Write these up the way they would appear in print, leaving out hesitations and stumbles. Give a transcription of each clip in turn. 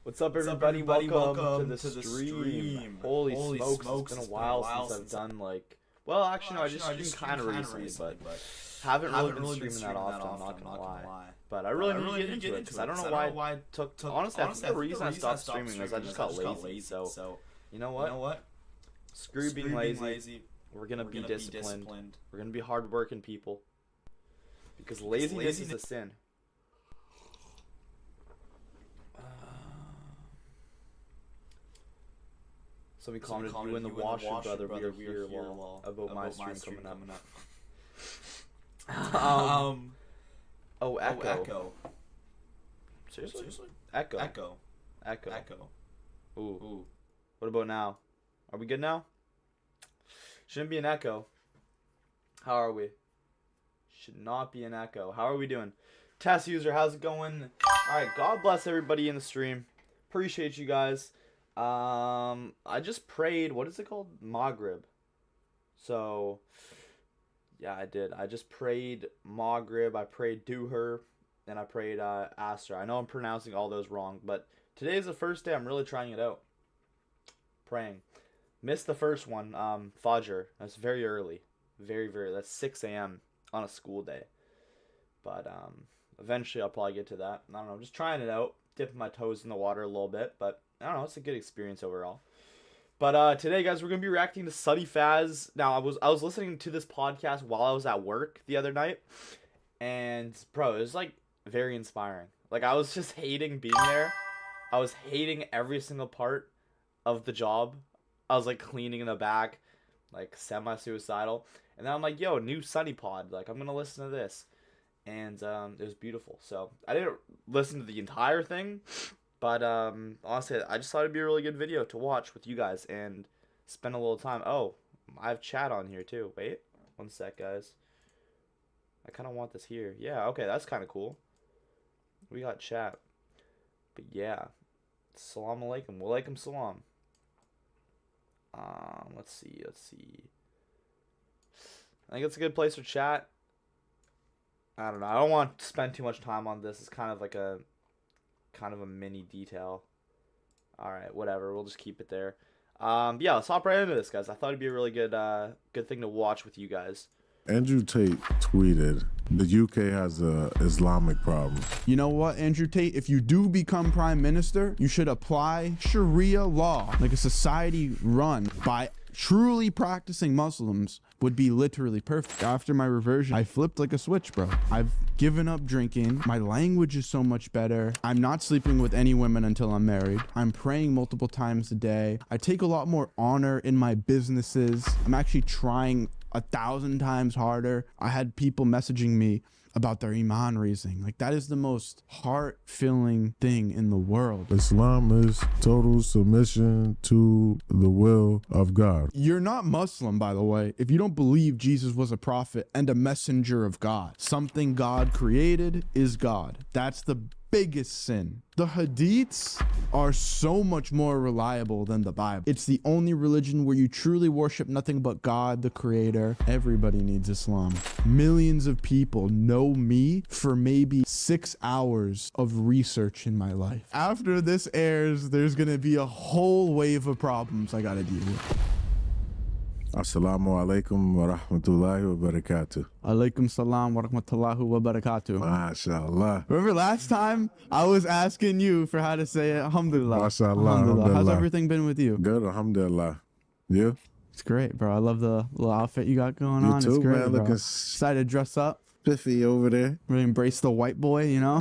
What's up, everybody? Welcome to the stream. Holy smokes, it's been a while since I've done, like... Well, actually, no, I just streamed kind of recently, but haven't really been streaming that often, I'm not gonna lie. But I really need to get into it, because I don't know why it took... Honestly, I think the reason I stopped streaming is I just got lazy, so... You know what? Screw being lazy. We're gonna be disciplined. We're gonna be hard-working people. Because laziness is a sin. Somebody commented, you in the washer, brother, we are here about my stream coming up. Oh, Echo. Seriously? Echo. Ooh. What about now? Are we good now? Shouldn't be an echo. How are we? Should not be an echo. How are we doing? Test user, how's it going? Alright, God bless everybody in the stream. Appreciate you guys. I just prayed, what is it called? Maghrib. So, yeah, I did. I just prayed Maghrib, I prayed Duhur, and I prayed Asr. I know I'm pronouncing all those wrong, but today is the first day I'm really trying it out. Praying. Missed the first one, Fajr. That's very early. Very, that's 6 a.m. on a school day. But, eventually I'll probably get to that. I don't know, just trying it out. Dipping my toes in the water a little bit, but I don't know, it's a good experience overall. But today, guys, we're gonna be reacting to Sunny Faz. Now, I was listening to this podcast while I was at work the other night, and bro, it was like very inspiring. Like, I was just hating being there. I was hating every single part of the job. I was like cleaning in the back, like semi-suicidal, and then I'm like, yo, new Sunny pod. Like, I'm gonna listen to this, and it was beautiful. So I didn't listen to the entire thing. But, honestly, I just thought it'd be a really good video to watch with you guys and spend a little time. Oh, I have chat on here, too. Wait, one sec, guys. I kind of want this here. Yeah, okay, that's kind of cool. We got chat. But, yeah. Salam alaikum. Walaikum salam. Let's see. I think it's a good place for chat. I don't know. I don't want to spend too much time on this. It's kind of like a mini detail. Alright, whatever, we'll just keep it there. Yeah, let's hop right into this, guys. I thought it'd be a really good thing to watch with you guys. Andrew Tate tweeted, the UK has a Islamic problem. You know what, Andrew Tate? If you do become prime minister, you should apply Sharia law, like a society run by truly practicing Muslims would be literally perfect. After my reversion, I flipped like a switch, bro. I've given up drinking. My language is so much better. I'm not sleeping with any women until I'm married. I'm praying multiple times a day. I take a lot more honor in my businesses. I'm actually trying 1,000 times harder. I had people messaging me about their iman raising. Like, that is the most heart-filling thing in the world. Islam is total submission to the will of God. You're not Muslim, by the way, if you don't believe Jesus was a prophet and a messenger of God. Something God created is God. That's the biggest sin. The hadiths are so much more reliable than the Bible. It's the only religion where you truly worship nothing but God, the creator. Everybody needs Islam. Millions of people know me for maybe 6 hours of research in my life. After this airs, there's gonna be a whole wave of problems I gotta deal with. Assalamu alaikum wa rahmatullahi wa barakatuh. Alaikum salam wa rahmatullahi wa barakatuh. MashaAllah. Remember last time I was asking you for how to say it? Alhamdulillah. MashaAllah. Alhamdulillah. How's everything been with you? Good, alhamdulillah. You? It's great, bro. I love the little outfit you got going on. You too, it's great, man. bro. Looking Decided to dress up. spiffy over there. Really embrace the white boy, you know?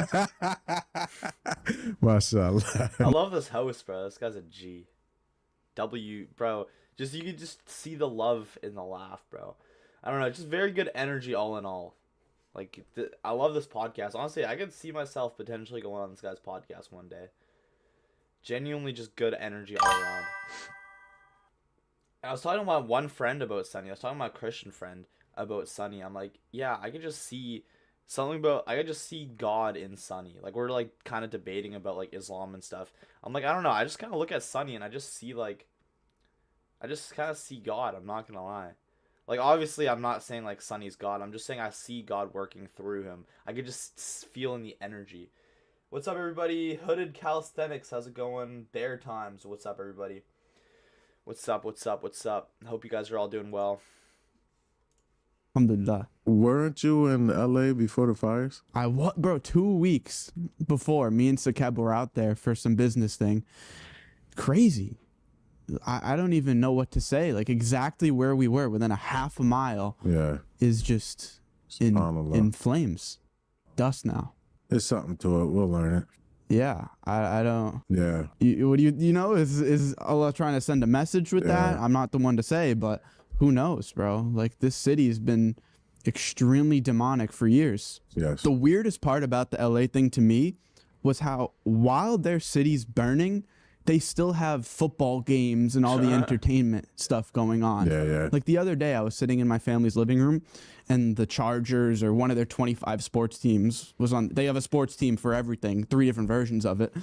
MashaAllah. I love this host, bro. This guy's a G. Bro. You can just see the love in the laugh, bro. I don't know, just very good energy all in all. Like, I love this podcast. Honestly, I could see myself potentially going on this guy's podcast one day. Genuinely just good energy all around. I was talking to my one friend about Sunny. I was talking to my Christian friend about Sunny. I'm like, yeah, I could just see I could just see God in Sunny. Like, we're like kind of debating about like Islam and stuff. I'm like, I don't know. I just kind of look at Sunny and I just see like, I just kind of see God, I'm not gonna lie. Like, obviously, I'm not saying, like, Sunny's God. I'm just saying I see God working through him. I could just feel in the energy. What's up, everybody? Hooded Calisthenics, how's it going? Bear Times, what's up, everybody? What's up? Hope you guys are all doing well. Alhamdulillah. Weren't you in LA before the fires? Bro, 2 weeks before, me and Sakeb were out there for some business thing. Crazy. I don't even know what to say. Like, exactly where we were, within a half a mile, is just in flames. Dust now. There's something to it. We'll learn it. Yeah, I don't. Yeah. What do you know? Is Allah trying to send a message with that? I'm not the one to say, but who knows, bro? Like, this city has been extremely demonic for years. Yes. The weirdest part about the LA thing to me was how, while their city's burning, they still have football games and all the entertainment stuff going on. Yeah. Like, the other day, I was sitting in my family's living room, and the Chargers, or one of their 25 sports teams, was on. They have a sports team for everything, 3 different versions of it.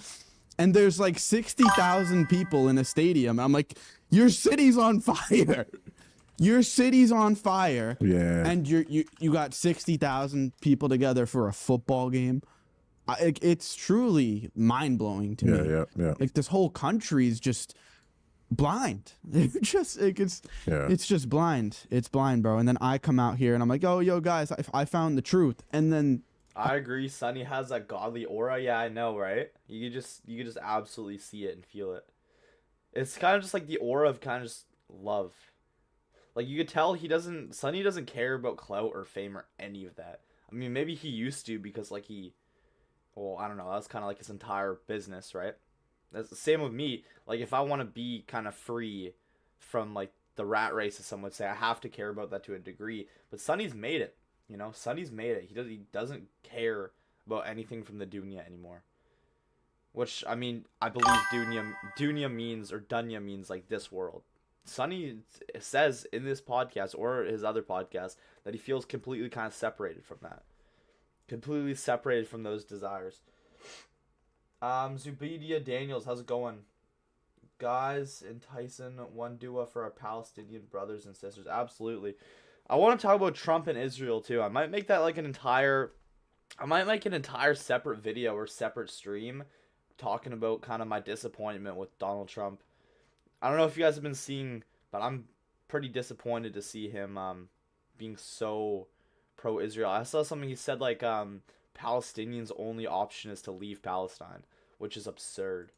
And there's like 60,000 people in a stadium. I'm like, your city's on fire. Your city's on fire. Yeah. And you got 60,000 people together for a football game. It's truly mind-blowing to me. Yeah. Like, this whole country is just blind. It's just blind. It's blind, bro. And then I come out here and I'm like, oh, yo, guys, I found the truth. And then I agree. Sunny has that godly aura. Yeah, I know, right? You could just absolutely see it and feel it. It's kind of just like the aura of kind of just love. Like, you could tell Sunny doesn't care about clout or fame or any of that. I mean, maybe he used to, because like well, I don't know, that's kind of like his entire business, right? That's the same with me. Like, if I want to be kind of free from like the rat race, as some would say, I have to care about that to a degree. But Sunny's made it, you know? Sunny's made it. He doesn't care about anything from the dunya anymore. Which, I mean, I believe dunya means, or dunya means, like, this world. Sunny says in this podcast, or his other podcast, that he feels completely kind of separated from that. Completely separated from those desires. Zubidia Daniels, how's it going? Guys in Tyson, one dua for our Palestinian brothers and sisters. Absolutely. I want to talk about Trump and Israel too. I might make that like an entire separate video or separate stream talking about kind of my disappointment with Donald Trump. I don't know if you guys have been seeing, but I'm pretty disappointed to see him being so pro-Israel. I saw something he said like Palestinians' only option is to leave Palestine, which is absurd.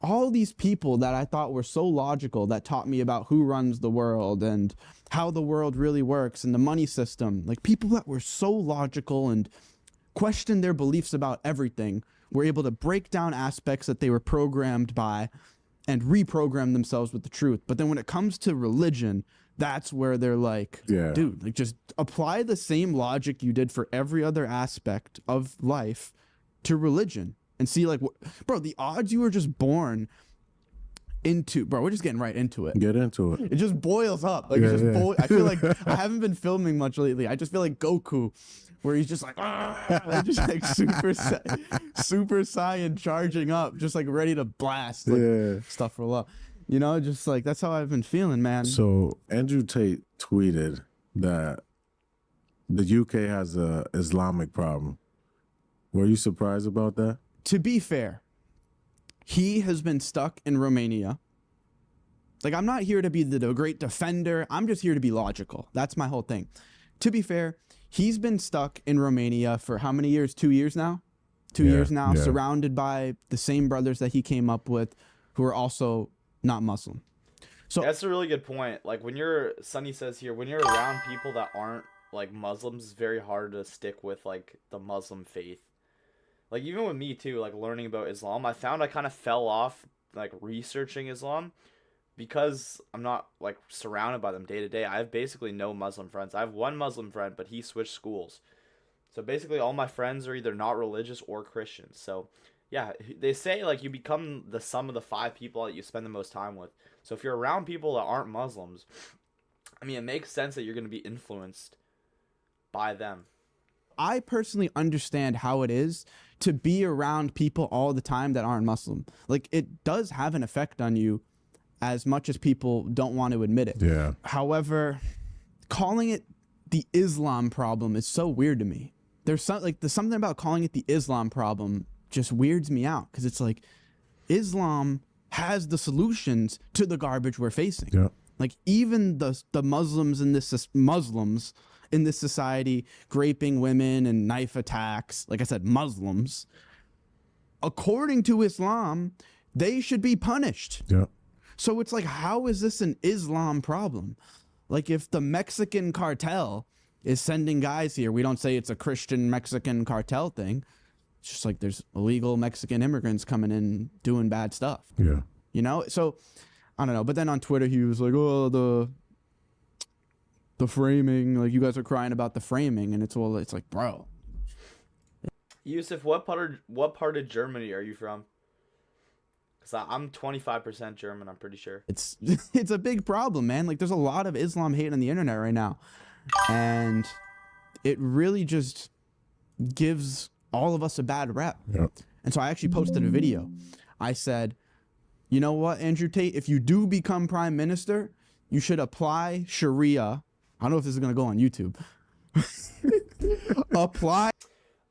All these people that I thought were so logical, that taught me about who runs the world and how the world really works and the money system, like people that were so logical and questioned their beliefs about everything, were able to break down aspects that they were programmed by and reprogram themselves with the truth. But then when it comes to religion, that's where they're like, dude, like, just apply the same logic you did for every other aspect of life to religion and see, like, bro, the odds you were just born into, bro, we're just getting right into it. Get into it. It just boils up. Like, I feel like I haven't been filming much lately. I just feel like Goku, where he's just like, just like super Saiyan charging up, just like ready to blast stuff for love. You know, just like, that's how I've been feeling, man. So Andrew Tate tweeted that the UK has a Islamic problem. Were you surprised about that? To be fair, he has been stuck in Romania. Like, I'm not here to be the great defender. I'm just here to be logical. That's my whole thing. To be fair, he's been stuck in Romania for how many years? 2 years now? 2 years now, surrounded by the same brothers that he came up with, who are also not Muslim. So that's a really good point. Like, Sunny says here, when you're around people that aren't like Muslims, it's very hard to stick with like the Muslim faith. Like, even with me too, like learning about Islam, I found I kind of fell off like researching Islam because I'm not like surrounded by them day to day. I have basically no Muslim friends. I have one Muslim friend, but he switched schools. So basically all my friends are either not religious or Christians. So yeah, they say like you become the sum of the 5 people that you spend the most time with. So if you're around people that aren't Muslims, I mean, it makes sense that you're going to be influenced by them. I personally understand how it is to be around people all the time that aren't Muslim. Like, it does have an effect on you, as much as people don't want to admit it. Yeah. However, calling it the Islam problem is so weird to me. there's something about calling it the Islam problem just weirds me out, because it's like Islam has the solutions to the garbage we're facing. Yeah. Like even the Muslims in this society, raping women and knife attacks, like I said, Muslims, according to Islam, they should be punished. Yeah. So it's like, how is this an Islam problem? Like if the Mexican cartel is sending guys here, we don't say it's a Christian Mexican cartel thing. It's just like there's illegal Mexican immigrants coming in doing bad stuff. Yeah. You know? So I don't know. But then on Twitter, he was like, oh, the framing, like you guys are crying about the framing. And it's like, bro. Yusuf, what part of Germany are you from? Because I'm 25% German, I'm pretty sure. It's a big problem, man. Like there's a lot of Islam hate on the internet right now. And it really just gives all of us a bad rep. Yep. And so I actually posted a video. I said, you know what, Andrew Tate, if you do become prime minister, you should apply Sharia. I don't know if this is going to go on YouTube. Apply.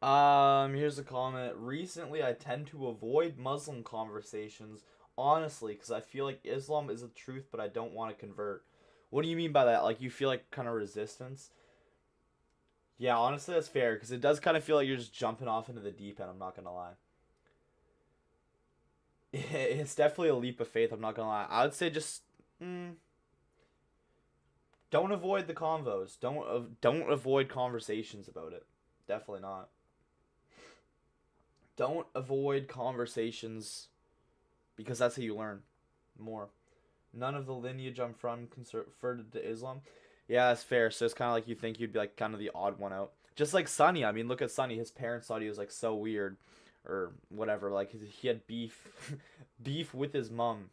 Here's a comment. Recently, I tend to avoid Muslim conversations, honestly, because I feel like Islam is the truth, but I don't want to convert. What do you mean by that? Like, you feel like kind of resistance? Yeah, honestly, that's fair, because it does kind of feel like you're just jumping off into the deep end, I'm not going to lie. It's definitely a leap of faith, I'm not going to lie. I would say just, don't avoid the convos. Don't avoid conversations about it. Definitely not. Don't avoid conversations, because that's how you learn more. None of the lineage I'm from converted to Islam. Yeah, that's fair. So it's kind of like you think you'd be like kind of the odd one out. Just like Sunny. I mean, look at Sunny. His parents thought he was like so weird or whatever. Like he had beef with his mom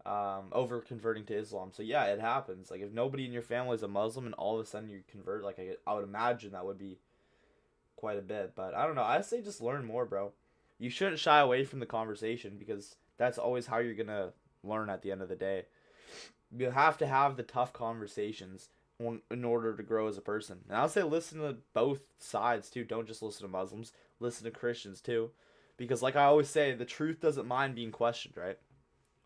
over converting to Islam. So yeah, it happens. Like if nobody in your family is a Muslim and all of a sudden you convert, like I would imagine that would be quite a bit. But I don't know. I say just learn more, bro. You shouldn't shy away from the conversation, because that's always how you're going to learn at the end of the day. You have to have the tough conversations in order to grow as a person. And I'll say listen to both sides too. Don't just listen to Muslims. Listen to Christians too. Because like I always say, the truth doesn't mind being questioned, right?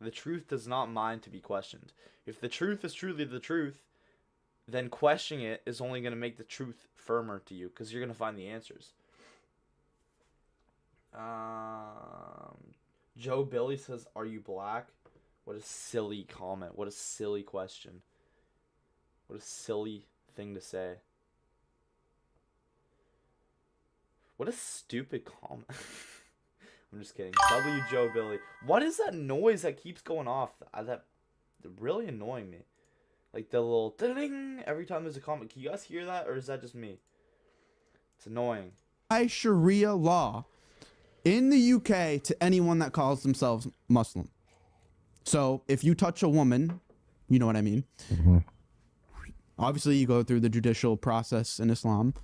The truth does not mind to be questioned. If the truth is truly the truth, then questioning it is only going to make the truth firmer to you, because you're going to find the answers. Joe Billy says, are you black? What a silly comment. What a silly question. What a silly thing to say. What a stupid comment. I'm just kidding. W. Joe Billy. What is that noise that keeps going off? That's really annoying me. Like the little ding every time there's a comment. Can you guys hear that, or is that just me? It's annoying. Sharia law in the UK to anyone that calls themselves Muslim. So if you touch a woman, you know what I mean. Mm-hmm. Obviously, you go through the judicial process in Islam.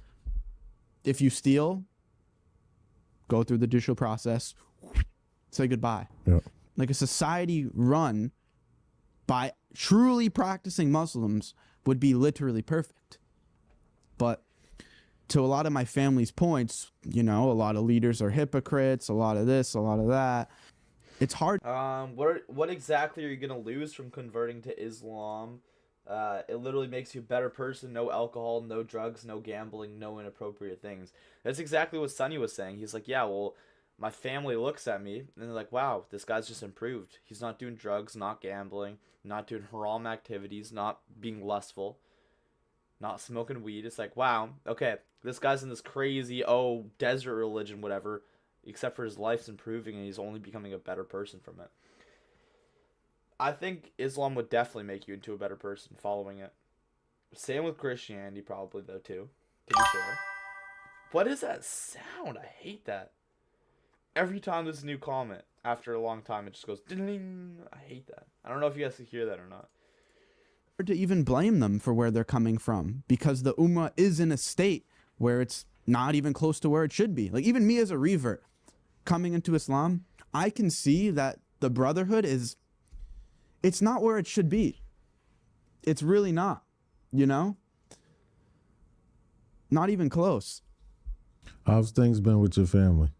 If you steal, go through the judicial process, say goodbye. Yeah. Like a society run by truly practicing Muslims would be literally perfect. But to a lot of my family's points, you know, a lot of leaders are hypocrites, a lot of this, a lot of that. It's hard. What exactly are you gonna lose from converting to Islam? It literally makes you a better person. No alcohol, no drugs, no gambling, no inappropriate things. That's exactly what Sunny was saying. He's like, yeah, well, my family looks at me and they're like, wow, this guy's just improved. He's not doing drugs, not gambling, not doing haram activities, not being lustful, not smoking weed. It's like, wow, okay, this guy's in this crazy, desert religion, whatever, except for his life's improving and he's only becoming a better person from it. I think Islam would definitely make you into a better person following it. Same with Christianity probably, though, too, to be fair. What is that sound? I hate that. Every time there's a new comment, after a long time, it just goes ding. I hate that. I don't know if you guys can hear that or not. To even blame them for where they're coming from, because the Ummah is in a state where it's not even close to where it should be. Like even me as a revert coming into Islam, I can see that the brotherhood it's not where it should be. It's really not, you know? Not even close. How's things been with your family?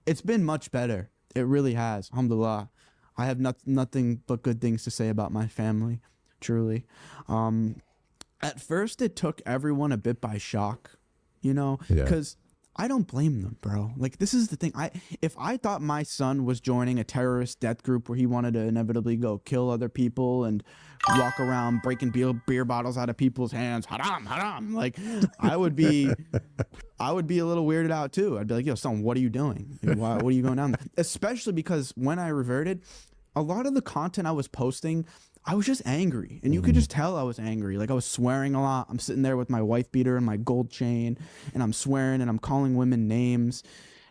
It's been much better. It really has. Alhamdulillah. I have nothing but good things to say about my family, truly. At first, it took everyone a bit by shock, you know, Yeah. because I don't blame them, bro. Like, this is the thing. If I thought my son was joining a terrorist death group where he wanted to inevitably go kill other people and walk around breaking beer bottles out of people's hands, haram, haram, like, I would be a little weirded out too. I'd be like, yo, son, what are you doing? What are you going down there? Especially because when I reverted, a lot of the content I was posting, I was just angry, and you could just tell I was angry. Like, I was swearing a lot. I'm sitting there with my wife beater and my gold chain, and I'm swearing and I'm calling women names,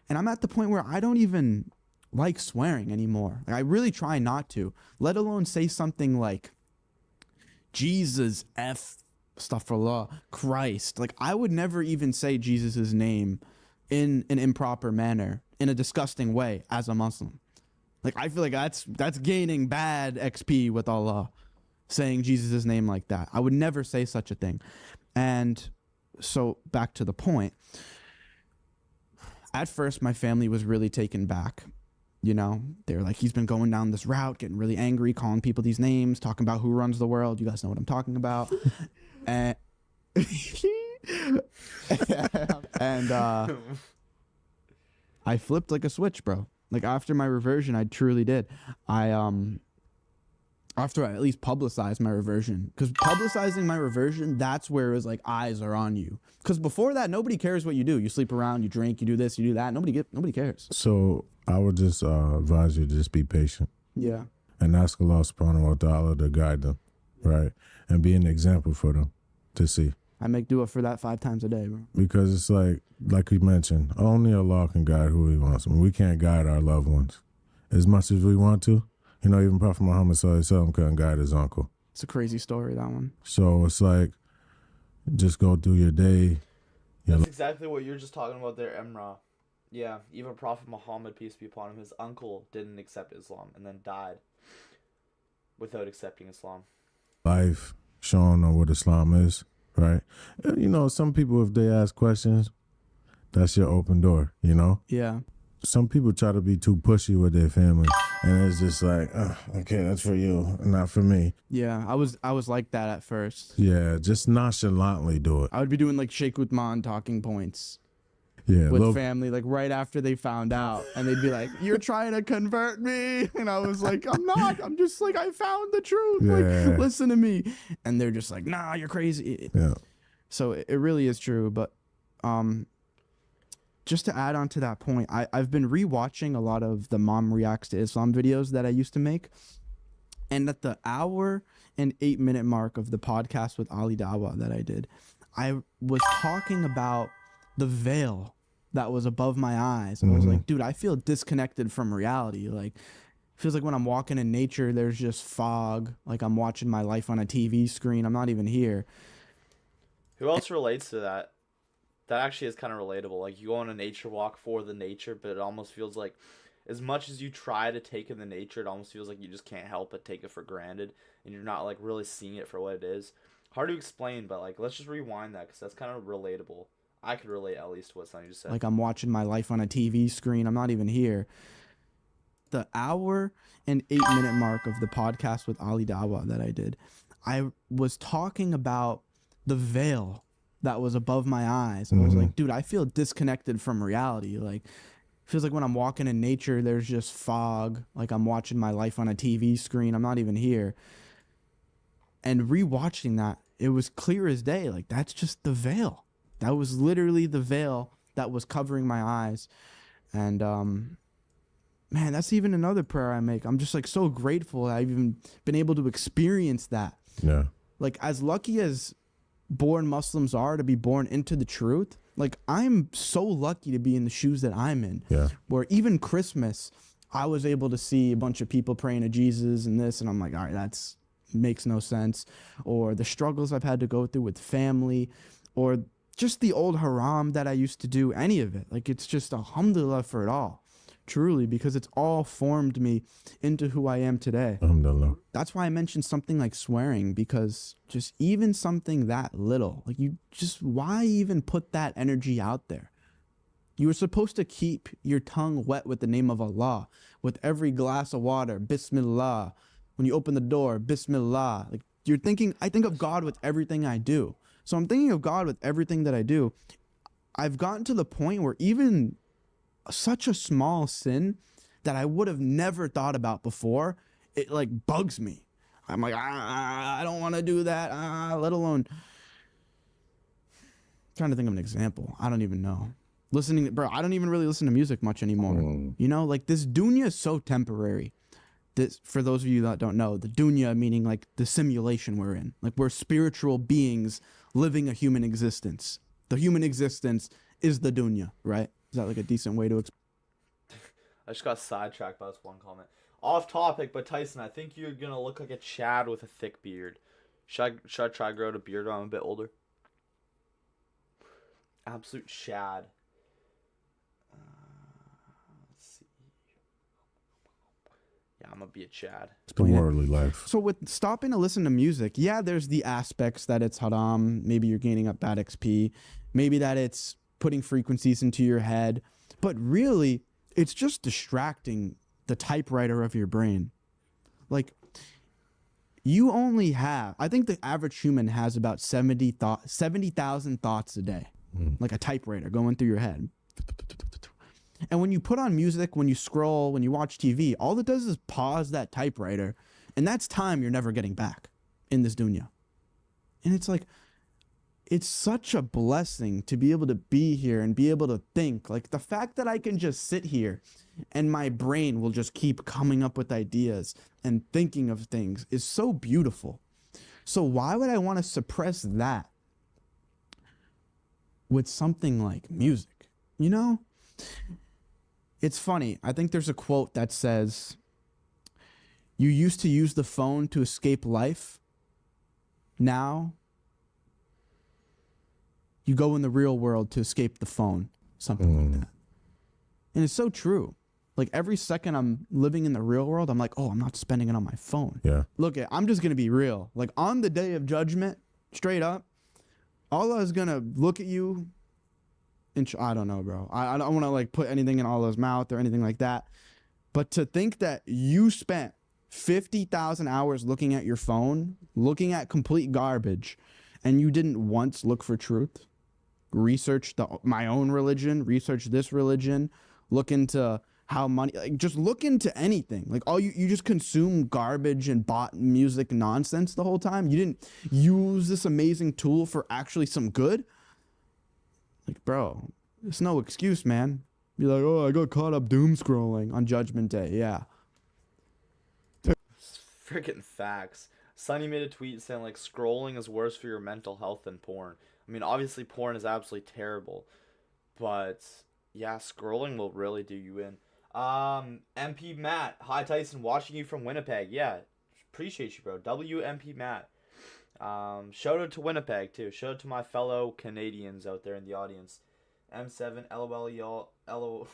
and I'm at the point where I don't even like swearing anymore. Like, I really try not to, let alone say something like Jesus, astaghfirullah, Christ. Like, I would never even say Jesus's name in an improper manner, in a disgusting way, as a Muslim. Like, I feel like that's gaining bad XP with Allah, saying Jesus' name like that. I would never say such a thing. And so back to the point. At first, my family was really taken back. You know, they're like, he's been going down this route, getting really angry, calling people these names, talking about who runs the world. You guys know what I'm talking about. and I flipped like a switch, bro. Like, after my reversion, I truly did. After I at least publicized my reversion, because publicizing my reversion, that's where it was like, eyes are on you. Because before that, nobody cares what you do. You sleep around, you drink, you do this, you do that. Nobody cares. So I would just advise you to just be patient. Yeah. And ask Allah subhanahu wa ta'ala to guide them, right? And be an example for them to see. I make dua for that 5 times a day, bro. Because it's like you mentioned, only Allah can guide who he wants. I mean, we can't guide our loved ones as much as we want to. You know, even Prophet Muhammad sallallahu alaihi wasallam couldn't guide his uncle. It's a crazy story, that one. So it's like, just go through your day. That's exactly what you're just talking about there, Emrah. Yeah, even Prophet Muhammad, peace be upon him, his uncle didn't accept Islam and then died without accepting Islam. Life showing them what Islam is, right? You know, some people, if they ask questions, that's your open door, you know? Yeah. Some people try to be too pushy with their family, and it's just like, okay, that's for you, not for me. Yeah, I was like that at first. Yeah, just nonchalantly do it. I would be doing like Sheikh Uthman talking points Yeah, with family, like right after they found out, and they'd be like, "You're trying to convert me," and I was like, "I'm not. I'm just like, I found the truth. Yeah. Like, listen to me." And they're just like, "Nah, you're crazy." Yeah. So it really is true, but just to add on to that point, I've been rewatching a lot of the Mom Reacts to Islam videos that I used to make. And at the 1 and 8 minute mark of the podcast with Ali Dawa that I did, I was talking about the veil that was above my eyes. And I was like, dude, I feel disconnected from reality. Like, feels like when I'm walking in nature, there's just fog. Like I'm watching my life on a TV screen. I'm not even here. Who else relates to that? That actually is kind of relatable. Like, you go on a nature walk for the nature, but it almost feels like, as much as you try to take in the nature, it almost feels like you just can't help but take it for granted, and you're not, like, really seeing it for what it is. Hard to explain, but, like, let's just rewind that, because that's kind of relatable. I could relate at least to what Sonny just said. Like I'm watching my life on a TV screen. I'm not even here. The 1 and 8 minute mark of the podcast with Ali Dawa that I did, I was talking about the veil that was above my eyes. And I was like, dude, I feel disconnected from reality. Like, feels like when I'm walking in nature, there's just fog. Like I'm watching my life on a TV screen. I'm not even here. And rewatching that, it was clear as day. Like, that's just the veil. That was literally the veil that was covering my eyes. And, man, that's even another prayer I make. I'm just like so grateful that I've even been able to experience that. Yeah. Like, as lucky as born Muslims are to be born into the truth, like I'm so lucky to be in the shoes that I'm in. Yeah. Where even Christmas, I was able to see a bunch of people praying to Jesus and this, and I'm like, all right, that's makes no sense. Or the struggles I've had to go through with family, or just the old haram that I used to do, any of it. Like, it's just alhamdulillah for it all. Truly, because it's all formed me into who I am today. Alhamdulillah. That's why I mentioned something like swearing, because just even something that little, like, you just, why even put that energy out there? You are supposed to keep your tongue wet with the name of Allah. With every glass of water, Bismillah. When you open the door, Bismillah. Like you're thinking, I think of God with everything I do. So I'm thinking of God with everything that I do. I've gotten to the point where even such a small sin that I would have never thought about before, it like bugs me. I'm like, I don't want to do that, let alone. I'm trying to think of an example. I don't even know. Bro, I don't even really listen to music much anymore. You know, like this dunya is so temporary. This, for those of you that don't know, the dunya meaning like the simulation we're in. Like we're spiritual beings living a human existence. The human existence is the dunya, right? Is that like a decent way to explain? I just got sidetracked by this one comment. Off topic, but Tyson, I think you're going to look like a Chad with a thick beard. Should I try to grow out a beard when I'm a bit older? Absolute Chad. Let's see. Yeah, I'm going to be a Chad. It's the worldly life. So with stopping to listen to music, yeah, there's the aspects that it's haram. Maybe you're gaining up bad XP. Maybe that it's putting frequencies into your head. But really, it's just distracting the typewriter of your brain. Like, you only have, I think the average human has about 70,000 thoughts a day. Like a typewriter going through your head. And when you put on music, when you scroll, when you watch TV, all it does is pause that typewriter. And that's time you're never getting back in this dunya. And it's like, it's such a blessing to be able to be here and be able to think. Like the fact that I can just sit here and my brain will just keep coming up with ideas and thinking of things is so beautiful. So why would I want to suppress that with something like music? You know? It's funny. I think there's a quote that says, you used to use the phone to escape life. Now you go in the real world to escape the phone. Something like that. And it's so true. Like every second I'm living in the real world, I'm like, oh, I'm not spending it on my phone. Yeah. Look, I'm just going to be real. Like on the day of judgment, straight up, Allah is going to look at you. And I don't know, bro. I don't want to like put anything in Allah's mouth or anything like that. But to think that you spent 50,000 hours looking at your phone, looking at complete garbage, and you didn't once look for truth, research my own religion, research this religion, look into how money, like just look into anything. Like all you just consume garbage and bought music nonsense the whole time. You didn't use this amazing tool for actually some good. Like, bro, there's no excuse, man. Be like, oh, I got caught up doom scrolling on Judgment Day. Yeah. Freaking facts. Sunny made a tweet saying like scrolling is worse for your mental health than porn. I mean, obviously porn is absolutely terrible, but yeah, scrolling will really do you in. MP Matt, hi Tyson, watching you from Winnipeg. Yeah, appreciate you, bro. WMP Matt. Shout out to Winnipeg too. Shout out to my fellow Canadians out there in the audience. M7 LOL y'all. LO.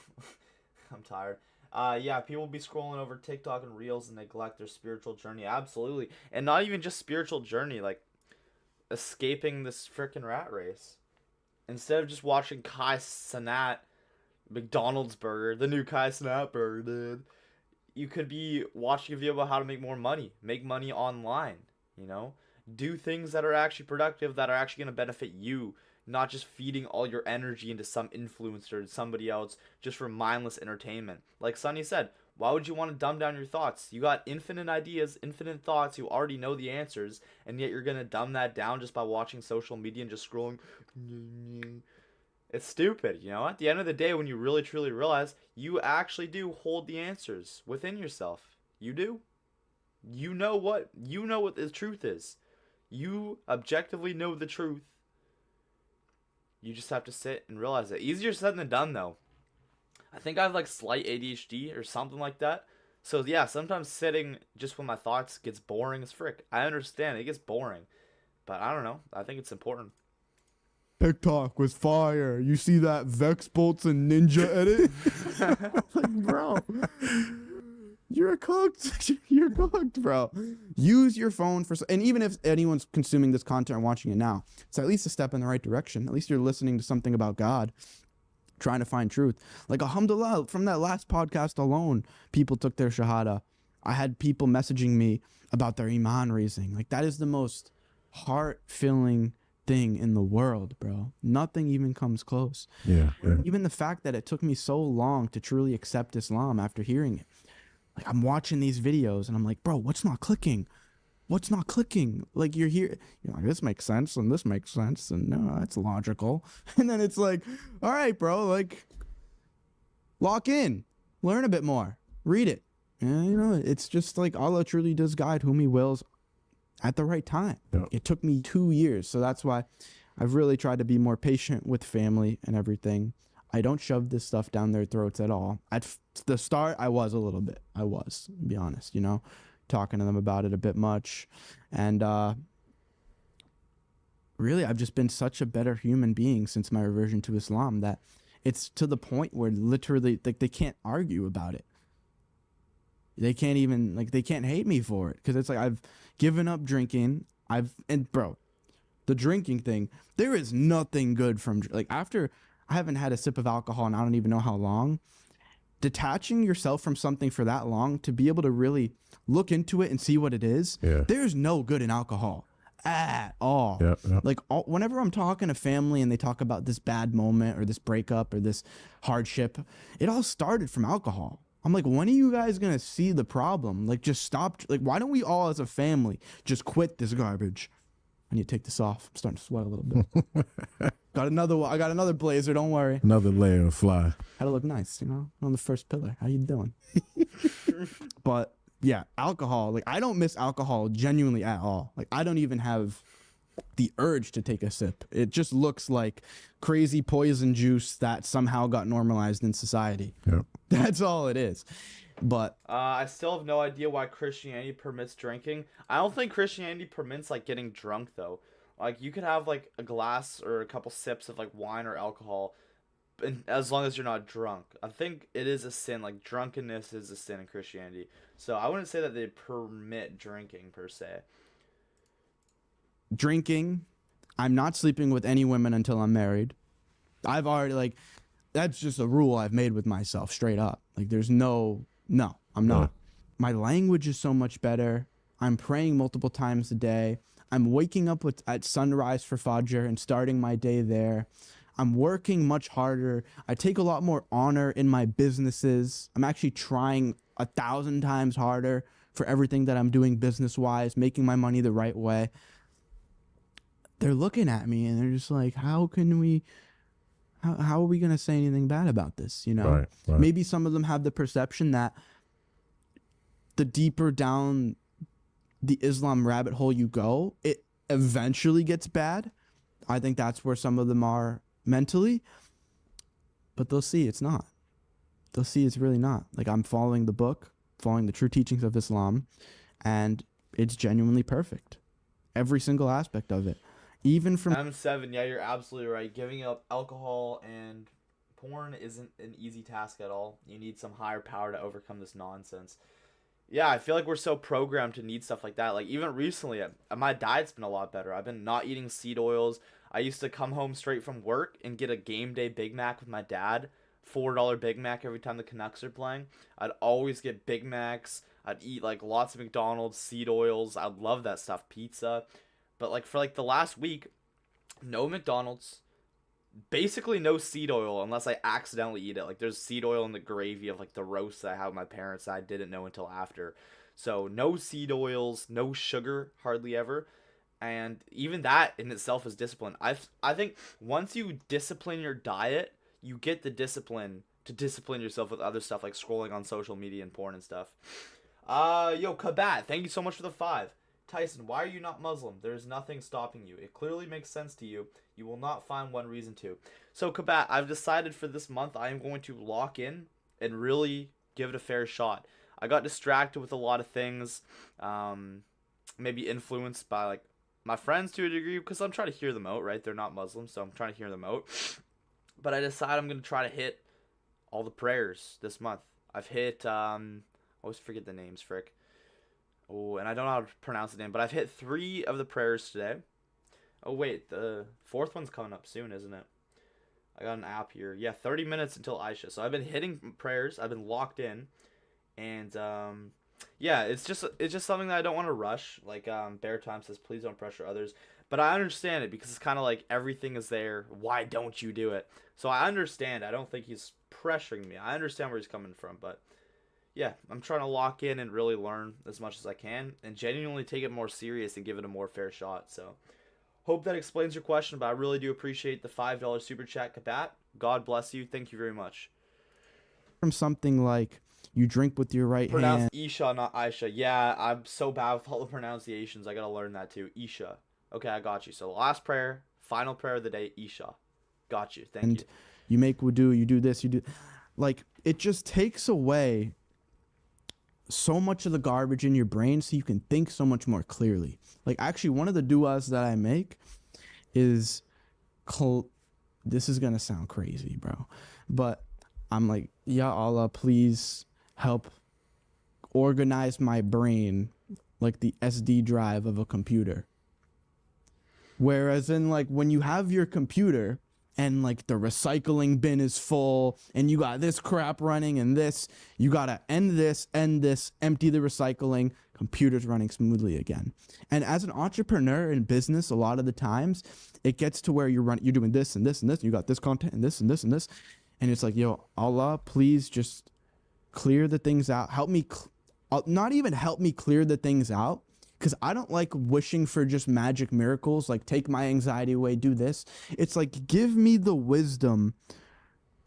I'm tired. Yeah, people be scrolling over TikTok and Reels and neglect their spiritual journey. Absolutely. And not even just spiritual journey, like escaping this freaking rat race. Instead of just watching Kai Cenat McDonald's burger, the new Kai Cenat burger, dude, you could be watching a video about how to make more money. Make money online, you know? Do things that are actually productive, that are actually going to benefit you. Not just feeding all your energy into some influencer or somebody else just for mindless entertainment. Like Sunny said, why would you want to dumb down your thoughts? You got infinite ideas, infinite thoughts, you already know the answers, and yet you're going to dumb that down just by watching social media and just scrolling. It's stupid, you know? At the end of the day, when you really truly realize, you actually do hold the answers within yourself. You do. You know what the truth is. You objectively know the truth. You just have to sit and realize it. Easier said than done, though. I think I have like slight ADHD or something like that. So yeah, sometimes sitting just with my thoughts gets boring as frick. I understand, it gets boring. But I don't know. I think it's important. TikTok was fire. You see that Vex Bolts and Ninja edit? Like, bro. You're cooked. You're cooked, bro. Use your phone for, and even if anyone's consuming this content and watching it now, it's at least a step in the right direction. At least you're listening to something about God. trying to find truth. Like, alhamdulillah, from that last podcast alone, people took their shahada. I had people messaging me about their iman raising. Like, that is the most heart-filling thing in the world, bro. Nothing even comes close. Yeah. Even the fact that it took me so long to truly accept Islam after hearing it. Like, I'm watching these videos and I'm like, bro, what's not clicking? What's not clicking? Like, you're here, you're like, this makes sense and this makes sense and no, that's logical. And then it's like, all right, bro, like, lock in, learn a bit more, read it. And, you know, it's just like Allah truly does guide whom he wills at the right time. Yep. It took me 2 years. So that's why I've really tried to be more patient with family and everything. I don't shove this stuff down their throats at all. At the start, I was a little bit. I was, to be honest, you know, talking to them about it a bit much. And really, I've just been such a better human being since my reversion to Islam that it's to the point where literally, like, they can't argue about it. They can't even, like, they can't hate me for it. Because it's like, I've given up drinking. And bro, the drinking thing, there is nothing good from, like, after I haven't had a sip of alcohol and I don't even know how long, detaching yourself from something for that long to be able to really look into it and see what it is, there's no good in alcohol at all. Like, whenever I'm talking to family and they talk about this bad moment or this breakup or this hardship, it all started from alcohol. I'm like, when are you guys gonna see the problem? Like, just stop. Like, why don't we all as a family just quit this garbage? I need to take this off. I'm starting to sweat a little bit. Got another one. I got another blazer. Don't worry. Another layer of fly. Had to look nice, you know, on the first pillar. How you doing? But yeah, alcohol. Like, I don't miss alcohol genuinely at all. Like, I don't even have the urge to take a sip. It just looks like crazy poison juice that somehow got normalized in society. Yep. That's all it is. But I still have no idea why Christianity permits drinking. I don't think Christianity permits, like, getting drunk, though. Like, you could have, like, a glass or a couple sips of, like, wine or alcohol, and as long as you're not drunk. I think it is a sin. Like, drunkenness is a sin in Christianity. So I wouldn't say that they permit drinking, per se. Drinking, I'm not sleeping with any women until I'm married. I've already, like, that's just a rule I've made with myself, straight up. Like, there's no, I'm not. My language is so much better. I'm praying multiple times a day. I'm waking up at sunrise for Fajr and starting my day there. I'm working much harder. I take a lot more honor in my businesses. I'm actually trying 1,000 times harder for everything that I'm doing business-wise, making my money the right way. They're looking at me and they're just like, how are we going to say anything bad about this? You know, Right. Maybe some of them have the perception that the deeper down the Islam rabbit hole you go, it eventually gets bad. I think that's where some of them are mentally, but they'll see it's not. They'll see it's really not. Like, I'm following the book, following the true teachings of Islam, and it's genuinely perfect. Every single aspect of it. Even from M7, yeah, you're absolutely right. Giving up alcohol and porn isn't an easy task at all. You need some higher power to overcome this nonsense. Yeah, I feel like we're so programmed to need stuff like that. Like, even recently, my diet's been a lot better. I've been not eating seed oils. I used to come home straight from work and get a game day Big Mac with my dad. $4 Big Mac every time the Canucks are playing. I'd always get Big Macs. I'd eat, like, lots of McDonald's, seed oils. I love that stuff. Pizza. But, like, for, like, the last week, no McDonald's, basically no seed oil unless I accidentally eat it. Like, there's seed oil in the gravy of, like, the roast that I had with my parents that I didn't know until after. So, no seed oils, no sugar, hardly ever. And even that in itself is discipline. I think once you discipline your diet, you get the discipline to discipline yourself with other stuff like scrolling on social media and porn and stuff. Yo, Kabat, thank you so much for the 5. Tyson, why are you not Muslim? There is nothing stopping you. It clearly makes sense to you. You will not find one reason to. So, Kabat, I've decided for this month I am going to lock in and really give it a fair shot. I got distracted with a lot of things, maybe influenced by, like, my friends to a degree, because I'm trying to hear them out, right? They're not Muslim, so I'm trying to hear them out. But I decided I'm going to try to hit all the prayers this month. I've hit, I always forget the names, frick. Oh, and I don't know how to pronounce the name, but I've hit 3 of the prayers today. Oh, wait, the 4th one's coming up soon, isn't it? I got an app here. Yeah, 30 minutes until Aisha. So I've been hitting prayers. I've been locked in, and yeah, it's just something that I don't want to rush. Like Bear Time says, please don't pressure others. But I understand it because it's kind of like everything is there. Why don't you do it? So I understand. I don't think he's pressuring me. I understand where he's coming from, but yeah, I'm trying to lock in and really learn as much as I can and genuinely take it more serious and give it a more fair shot. So hope that explains your question, but I really do appreciate the $5 super chat, Kabat. God bless you. Thank you very much. From something like you drink with your right Pronounce hand. Isha, not Aisha. Yeah, I'm so bad with all the pronunciations. I gotta learn that too. Isha. Okay, I got you. So last prayer, final prayer of the day, Isha. Got you. Thank you. You make wudu, you do this, you do. Like, it just takes away so much of the garbage in your brain so you can think so much more clearly. Like, actually, one of the du'as that I make is, this is going to sound crazy, bro. But I'm like, Ya Allah, please help organize my brain like the SD drive of a computer. Whereas in like when you have your computer and like the recycling bin is full and you got this crap running and this, you got to end this, empty the recycling, computer's running smoothly again. And as an entrepreneur in business, a lot of the times it gets to where you're doing this and this and this, and you got this content and this and this and this. And it's like, yo, Allah, please just clear the things out. Help me, not even help me clear the things out. Because I don't like wishing for just magic miracles, like take my anxiety away, do this. It's like, give me the wisdom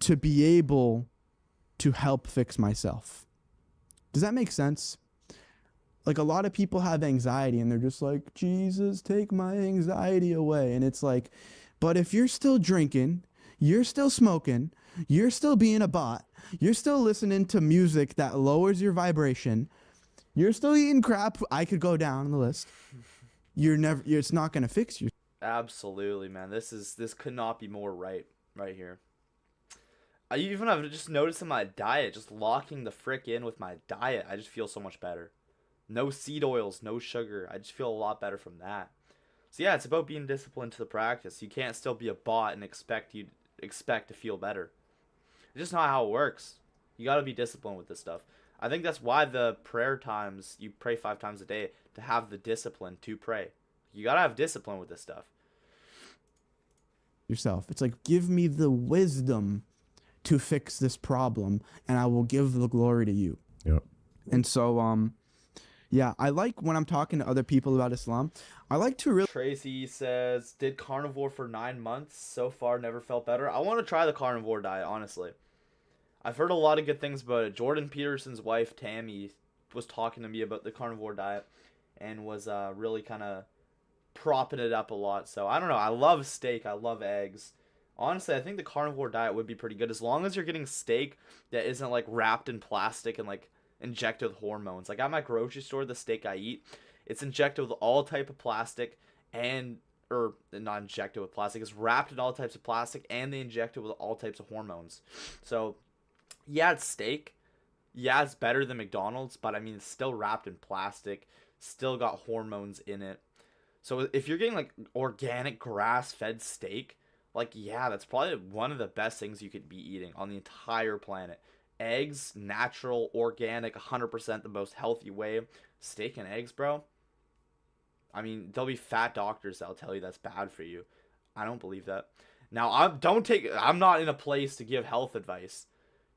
to be able to help fix myself. Does that make sense? Like a lot of people have anxiety and they're just like, Jesus, take my anxiety away. And it's like, but if you're still drinking, you're still smoking, you're still being a bot, you're still listening to music that lowers your vibration, you're still eating crap. I could go down on the list. It's not going to fix you. Absolutely, man. This could not be more right here. I've just noticed in my diet, just locking the frick in with my diet, I just feel so much better. No seed oils, no sugar. I just feel a lot better from that. So yeah, it's about being disciplined to the practice. You can't still be a bot and expect to feel better. It's just not how it works. You got to be disciplined with this stuff. I think that's why the prayer times, you pray 5 times a day, to have the discipline to pray. You got to have discipline with this stuff. Yourself. It's like, give me the wisdom to fix this problem, and I will give the glory to you. Yep. And so, yeah, I like when I'm talking to other people about Islam, I like to really... Tracy says, did carnivore for 9 months. So far, never felt better. I want to try the carnivore diet, honestly. I've heard a lot of good things about it. Jordan Peterson's wife, Tammy, was talking to me about the carnivore diet and was really kind of propping it up a lot. So, I don't know. I love steak. I love eggs. Honestly, I think the carnivore diet would be pretty good as long as you're getting steak that isn't, like, wrapped in plastic and, like, injected with hormones. Like, at my grocery store, the steak I eat, it's injected with all type of plastic or not injected with plastic. It's wrapped in all types of plastic and they inject it with all types of hormones. So... yeah, it's steak. Yeah, it's better than McDonald's, but I mean, it's still wrapped in plastic, still got hormones in it. So if you're getting like organic grass-fed steak, like, yeah, that's probably one of the best things you could be eating on the entire planet. Eggs, natural, organic, 100% the most healthy way. Steak and eggs, bro. I mean, there'll be fat doctors that'll tell you that's bad for you. I don't believe that. Now, I'm not in a place to give health advice.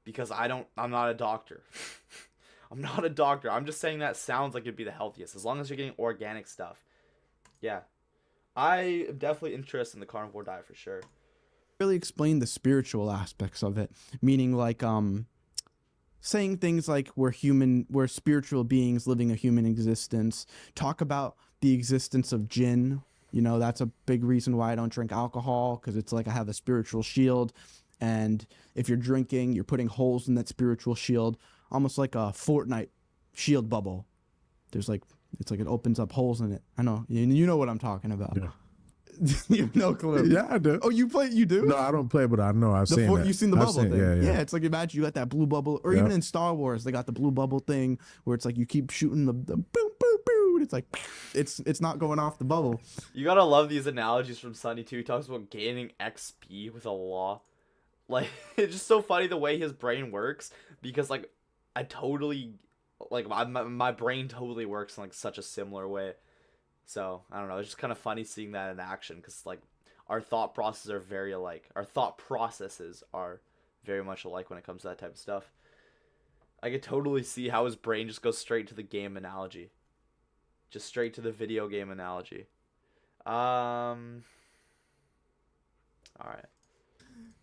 Because I'm not a doctor. I'm not a doctor. I'm just saying that sounds like it'd be the healthiest. As long as you're getting organic stuff. Yeah. I am definitely interested in the carnivore diet for sure. Really explain the spiritual aspects of it. Meaning like saying things like we're spiritual beings living a human existence. Talk about the existence of jinn. You know, that's a big reason why I don't drink alcohol. Because it's like I have a spiritual shield. And if you're drinking, you're putting holes in that spiritual shield, almost like a Fortnite shield bubble. It's like it opens up holes in it. I know. You know what I'm talking about. Yeah. You have no clue. Yeah, I do. Oh, you play? You do? No, I don't play, but I know. I've seen that. You've seen the bubble thing. Yeah. It's like, imagine you got that blue bubble. Or even in Star Wars, they got the blue bubble thing where it's like you keep shooting the boom, boom, boom. It's like, it's not going off the bubble. You gotta love these analogies from Sunny too. He talks about gaining XP with a law. Like, it's just so funny the way his brain works, because like I totally like my brain totally works in like such a similar way. So I don't know, it's just kind of funny seeing that in action, because like our thought processes are very alike. Our thought processes are very much alike when it comes to that type of stuff. I could totally see how his brain just goes straight to the game analogy. Just straight to the video game analogy. All right.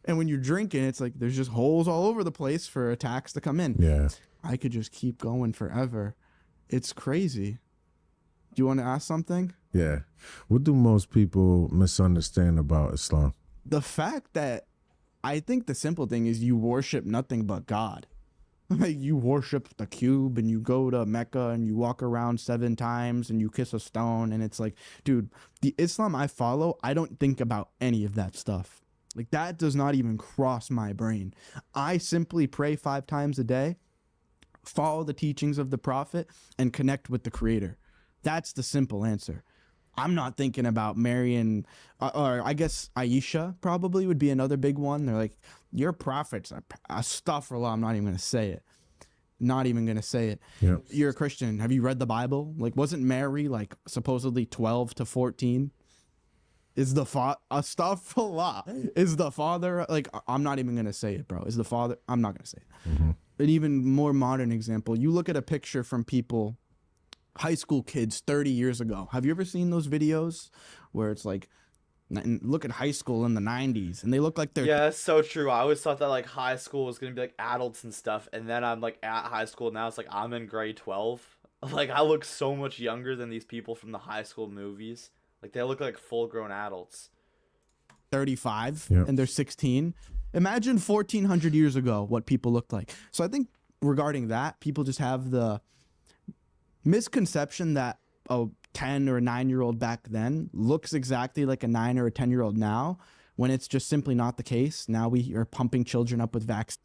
And when you're drinking, it's like there's just holes all over the place for attacks to come in. Yeah. I could just keep going forever. It's crazy. Do you want to ask something? Yeah. What do most people misunderstand about Islam? The fact that I think the simple thing is you worship nothing but God. Like, you worship the cube and you go to Mecca and you walk around 7 times and you kiss a stone. And it's like, dude, the Islam I follow, I don't think about any of that stuff. Like, that does not even cross my brain. I simply pray 5 times a day, follow the teachings of the Prophet, and connect with the Creator. That's the simple answer. I'm not thinking about marrying, or I guess Aisha probably would be another big one. They're like, your prophet's astaghfirullah. I'm not even going to say it. Not even going to say it. Yep. You're a Christian. Have you read the Bible? Like, wasn't Mary like supposedly 12 to 14? Is the astaghfirullah, is the father, like, I'm not even going to say it, bro. Is the father, I'm not going to say it. Mm-hmm. An even more modern example, you look at a picture from people, high school kids 30 years ago. Have you ever seen those videos where it's like, look at high school in the 90s and they look like they're... Yeah, that's so true. I always thought that like high school was gonna be like adults and stuff, and then I'm like at high school now. It's like I'm in grade 12. Like, I look so much younger than these people from the high school movies. Like, they look like full-grown adults. 35 Yep. and they're 16. Imagine 1400 years ago what people looked like. So I think regarding that, people just have the misconception that a 10 or a 9-year-old back then looks exactly like a 9 or a 10-year-old now, when it's just simply not the case. Now we are pumping children up with vaccines.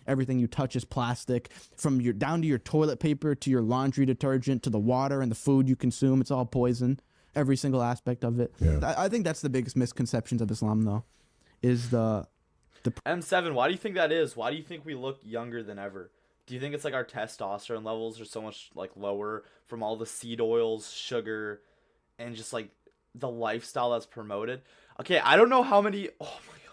Everything you touch is plastic, from your down to your toilet paper, to your laundry detergent, to the water and the food you consume. It's all poison. Every single aspect of it. Yeah. I think that's the biggest misconceptions of Islam, though, is the M7, why do you think that is? Why do you think we look younger than ever? Do you think it's like our testosterone levels are so much like lower from all the seed oils, sugar, and just like the lifestyle that's promoted? Okay, I don't know how many... Oh my god.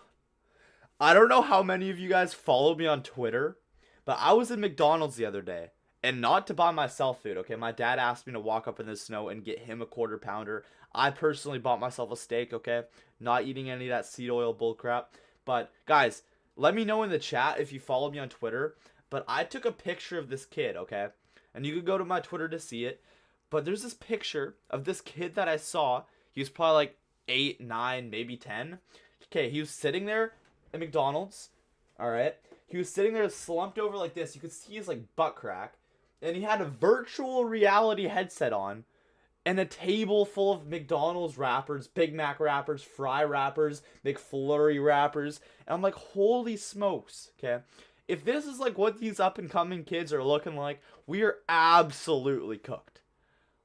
I don't know how many of you guys follow me on Twitter, but I was in McDonald's the other day. And not to buy myself food, okay? My dad asked me to walk up in the snow and get him a quarter pounder. I personally bought myself a steak, okay? Not eating any of that seed oil bullcrap. But, guys, let me know in the chat if you follow me on Twitter. But I took a picture of this kid, okay? And you could go to my Twitter to see it. But there's this picture of this kid that I saw. He was probably like 8, 9, maybe 10. Okay, he was sitting there at McDonald's, alright? He was sitting there slumped over like this. You could see his, like, butt crack. And he had a virtual reality headset on, and a table full of McDonald's wrappers, Big Mac wrappers, fry wrappers, McFlurry wrappers. And I'm like, holy smokes, okay? If this is like what these up-and-coming kids are looking like, we are absolutely cooked.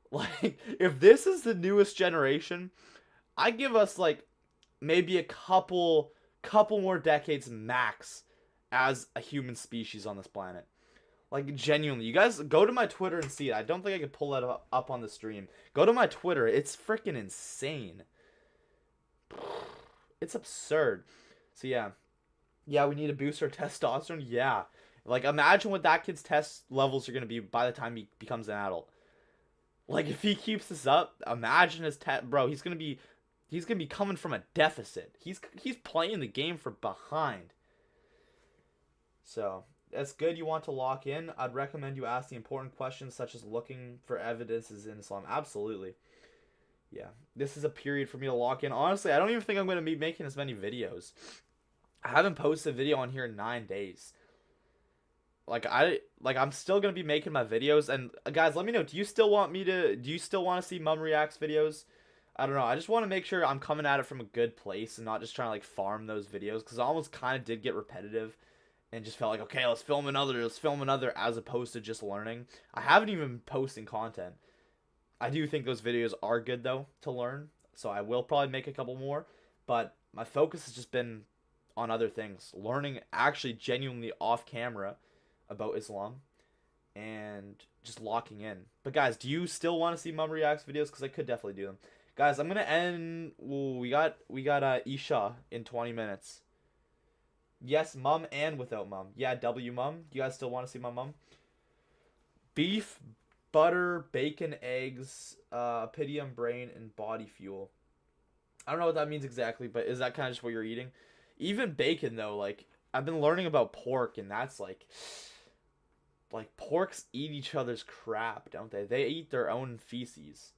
Like, if this is the newest generation, I give us like maybe a couple more decades max as a human species on this planet. Like, genuinely, you guys go to my Twitter and see it. I don't think I could pull that up on the stream. Go to my Twitter. It's freaking insane. It's absurd. So, yeah. Yeah, we need to boost our testosterone. Yeah. Like, imagine what that kid's test levels are going to be by the time he becomes an adult. Like, if he keeps this up, imagine his bro, he's going to be coming from a deficit. He's playing the game from behind. So... that's good. You want to lock in. I'd recommend you ask the important questions such as looking for evidences in Islam. Absolutely. Yeah. This is a period for me to lock in. Honestly, I don't even think I'm going to be making as many videos. I haven't posted a video on here in 9 days. I'm still going to be making my videos. And guys, let me know. Do you still want to see Mum Reacts videos? I don't know. I just want to make sure I'm coming at it from a good place and not just trying to like farm those videos, because I almost kind of did get repetitive. And just felt like, okay, let's film another, as opposed to just learning. I haven't even been posting content. I do think those videos are good, though, to learn. So I will probably make a couple more. But my focus has just been on other things, learning actually genuinely off camera about Islam, and just locking in. But guys, do you still want to see mum reacts videos? Because I could definitely do them. Guys, I'm gonna end. Ooh, we got Isha in 20 minutes. Yes, mum and without mum. Yeah, W mum. You guys still want to see my mum? Beef, butter, bacon, eggs, pidium brain, and body fuel. I don't know what that means exactly, but is that kind of just what you're eating? Even bacon though, like I've been learning about pork, and that's like porks eat each other's crap, don't they? They eat their own feces.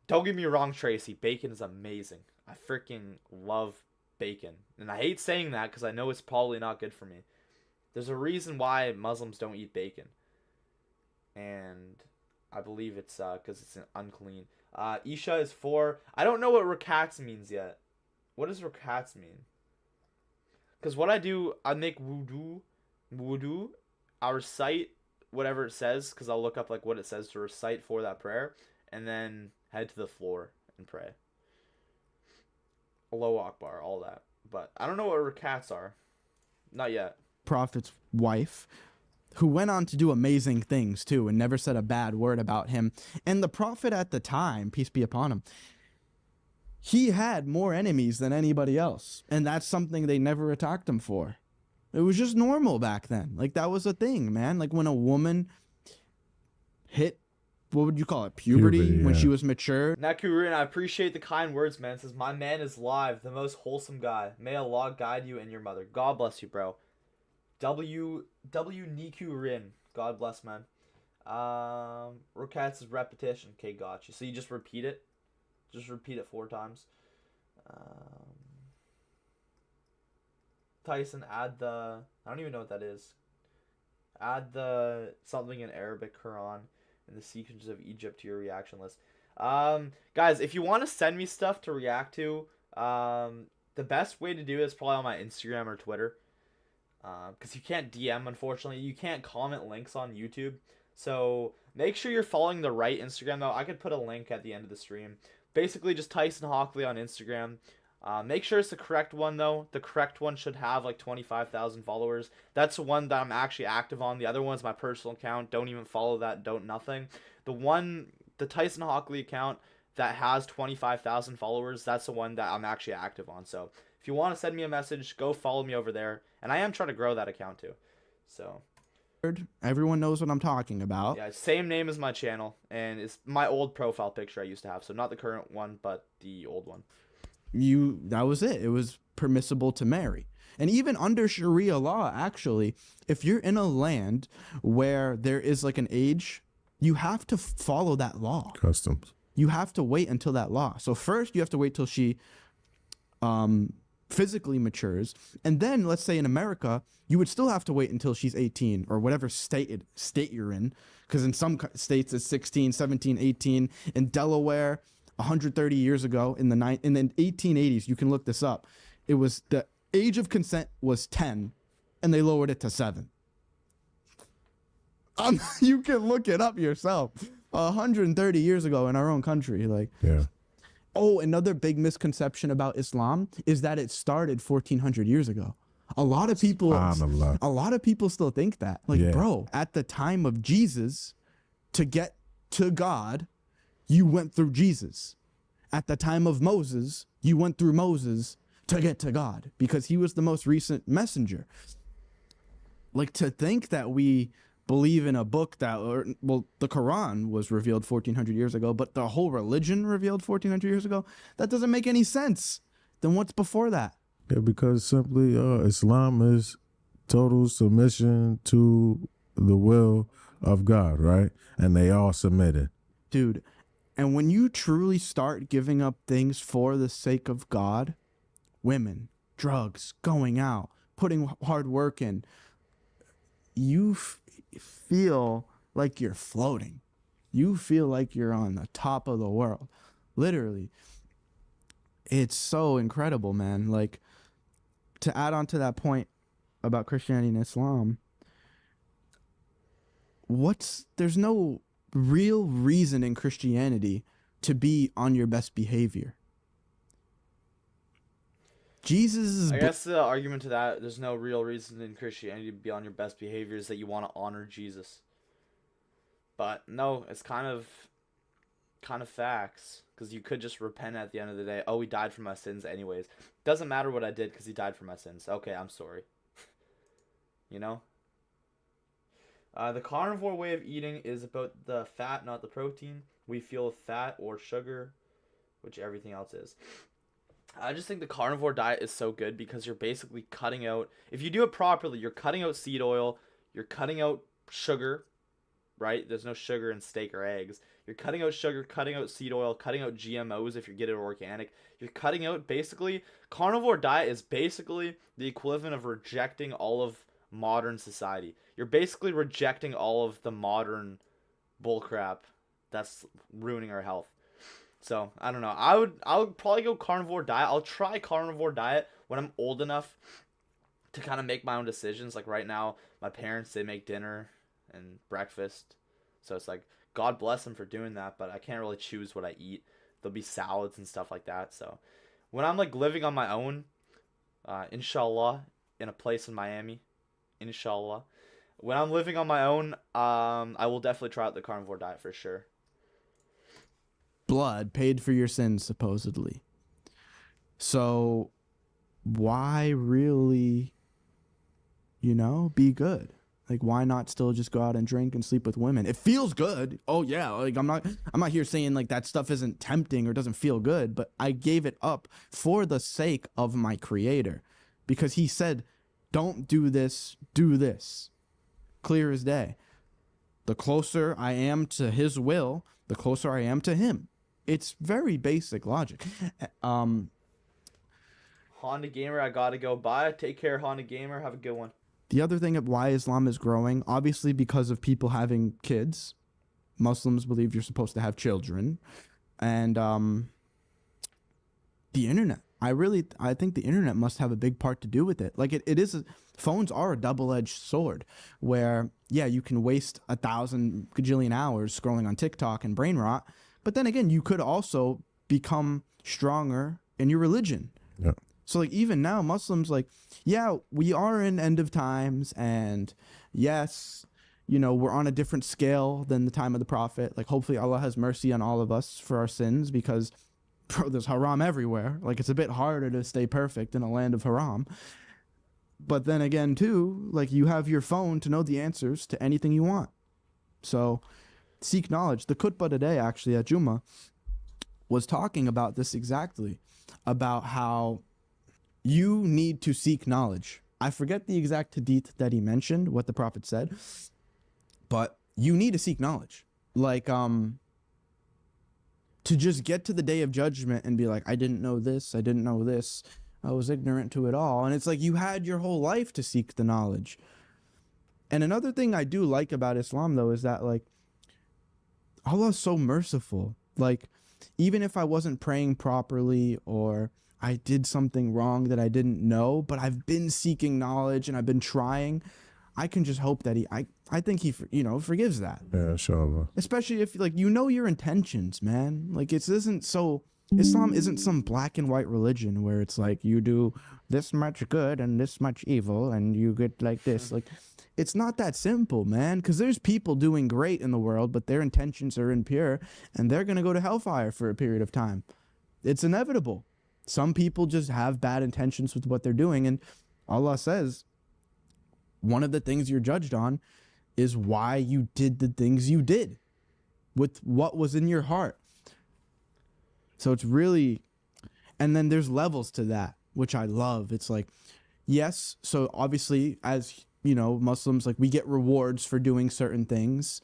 Don't get me wrong, Tracy. Bacon is amazing. I freaking love bacon. And I hate saying that because I know it's probably not good for me. There's a reason why Muslims don't eat bacon. And I believe it's because it's unclean. Isha is 4. I don't know what rakats means yet. What does rakats mean? Because what I do, I make wudu. I recite whatever it says, because I'll look up like what it says to recite for that prayer, and then head to the floor and pray. Allahu Akbar, all that. But I don't know what rakats are. Not yet. Prophet's wife, who went on to do amazing things too and never said a bad word about him. And the prophet at the time, peace be upon him, he had more enemies than anybody else. And that's something they never attacked him for. It was just normal back then. Like, that was a thing, man. Like, when a woman hit, what would you call it, puberty when she was mature. Nakurin, I appreciate the kind words, man. It says, my man is live, the most wholesome guy. May Allah guide you and your mother. God bless you, bro. W Nikurin. God bless, man. Rakats is repetition. Okay, got you. So you just repeat it. Just repeat it 4 times. Tyson, add the... I don't even know what that is. Add the something in Arabic Quran and the sequences of Egypt to your reaction list. Guys, if you want to send me stuff to react to, the best way to do it is probably on my Instagram or Twitter. Because you can't DM, unfortunately. You can't comment links on YouTube. So make sure you're following the right Instagram, though. I could put a link at the end of the stream. Basically, just Tyson Hockley on Instagram. Make sure it's the correct one, though. The correct one should have like 25,000 followers. That's the one that I'm actually active on. The other one's my personal account. Don't even follow that. Don't nothing. The Tyson Hockley account that has 25,000 followers, that's the one that I'm actually active on. So if you want to send me a message, go follow me over there. And I am trying to grow that account too. So everyone knows what I'm talking about. Yeah, same name as my channel, and it's my old profile picture I used to have. So not the current one, but the old one. That was it. It was permissible to marry. And even under Sharia law, actually, if you're in a land where there is like an age, you have to follow that law. Customs. You have to wait until that law. So first you have to wait till she physically matures. And then let's say in America, you would still have to wait until she's 18 or whatever state you're in. Because in some states it's 16, 17, 18. In Delaware, 130 years ago in the 1880s, you can look this up. It was the age of consent was 10 and they lowered it to 7. You can look it up yourself. 130 years ago in our own country. Like, yeah. Oh, another big misconception about Islam is that it started 1400 years ago. A lot of people still think that. Like, yeah. Bro, at the time of Jesus, to get to God, you went through Jesus. At the time of Moses, you went through Moses to get to God because he was the most recent messenger. Like, to think that we believe in a book the Quran was revealed 1400 years ago, but the whole religion revealed 1400 years ago, that doesn't make any sense. Then what's before that? Yeah, because simply Islam is total submission to the will of God, right? And they all submitted. Dude, and when you truly start giving up things for the sake of God, women, drugs, going out, putting hard work in, you feel like you're floating. You feel like you're on the top of the world. Literally. It's so incredible, man. Like, to add on to that point about Christianity and Islam, there's no real reason in Christianity to be on your best behavior. Jesus is I guess the argument to that, there's no real reason in Christianity to be on your best behavior is that you want to honor Jesus. But no, it's kind of facts, because you could just repent at the end of the day. Oh, he died for my sins anyways. Doesn't matter what I did because he died for my sins. Okay, I'm sorry. You know? The carnivore way of eating is about the fat, not the protein. We feel fat or sugar, which everything else is. I just think the carnivore diet is so good because you're basically cutting out, if you do it properly, you're cutting out seed oil, you're cutting out sugar, right? There's no sugar in steak or eggs. You're cutting out sugar, cutting out seed oil, cutting out GMOs if you get it organic. You're cutting out, basically, carnivore diet is basically the equivalent of rejecting all of modern society. You're basically rejecting all of the modern bullcrap that's ruining our health. So, I don't know. I would probably go carnivore diet. I'll try carnivore diet when I'm old enough to kind of make my own decisions. Like right now, my parents, they make dinner and breakfast. So it's like, God bless them for doing that, but I can't really choose what I eat. There'll be salads and stuff like that. So when I'm like living on my own, inshallah, in a place in Miami, inshallah. When I'm living on my own, I will definitely try out the carnivore diet for sure. Blood paid for your sins, supposedly. So why really, be good? Like, why not still just go out and drink and sleep with women? It feels good. Oh yeah, like I'm not here saying like that stuff isn't tempting or doesn't feel good, but I gave it up for the sake of my creator, because he said, don't do this, do this. Clear as day. The closer I am to his will, the closer I am to him. It's very basic logic. Honda Gamer, I gotta go. Bye. Take care, Honda Gamer. Have a good one. The other thing of why Islam is growing, obviously because of people having kids. Muslims believe you're supposed to have children. And the internet. I think the internet must have a big part to do with it. Like phones are a double-edged sword where, yeah, you can waste 1,000 gajillion hours scrolling on TikTok and brain rot. But then again, you could also become stronger in your religion. Yeah. So like even now, Muslims, like, yeah, we are in end of times, and yes, we're on a different scale than the time of the Prophet. Like hopefully Allah has mercy on all of us for our sins, because bro, there's haram everywhere. Like it's a bit harder to stay perfect in a land of haram. But then again too, like you have your phone to know the answers to anything you want. So seek knowledge. The khutbah today actually at Jummah was talking about this exactly, about how you need to seek knowledge. I forget the exact hadith that he mentioned, what the Prophet said, but you need to seek knowledge. Like, to just get to the day of judgment and be like, I didn't know this, I didn't know this, I was ignorant to it all. And it's like you had your whole life to seek the knowledge. And another thing I do like about Islam, though, is that, like, Allah's so merciful. Like, even if I wasn't praying properly or I did something wrong that I didn't know, but I've been seeking knowledge and I've been trying, I can just hope that I think he forgives that. Yeah, inshallah. Especially if, like, your intentions, man. Like, Islam isn't some black and white religion where it's like you do this much good and this much evil and you get like this. Like, it's not that simple, man, because there's people doing great in the world, but their intentions are impure and they're going to go to hellfire for a period of time. It's inevitable. Some people just have bad intentions with what they're doing, and Allah says one of the things you're judged on is why you did the things you did with what was in your heart. So it's really, and then there's levels to that, which I love. It's like, yes, so obviously as Muslims, like, we get rewards for doing certain things,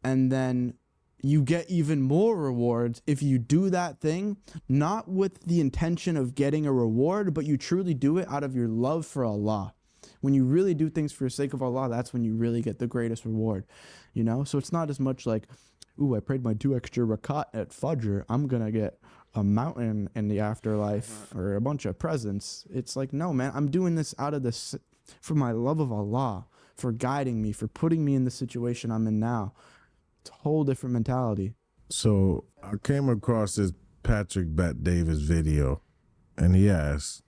and then you get even more rewards if you do that thing, not with the intention of getting a reward, but you truly do it out of your love for Allah. When you really do things for the sake of Allah, that's when you really get the greatest reward, So it's not as much like, ooh, I prayed my 2 extra rakat at Fajr, I'm going to get a mountain in the afterlife or a bunch of presents. It's like, no, man, I'm doing this out of this for my love of Allah, for guiding me, for putting me in the situation I'm in now. It's a whole different mentality. So I came across this Patrick Bet Davis video, and he asks,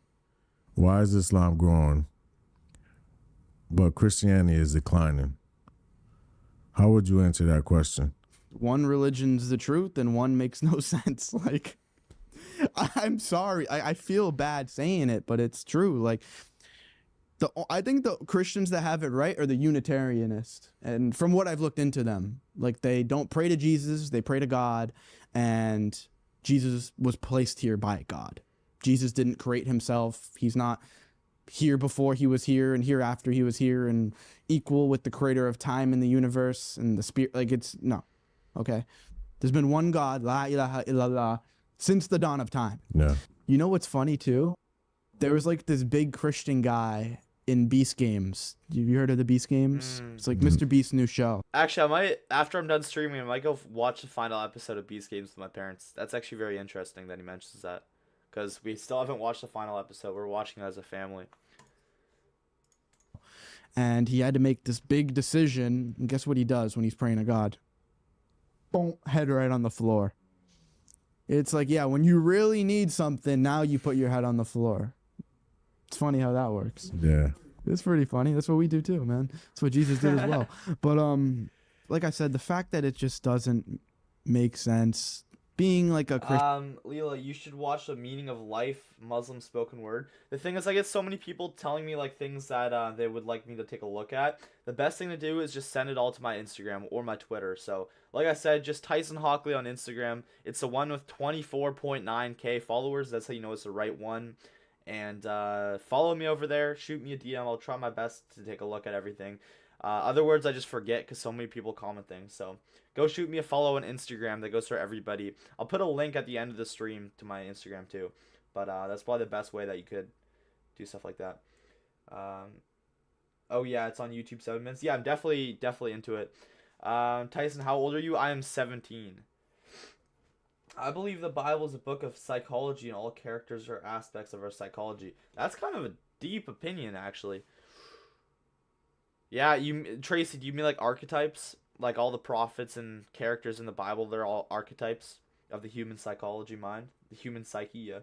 why is Islam growing, but Christianity is declining? How would you answer that question? One religion's the truth and one makes no sense. Like, I'm sorry. I feel bad saying it, but it's true. Like, I think the Christians that have it right are the Unitarianists. And from what I've looked into them, like, they don't pray to Jesus, they pray to God, and Jesus was placed here by God. Jesus didn't create himself. He's not here before he was here and here after he was here and equal with the creator of time and the universe and the spirit. Like, it's no. Okay. There's been one God, la ilaha illallah, since the dawn of time. Yeah. You know what's funny too? There was like this big Christian guy in Beast Games. Have you heard of the Beast Games? It's like Mr. Beast's new show. Actually, I might, after I'm done streaming, I might go watch the final episode of Beast Games with my parents. That's actually very interesting that he mentions that. Because we still haven't watched the final episode. We're watching it as a family. And he had to make this big decision. And guess what he does when he's praying to God? Boom, head right on the floor. It's like, yeah, when you really need something, now you put your head on the floor. It's funny how that works. Yeah. It's pretty funny. That's what we do too, man. That's what Jesus did as well. But like I said, the fact that it just doesn't make sense. Being like a Christian. Leela, you should watch The Meaning of Life, Muslim spoken word. The thing is, I get so many people telling me like things that they would like me to take a look at. The best thing to do is just send it all to my Instagram or my Twitter. So, like I said, just Tyson Hockley on Instagram. It's the one with 24.9k followers. That's how you know it's the right one. And follow me over there. Shoot me a DM. I'll try my best to take a look at everything. Other words I just forget because so many people comment things. So go shoot me a follow on Instagram. That goes for everybody. I'll put a link at the end of the stream to my Instagram too. But that's probably the best way that you could do stuff like that. Oh yeah, it's on YouTube 7 minutes. Yeah, I'm definitely into it. Tyson, how old are you? I am 17. I believe the Bible is a book of psychology and all characters are aspects of our psychology. That's kind of a deep opinion, actually. Yeah, Tracy, do you mean like archetypes? Like all the prophets and characters in the Bible, they're all archetypes of the human psychology mind? The human psyche, yeah.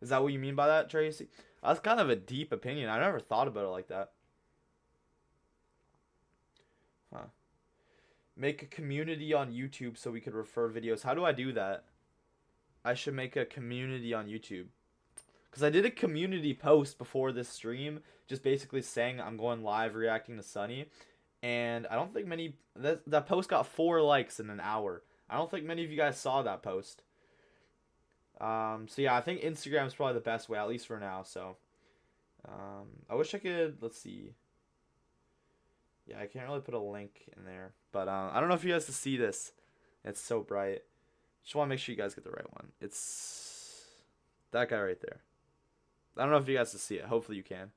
Is that what you mean by that, Tracy? That's kind of a deep opinion. I never thought about it like that. Huh. Make a community on YouTube so we could refer videos. How do I do that? I should make a community on YouTube. Because I did a community post before this stream, just basically saying I'm going live reacting to Sunny. And I don't think many... That post got 4 likes in an hour. I don't think many of you guys saw that post. So yeah, I think Instagram is probably the best way, at least for now. So I wish I could... Let's see. Yeah, I can't really put a link in there. But I don't know if you guys can see this. It's so bright. Just want to make sure you guys get the right one. It's that guy right there. I don't know if you guys can see it. Hopefully you can.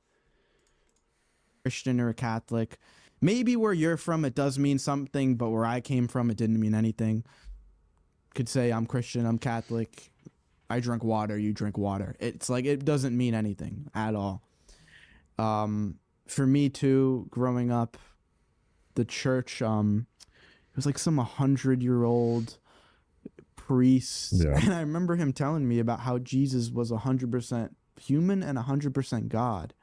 Christian or a Catholic. Maybe where you're from it does mean something, but where I came from it didn't mean anything. Could say I'm Christian, I'm Catholic. I drink water, you drink water. It's like it doesn't mean anything at all. For me too, growing up, the church, it was like some 100-year-old priest. Yeah. And I remember him telling me about how Jesus was 100% human and 100% God.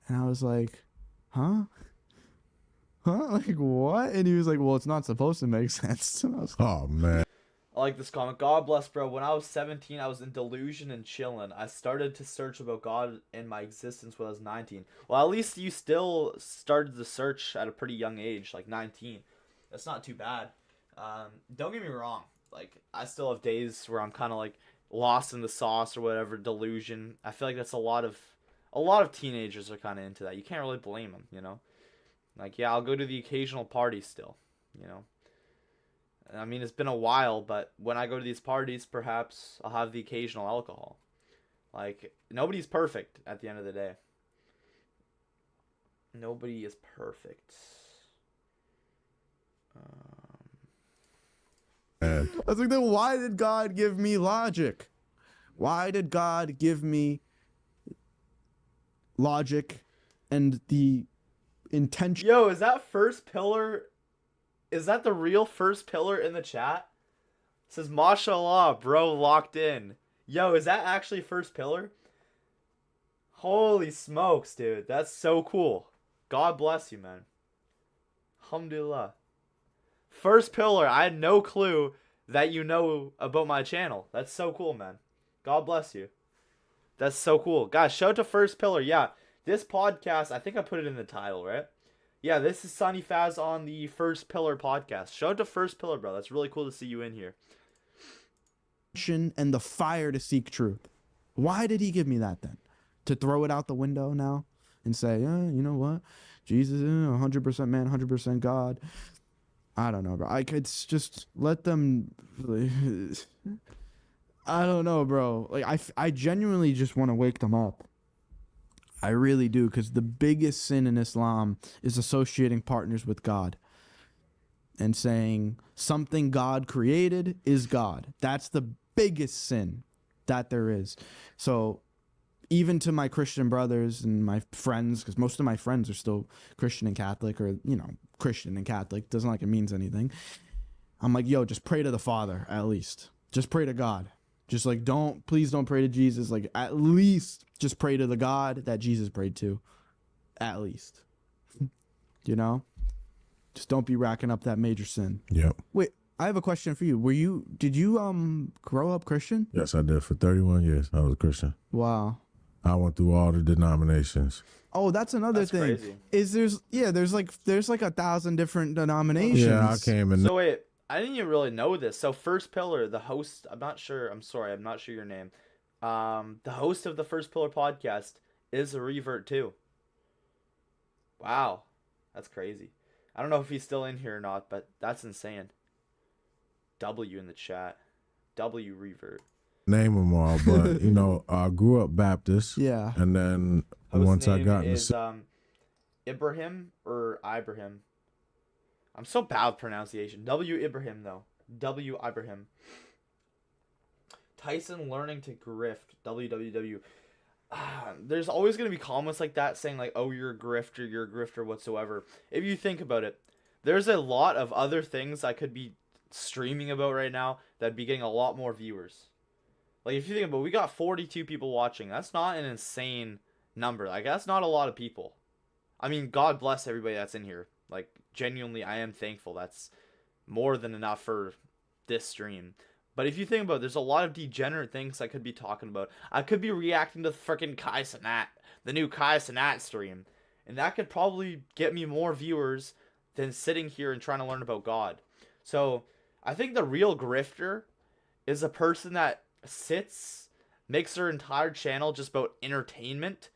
And I was like, huh? Like, what? And he was like, well, it's not supposed to make sense. And I was like, Oh, man. I like this comment. God bless, bro. When I was 17, I was in delusion and chilling. I started to search about God and my existence when I was 19. Well, at least you still started the search at a pretty young age, like 19. That's not too bad. Don't get me wrong. Like, I still have days where I'm kind of like lost in the sauce or whatever, delusion. I feel like that's a lot of teenagers are kind of into that. You can't really blame them, you know? Like, yeah, I'll go to the occasional party still, you know? I mean, it's been a while, but when I go to these parties, perhaps I'll have the occasional alcohol. Like, nobody's perfect at the end of the day. Nobody is perfect. I was like, then why did God give me logic? Why did God give me logic and the intention? Yo, is that 1stPillar? Is that the real 1stPillar in the chat? It says, mashallah, bro, locked in. Yo, is that actually 1stPillar? Holy smokes, dude. That's so cool. God bless you, man. Alhamdulillah. 1stPillar, I had no clue that you know about my channel. That's so cool, man. God bless you. That's so cool. Guys, shout out to 1stPillar. Yeah, this podcast, I think I put it in the title, right? Yeah, this is Sunny Faz on the 1stPillar podcast. Shout out to 1stPillar, bro. That's really cool to see you in here. And the fire to seek truth. Why did he give me that then? To throw it out the window now and say, you know what? Jesus is 100% man, 100% God. I don't know, bro. I could just let them. I don't know, bro. Like I genuinely just want to wake them up. I really do, because the biggest sin in Islam is associating partners with God and saying something God created is God. That's the biggest sin that there is. So even to my Christian brothers and my friends, because most of my friends are still Christian and Catholic, or, you know, Christian and Catholic, doesn't like it means anything. I'm like, yo, just pray to the Father, at least. Just pray to God. Just like, please don't pray to Jesus. Like, at least just pray to the God that Jesus prayed to. At least. You know? Just don't be racking up that major sin. Yep. Wait, I have a question for you. Did you grow up Christian? Yes, I did. For 31 years, I was a Christian. Wow. I went through all the denominations. Oh, that's another thing. Crazy. There's like 1,000 different denominations. Yeah, I came in. So wait, I didn't even really know this. So 1stPillar, the host, I'm not sure your name. The host of the 1stPillar podcast is a revert too. Wow. That's crazy. I don't know if he's still in here or not, but that's insane. W in the chat. W revert. Name them all, but you know, I grew up Baptist. Yeah. And then Host once I name got is into Ibrahim or Ibrahim. I'm so bad with pronunciation. W Ibrahim though. W Ibrahim. Tyson learning to grift. WWW. There's always going to be comments like that saying like, oh, you're a grifter whatsoever. If you think about it, there's a lot of other things I could be streaming about right now that'd be getting a lot more viewers. Like, if you think about it, we got 42 people watching. That's not an insane number. Like, that's not a lot of people. I mean, God bless everybody that's in here. Like, genuinely, I am thankful. That's more than enough for this stream. But if you think about it, there's a lot of degenerate things I could be talking about. I could be reacting to freaking Kai Cenat, the new Kai Cenat stream. And that could probably get me more viewers than sitting here and trying to learn about God. So, I think the real grifter is a person that sits, makes their entire channel just about entertainment,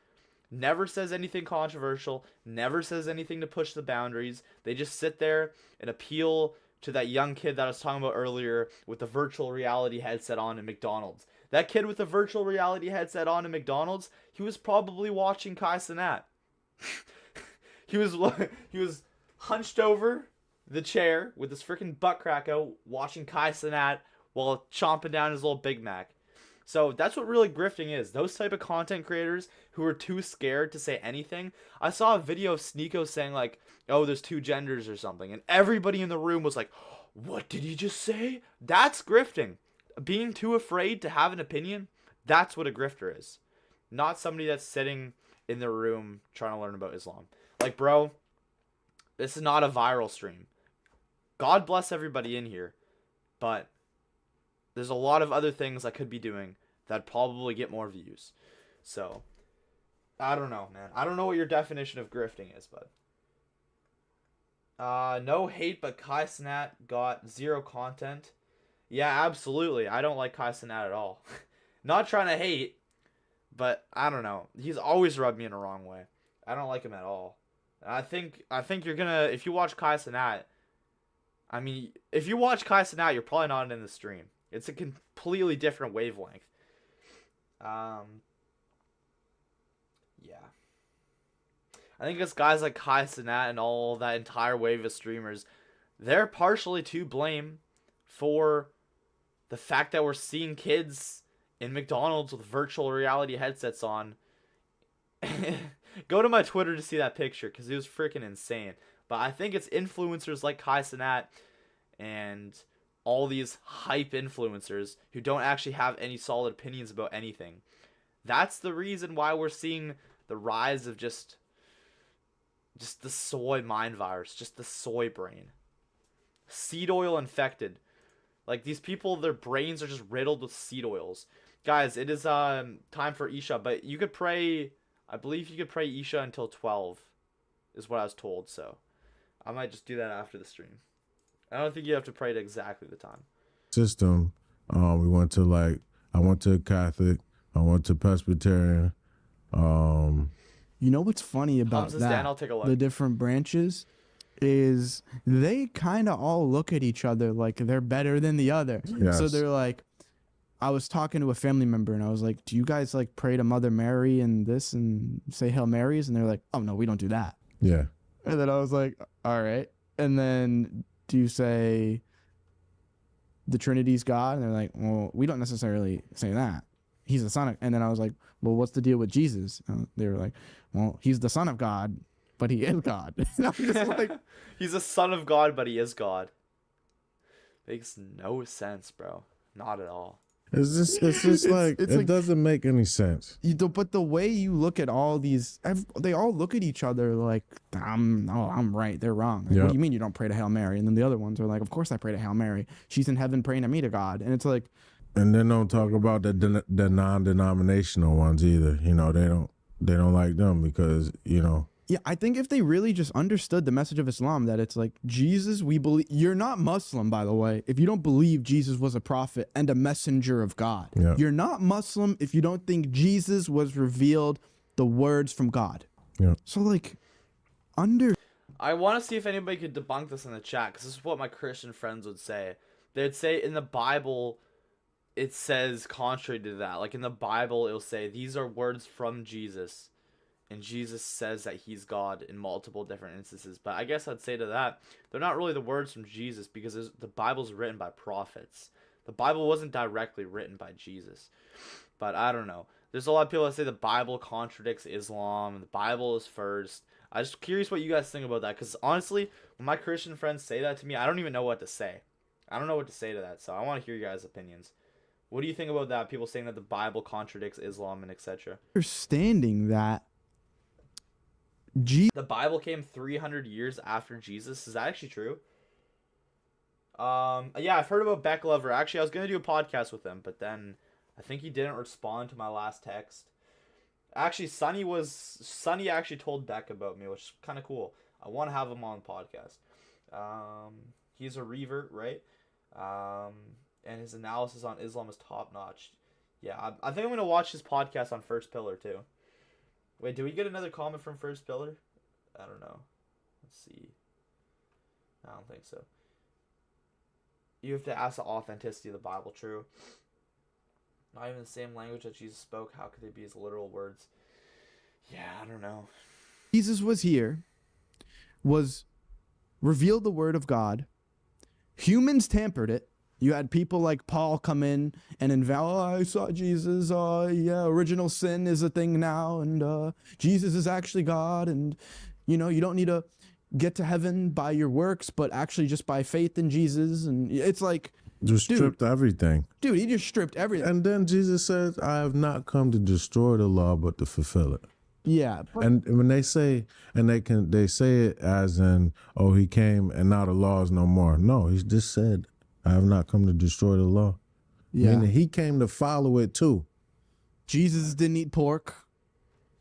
never says anything controversial, never says anything to push the boundaries. They just sit there and appeal to that young kid that I was talking about earlier with the virtual reality headset on in McDonald's. That kid with the virtual reality headset on in McDonald's, he was probably watching Kai Cenat. he was hunched over the chair with his freaking butt crack out watching Kai Cenat while chomping down his little Big Mac. So that's what really grifting is. Those type of content creators who are too scared to say anything. I saw a video of Sneeko saying like, oh, there's two genders or something. And everybody in the room was like, what did he just say? That's grifting. Being too afraid to have an opinion, that's what a grifter is. Not somebody that's sitting in their room trying to learn about Islam. Like, bro, this is not a viral stream. God bless everybody in here. But there's a lot of other things I could be doing that probably get more views. So, I don't know, man. I don't know what your definition of grifting is, but no hate, but Kai Cenat got zero content. Yeah, absolutely. I don't like Kai Cenat at all. Not trying to hate, but I don't know. He's always rubbed me in the wrong way. I don't like him at all. I think you're gonna, if you watch Kai Cenat, I mean, if you watch Kai Cenat, you're probably not in the stream. It's a completely different wavelength. Yeah. I think it's guys like Kai Cenat and all that entire wave of streamers, they're partially to blame for the fact that we're seeing kids in McDonald's with virtual reality headsets on. Go to my Twitter to see that picture because it was freaking insane. But I think it's influencers like Kai Cenat and all these hype influencers who don't actually have any solid opinions about anything. That's the reason why we're seeing the rise of just the soy mind virus, just the soy brain. Seed oil infected. Like, these people, their brains are just riddled with seed oils. Guys, it is time for Isha, but you could pray, I believe you could pray Isha until 12, is what I was told, so I might just do that after the stream. I don't think you have to pray at exactly the time. System, we went to, like, I went to Catholic, I went to Presbyterian. You know what's funny about that? Dan, I'll take a look. The different branches is they kind of all look at each other like they're better than the other. Yes. So they're like, I was talking to a family member and I was like, do you guys like pray to Mother Mary and this and say Hail Marys? And they're like, oh no, we don't do that. Yeah. And then I was like, all right. And then do you say the Trinity's God? And they're like, well, we don't necessarily say that. He's the son of, and then I was like, well, what's the deal with Jesus? And they were like, well, he's the son of God, but he is God. And I'm just like, he's a son of God, but he is God. Makes no sense, bro. Not at all. It's just like, it doesn't make any sense. But the way you look at all these, they all look at each other like, I'm right, they're wrong. Like, Yep. What do you mean you don't pray to Hail Mary? And then the other ones are like, of course I pray to Hail Mary. She's in heaven praying to me to God. And it's like, And then don't talk about the non-denominational ones either. You know, they don't like them because, you know. yeah, I think if they really just understood the message of Islam, that it's like, Jesus, we believe, you're not Muslim, by the way, if you don't believe Jesus was a prophet and a messenger of God. Yeah. You're not Muslim if you don't think Jesus was revealed the words from God. Yeah. So like, I want to see if anybody could debunk this in the chat, because this is what my Christian friends would say. They'd say in the Bible, it says contrary to that. Like in the Bible, it'll say these are words from Jesus, and Jesus says that he's God in multiple different instances. But I guess I'd say to that, they're not really the words from Jesus, because the Bible's written by prophets. The Bible wasn't directly written by Jesus. But I don't know. There's a lot of people that say the Bible contradicts Islam, and the Bible is first. I'm just curious what you guys think about that, because honestly, when my Christian friends say that to me, I don't even know what to say. I don't know what to say to that, so I want to hear your guys' opinions. What do you think about that? People saying that the Bible contradicts Islam and etc. understanding that The Bible came 300 years after Jesus. Is that actually true? Yeah, I've heard about Beck Lover. Actually, I was going to do a podcast with him, but then I think he didn't respond to my last text. Actually, Sunny actually told Beck about me, which is kind of cool. I want to have him on the podcast. He's a revert, right? And his analysis on Islam is top notch. Yeah, I think I'm gonna watch his podcast on 1stPillar too. Wait, did we get another comment from 1stPillar? I don't know. Let's see. I don't think so. You have to ask the authenticity of the Bible. True. Not even the same language that Jesus spoke. How could they be his literal words? Yeah, I don't know. Jesus was here, was revealed the word of God. Humans tampered it. You had people like Paul come in and I saw Jesus. Yeah, original sin is a thing now, and Jesus is actually God, and you know you don't need to get to heaven by your works, but actually just by faith in Jesus. And it's like, just stripped everything. Dude, he just stripped everything. And then Jesus says, I have not come to destroy the law, but to fulfill it. Yeah. And when they say, and they say it as in, oh, he came and now the law is no more. No, he just said, I have not come to destroy the law. Yeah. Meaning he came to follow it too. Jesus didn't eat pork.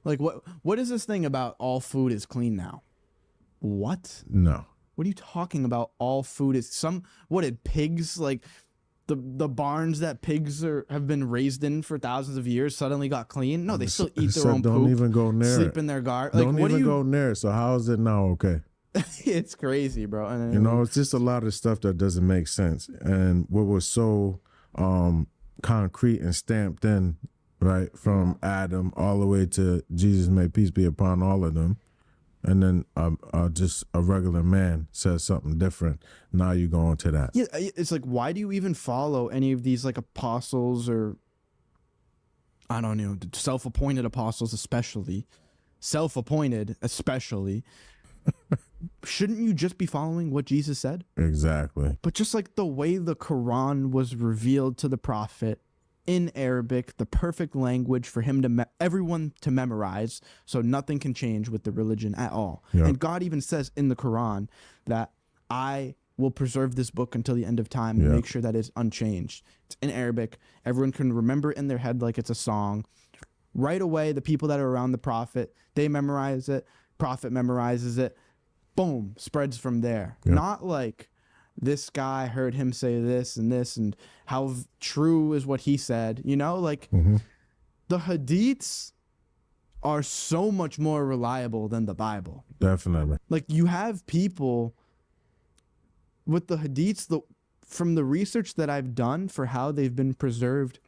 Like, what is this thing about all food is clean now? What? No. What are you talking about? All food is what did pigs, like the barns that pigs have been raised in for thousands of years suddenly got clean? No, they still eat their own don't poop. Even go near sleep it. in their garden. Like, don't even go near it. So how is it now okay? It's crazy, bro. And you know, it's just a lot of stuff that doesn't make sense. And what was so concrete and stamped in, right, from Adam all the way to Jesus, may peace be upon all of them. And then just a regular man says something different. Now you go into that. Yeah, it's like, why do you even follow any of these like apostles or, I don't know, self-appointed apostles especially, Shouldn't you just be following what Jesus said? Exactly. But just like the way the Quran was revealed to the prophet in Arabic, the perfect language for him to everyone to memorize, so nothing can change with the religion at all. Yep. And God even says in the Quran that I will preserve this book until the end of time and Yep. make sure that it's unchanged. It's in Arabic. Everyone can remember it in their head like it's a song. Right away, the people that are around the prophet, they memorize it. Prophet memorizes it. Boom, spreads from there. Yep. Not like this guy heard him say this and how true is what he said. You know, like the hadiths are so much more reliable than the Bible. Definitely. Like you have people with the hadiths, from the research that I've done for how they've been preserved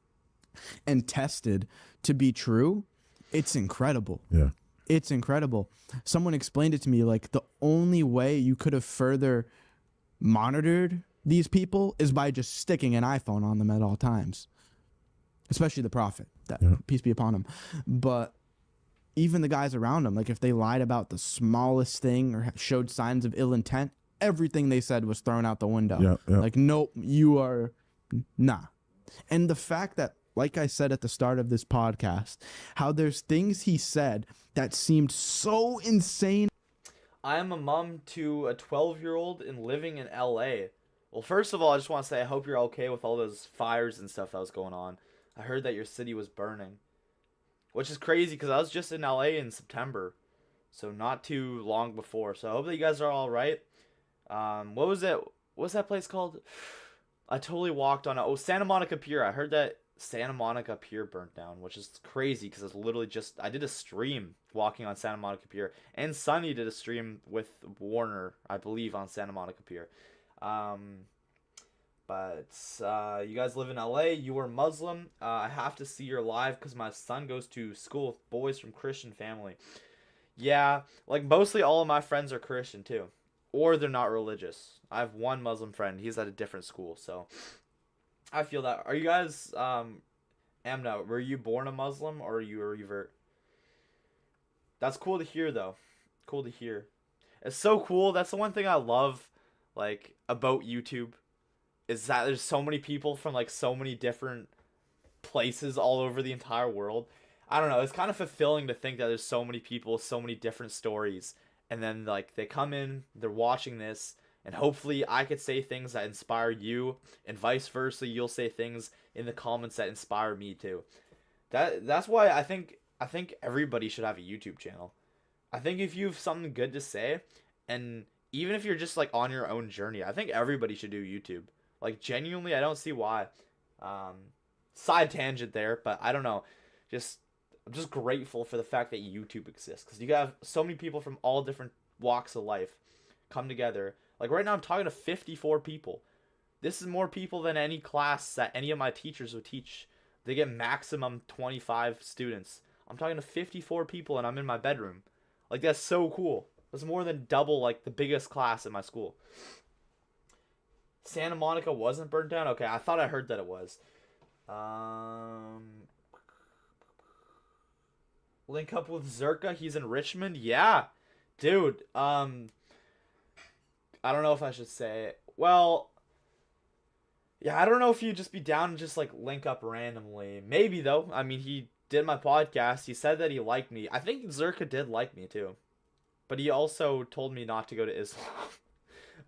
and tested to be true, it's incredible. Yeah. It's incredible. Someone explained it to me, like the only way you could have further monitored these people is by just sticking an iPhone on them at all times, especially the prophet, that peace be upon him. But even the guys around him, like if they lied about the smallest thing or showed signs of ill intent, everything they said was thrown out the window. Like, nope, you are nah. And the fact that, like I said at the start of this podcast, how there's things he said that seemed so insane. I am a mom to a 12-year-old and living in LA. Well, first of all, I just want to say I hope you're okay with all those fires and stuff that was going on. I heard that your city was burning, which is crazy because I was just in LA in September, so not too long before. So I hope that you guys are all right. What was it? What's that place called? I totally walked on it. Oh, Santa Monica Pier. I heard that Santa Monica Pier burnt down, which is crazy because it's literally just, I did a stream walking on Santa Monica Pier, and Sunny did a stream with Warner, I believe, on Santa Monica Pier. But you guys live in LA, you are Muslim. I have to see your live because my son goes to school with boys from Christian family. Yeah, like mostly all of my friends are Christian too, or they're not religious. I have one Muslim friend, he's at a different school, so I feel that. Are you guys, Amna, were you born a Muslim or are you a revert? That's cool to hear, though. Cool to hear. It's so cool. That's the one thing I love, like, about YouTube, is that there's so many people from, like, so many different places all over the entire world. I don't know. It's kind of fulfilling to think that there's so many people, so many different stories, and then, like, they come in, they're watching this, and hopefully I could say things that inspire you, and vice versa, you'll say things in the comments that inspire me too. That's why I think everybody should have a YouTube channel. I think if you have something good to say, and even if you're just like on your own journey, I think everybody should do YouTube. Like genuinely, I don't see why. Side tangent there, but I don't know. I'm just grateful for the fact that YouTube exists, because you have so many people from all different walks of life come together. Like right now I'm talking to 54 people. This is more people than any class that any of my teachers would teach. They get maximum 25 students. I'm talking to 54 people and I'm in my bedroom. Like that's so cool. That's more than double like the biggest class in my school. Santa Monica wasn't burnt down? Okay, I thought I heard that it was. Link up with Zerka, he's in Richmond? Yeah. Dude, I don't know if I should say it. Well, yeah, I don't know if you'd just be down and just, like, link up randomly. Maybe, though. I mean, he did my podcast. He said that he liked me. I think Zerka did like me, too. But he also told me not to go to Islam.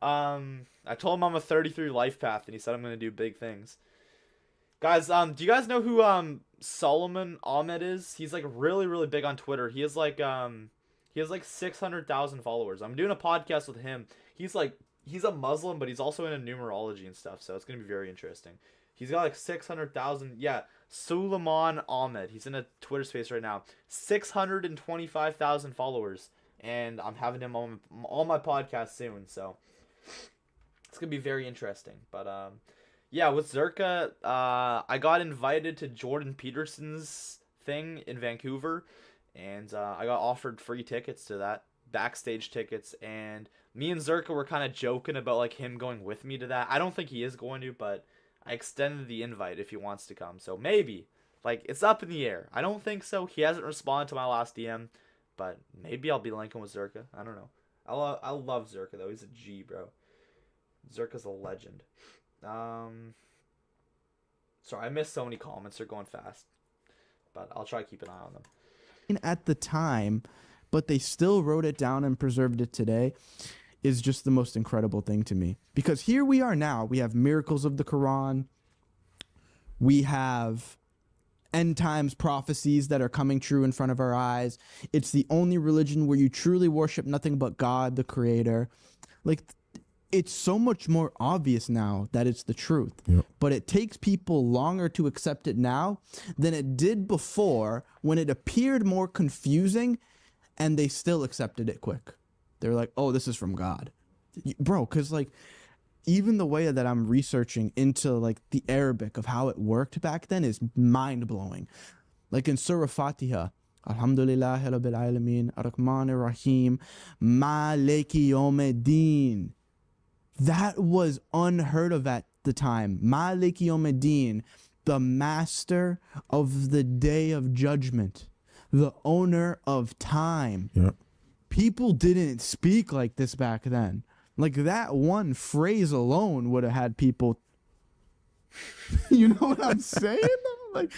I told him I'm a 33 life path, and he said I'm going to do big things. Guys, do you guys know who, Solomon Ahmed is? He's, like, really, really big on Twitter. He has, like 600,000 followers. I'm doing a podcast with him. He's a Muslim, but he's also into numerology and stuff, so it's going to be very interesting. He's got like 600,000, yeah, Suleiman Ahmed. He's in a Twitter space right now. 625,000 followers, and I'm having him on my podcast soon, so it's going to be very interesting. But, yeah, with Zerka, I got invited to Jordan Peterson's thing in Vancouver, and I got offered free tickets to that, backstage tickets, and me and Zerka were kind of joking about like him going with me to that. I don't think he is going to, but I extended the invite if he wants to come. So maybe, like, it's up in the air. I don't think so. He hasn't responded to my last DM, but maybe I'll be linking with Zerka. I don't know. I love Zerka though. He's a G, bro. Zerka's a legend. Sorry, I missed so many comments. They're going fast, but I'll try to keep an eye on them. At the time, but they still wrote it down and preserved it today, is just the most incredible thing to me. Because here we are now. We have miracles of the Quran. We have end times prophecies that are coming true in front of our eyes. It's the only religion where you truly worship nothing but God, the creator. Like, it's so much more obvious now that it's the truth. Yep. But it takes people longer to accept it now than it did before, when it appeared more confusing and they still accepted it quick. They're like, oh, this is from God. Bro, because like, even the way that I'm researching into like the Arabic of how it worked back then is mind-blowing. Like in Surah Fatiha, Alhamdulillahi Rabbil Alameen, Ar-Rahman Ar-Rahim, Maliki Yawmiddin. That was unheard of at the time. Maliki Yawmiddin, the master of the day of judgment, the owner of time. Yep. People didn't speak like this back then. Like, that one phrase alone would have had people, you know what I'm saying? Like,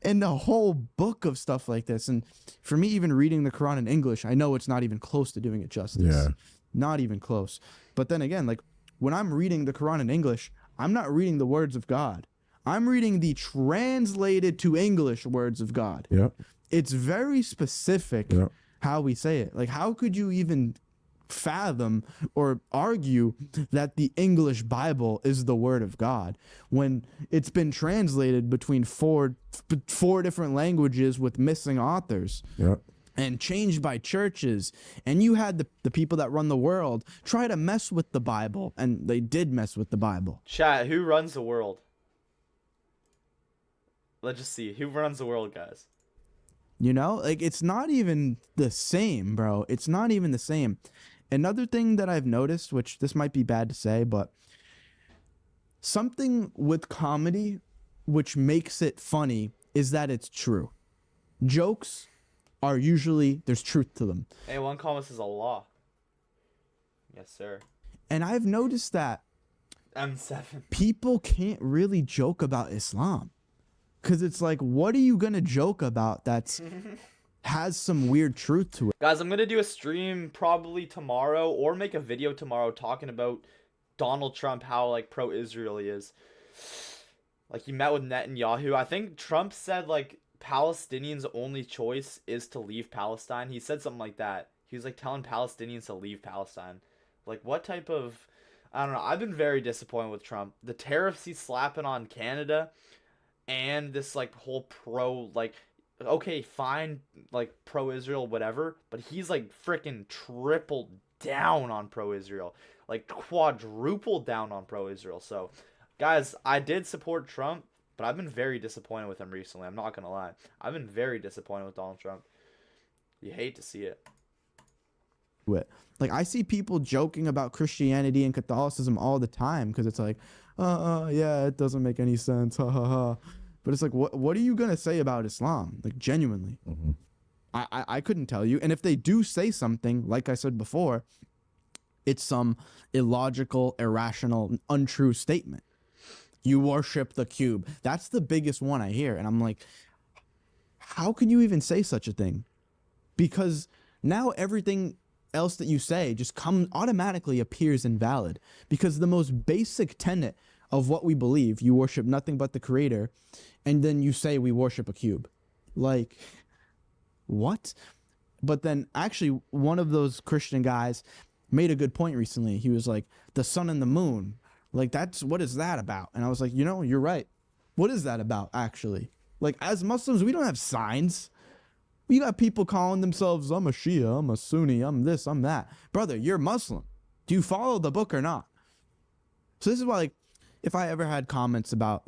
and a whole book of stuff like this. And for me, even reading the Quran in English, I know it's not even close to doing it justice. Yeah. Not even close. But then again, like, when I'm reading the Quran in English, I'm not reading the words of God. I'm reading the translated to English words of God. Yep. It's very specific Yep. how we say it. Like, how could you even fathom or argue that the English Bible is the word of God when it's been translated between four different languages with missing authors? Yep. And changed by churches, and you had the people that run the world try to mess with the Bible, and they did mess with the Bible. Chat, who runs the world? Let's just see. Who runs the world, guys? You know, like, it's not even the same, bro. It's not even the same. Another thing that I've noticed, which this might be bad to say, but something with comedy which makes it funny is that it's true. Jokes are usually, there's truth to them. Hey, one comment says Allah. Yes, sir. And I've noticed that M7. people can't really joke about Islam. Because it's like, what are you going to joke about that's has some weird truth to it? Guys, I'm going to do a stream probably tomorrow or make a video tomorrow talking about Donald Trump, how, like, pro-Israel he is. Like, he met with Netanyahu. I think Trump said, like, Palestinians' only choice is to leave Palestine. He said something like that. He was like telling Palestinians to leave Palestine. Like, what type of, I don't know. I've been very disappointed with Trump. The tariffs he's slapping on Canada and this like whole like, okay, fine, like pro-Israel, whatever, but he's like freaking tripled down on pro-Israel, like quadrupled down on pro-Israel. So guys, I did support Trump, but I've been very disappointed with him recently. I'm not going to lie. I've been very disappointed with Donald Trump. You hate to see it. Like, I see people joking about Christianity and Catholicism all the time because it's like, yeah, it doesn't make any sense. Ha, ha, ha. But it's like, what are you going to say about Islam? Like, genuinely. Mm-hmm. I couldn't tell you. And if they do say something, like I said before, it's some illogical, irrational, untrue statement. You worship the cube. That's the biggest one I hear. And I'm like, how can you even say such a thing? Because now everything else that you say just automatically appears invalid. Because the most basic tenet of what we believe, you worship nothing but the creator, and then you say we worship a cube. Like, what? But then actually one of those Christian guys made a good point recently. He was like, the sun and the moon. Like, what is that about? And I was like, you know, you're right. What is that about, actually? Like, as Muslims, we don't have signs. We got people calling themselves, I'm a Shia, I'm a Sunni, I'm this, I'm that. Brother, you're Muslim. Do you follow the book or not? So this is why, like, if I ever had comments about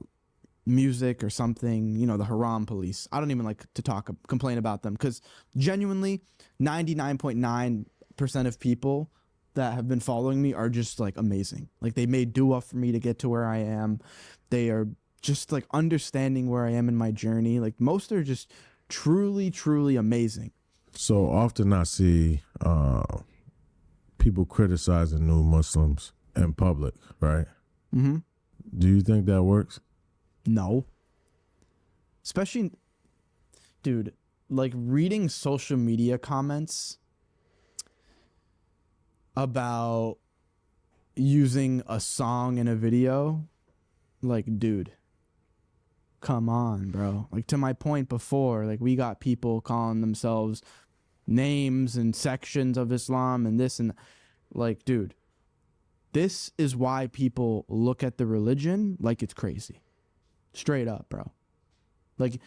music or something, you know, the haram police, I don't even like to complain about them, because genuinely 99.9% of people that have been following me are just like amazing. Like, they made dua for me to get to where I am. They are just like understanding where I am in my journey. Like, most are just truly, truly amazing. So often I see people criticizing new Muslims in public, right? Mm-hmm. Do you think that works? No. Especially, dude, like reading social media comments about using a song in a video, like, dude, come on, bro. Like, to my point before, like, we got people calling themselves names and sections of Islam and this and like, dude, this is why people look at the religion like it's crazy. Straight up, bro. Like,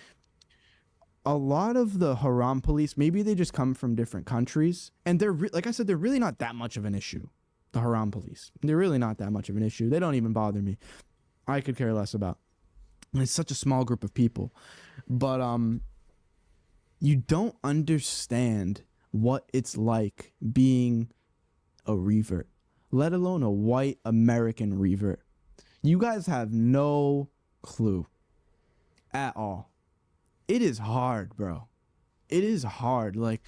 a lot of the haram police, maybe they just come from different countries, and they're like I said, they're really not that much of an issue. The haram police, they're really not that much of an issue. They don't even bother me. I could care less about. And it's such a small group of people, but you don't understand what it's like being a revert, let alone a white American revert. You guys have no clue at all. It is hard, bro. It is hard. Like,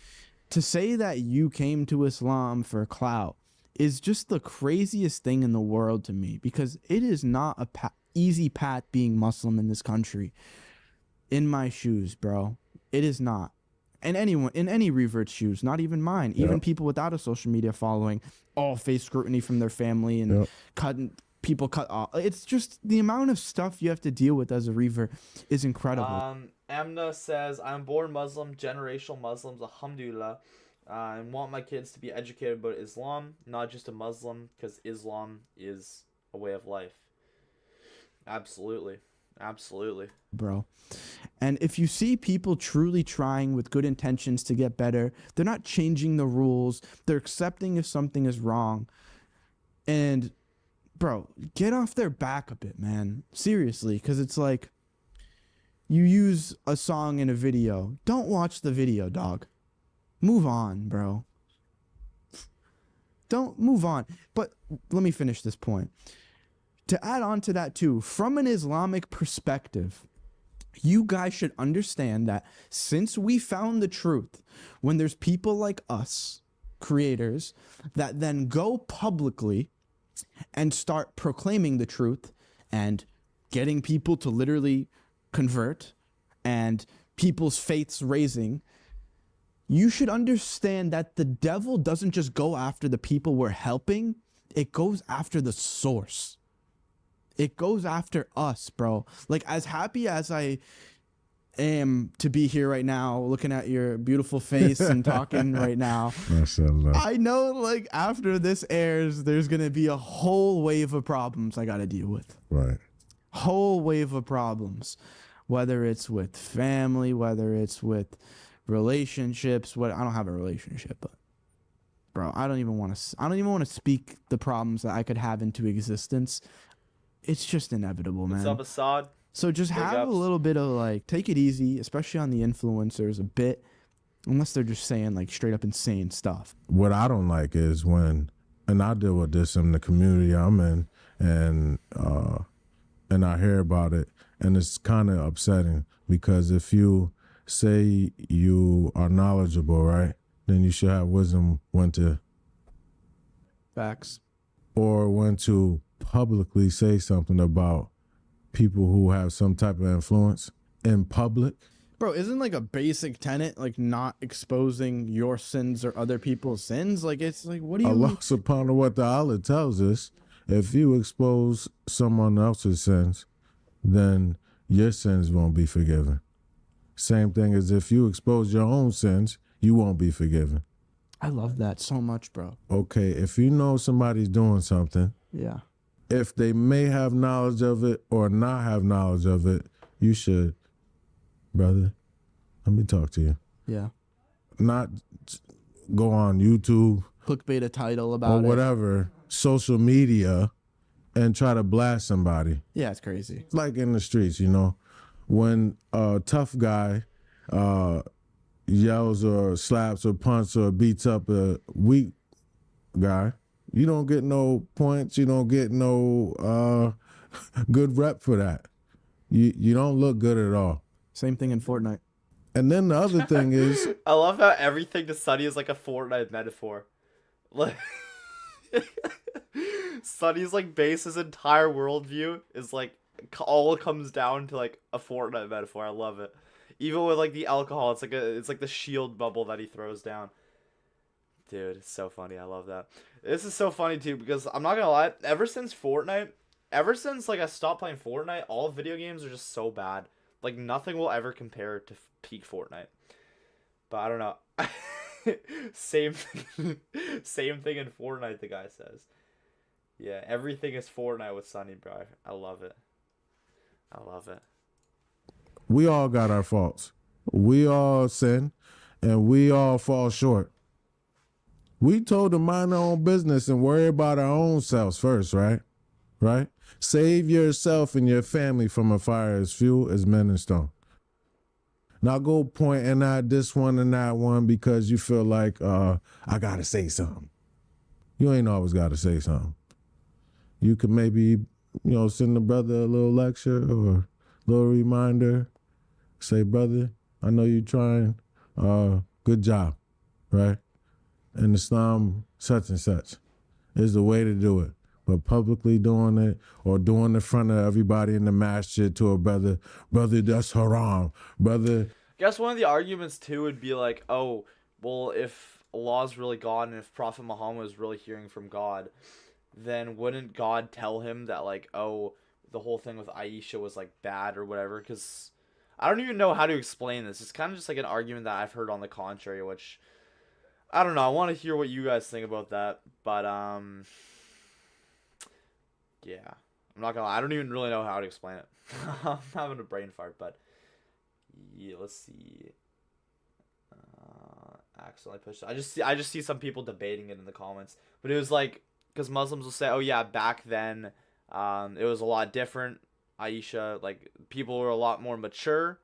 to say that you came to Islam for clout is just the craziest thing in the world to me, because it is not a easy path being Muslim in this country. In my shoes, bro. It is not. And anyone in any revert's shoes, not even mine, even people without a social media following, all face scrutiny from their family and people cut off. It's just the amount of stuff you have to deal with as a revert is incredible. Amna says, I'm born Muslim, generational Muslims, alhamdulillah. I want my kids to be educated about Islam, not just a Muslim, because Islam is a way of life. Absolutely. Absolutely. Bro. And if you see people truly trying with good intentions to get better, they're not changing the rules. They're accepting if something is wrong. And, bro, get off their back a bit, man. Seriously, because it's like, you use a song in a video. Don't watch the video, dog. Move on, bro. Don't move on. But let me finish this point. To add on to that too, from an Islamic perspective, you guys should understand that since we found the truth, when there's people like us, creators, that then go publicly and start proclaiming the truth and getting people to literally convert and people's faiths raising, you should understand that the devil doesn't just go after the people we're helping, it goes after the source. It goes after us, bro. Like, as happy as I am to be here right now, looking at your beautiful face and talking right now, I know, like, after this airs, there's going to be a whole wave of problems I got to deal with. Right. Whole wave of problems. Whether it's with family, whether it's with relationships. I don't have a relationship, but, bro, I don't even want to speak the problems that I could have into existence. It's just inevitable, man. What's up, Assad? So just have a little bit of, like, take it easy, especially on the influencers a bit, unless they're just saying, like, straight up insane stuff. What I don't like is when, and I deal with this in the community I'm in, and I hear about it, and it's kind of upsetting, because if you say you are knowledgeable, right, then you should have wisdom when to... Facts. Or when to publicly say something about people who have some type of influence in public. Bro, isn't, like, a basic tenet, like, not exposing your sins or other people's sins? Like, it's like, what do you... Allah subhanahu wa ta'ala tells us, if you expose someone else's sins, then your sins won't be forgiven. Same thing as if you expose your own sins, you won't be forgiven. I love that so much, bro. Okay, if you know somebody's doing something, yeah, if they may have knowledge of it or not have knowledge of it, you should, brother, let me talk to you. Yeah. Not go on YouTube, clickbait a title about or whatever, social media, and try to blast somebody. Yeah, it's crazy. Like in the streets, you know, when a tough guy yells or slaps or punches or beats up a weak guy, you don't get no points. You don't get no good rep for that. You don't look good at all. Same thing in Fortnite. And then the other thing is... I love how everything to Sunny is like a Fortnite metaphor. Like, Sonny's like base, his entire worldview is like all comes down to like a Fortnite metaphor. I love it. Even with like the alcohol, it's like the shield bubble that he throws down. Dude, it's so funny. I love that. This is so funny too because I'm not gonna lie. Ever since like I stopped playing Fortnite, all video games are just so bad. Like nothing will ever compare to peak Fortnite. But I don't know. Same thing in Fortnite. The guy says, "Yeah, everything is Fortnite with Sunny, bro." I love it. I love it. We all got our faults. We all sin, and we all fall short. We told to mind our own business and worry about our own selves first, right? Right? Save yourself and your family from a fire as few as men and stone. Not go pointing at this one and that one because you feel like, I got to say something. You ain't always got to say something. You could maybe, send the brother a little lecture or a little reminder. Say, brother, I know you trying. Good job, right? In Islam, such and such is the way to do it. But publicly doing it or doing it in front of everybody in the masjid to a brother, that's haram. Brother. I guess one of the arguments too would be like, oh, well, if Allah's really God and if Prophet Muhammad was really hearing from God, then wouldn't God tell him that like, oh, the whole thing with Aisha was like bad or whatever? Because I don't even know how to explain this. It's kind of just like an argument that I've heard on the contrary, which I don't know. I want to hear what you guys think about that, but yeah, I'm not gonna lie. I don't even really know how to explain it. I'm having a brain fart, but yeah, let's see. Accidentally pushed. I just see some people debating it in the comments, but it was like because Muslims will say, oh yeah, back then, it was a lot different. Aisha, like people were a lot more mature,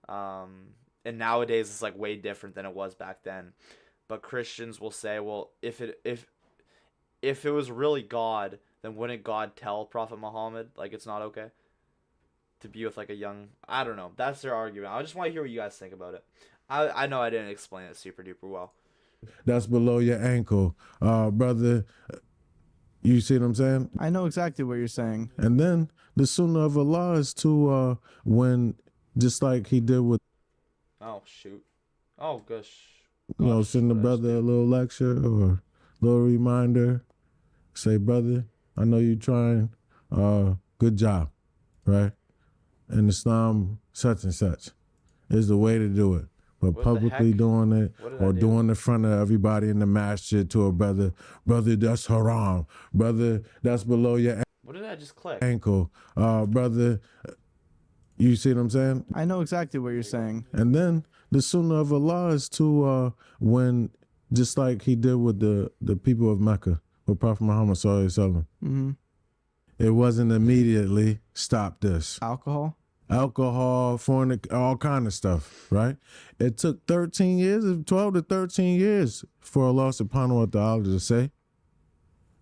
and nowadays it's like way different than it was back then. But Christians will say, well, if it was really God, then wouldn't God tell Prophet Muhammad like it's not okay to be with like a young? I don't know. That's their argument. I just want to hear what you guys think about it. I know I didn't explain it super duper well. That's below your ankle, brother. You see what I'm saying? I know exactly what you're saying. And then the sunnah of Allah is to when just like he did with. Oh shoot! Oh gosh. Send the brother a little lecture or a little reminder. Say, brother, I know you trying. Good job, right? In Islam, such and such is the way to do it. But What publicly doing it or doing it in front of everybody in the masjid to a brother, that's haram. Brother, that's below your What did I just click? ankle. Brother, you see what I'm saying? I know exactly what you're saying. And then the sunnah of Allah is to when just like he did with the people of Mecca with Prophet Muhammad sallallahu alaihi wasallam. Mm-hmm. It wasn't immediately stop this. Alcohol, all kind of stuff, right? It took 13 years, 12 to 13 years for Allah subhanahu wa ta'ala to say,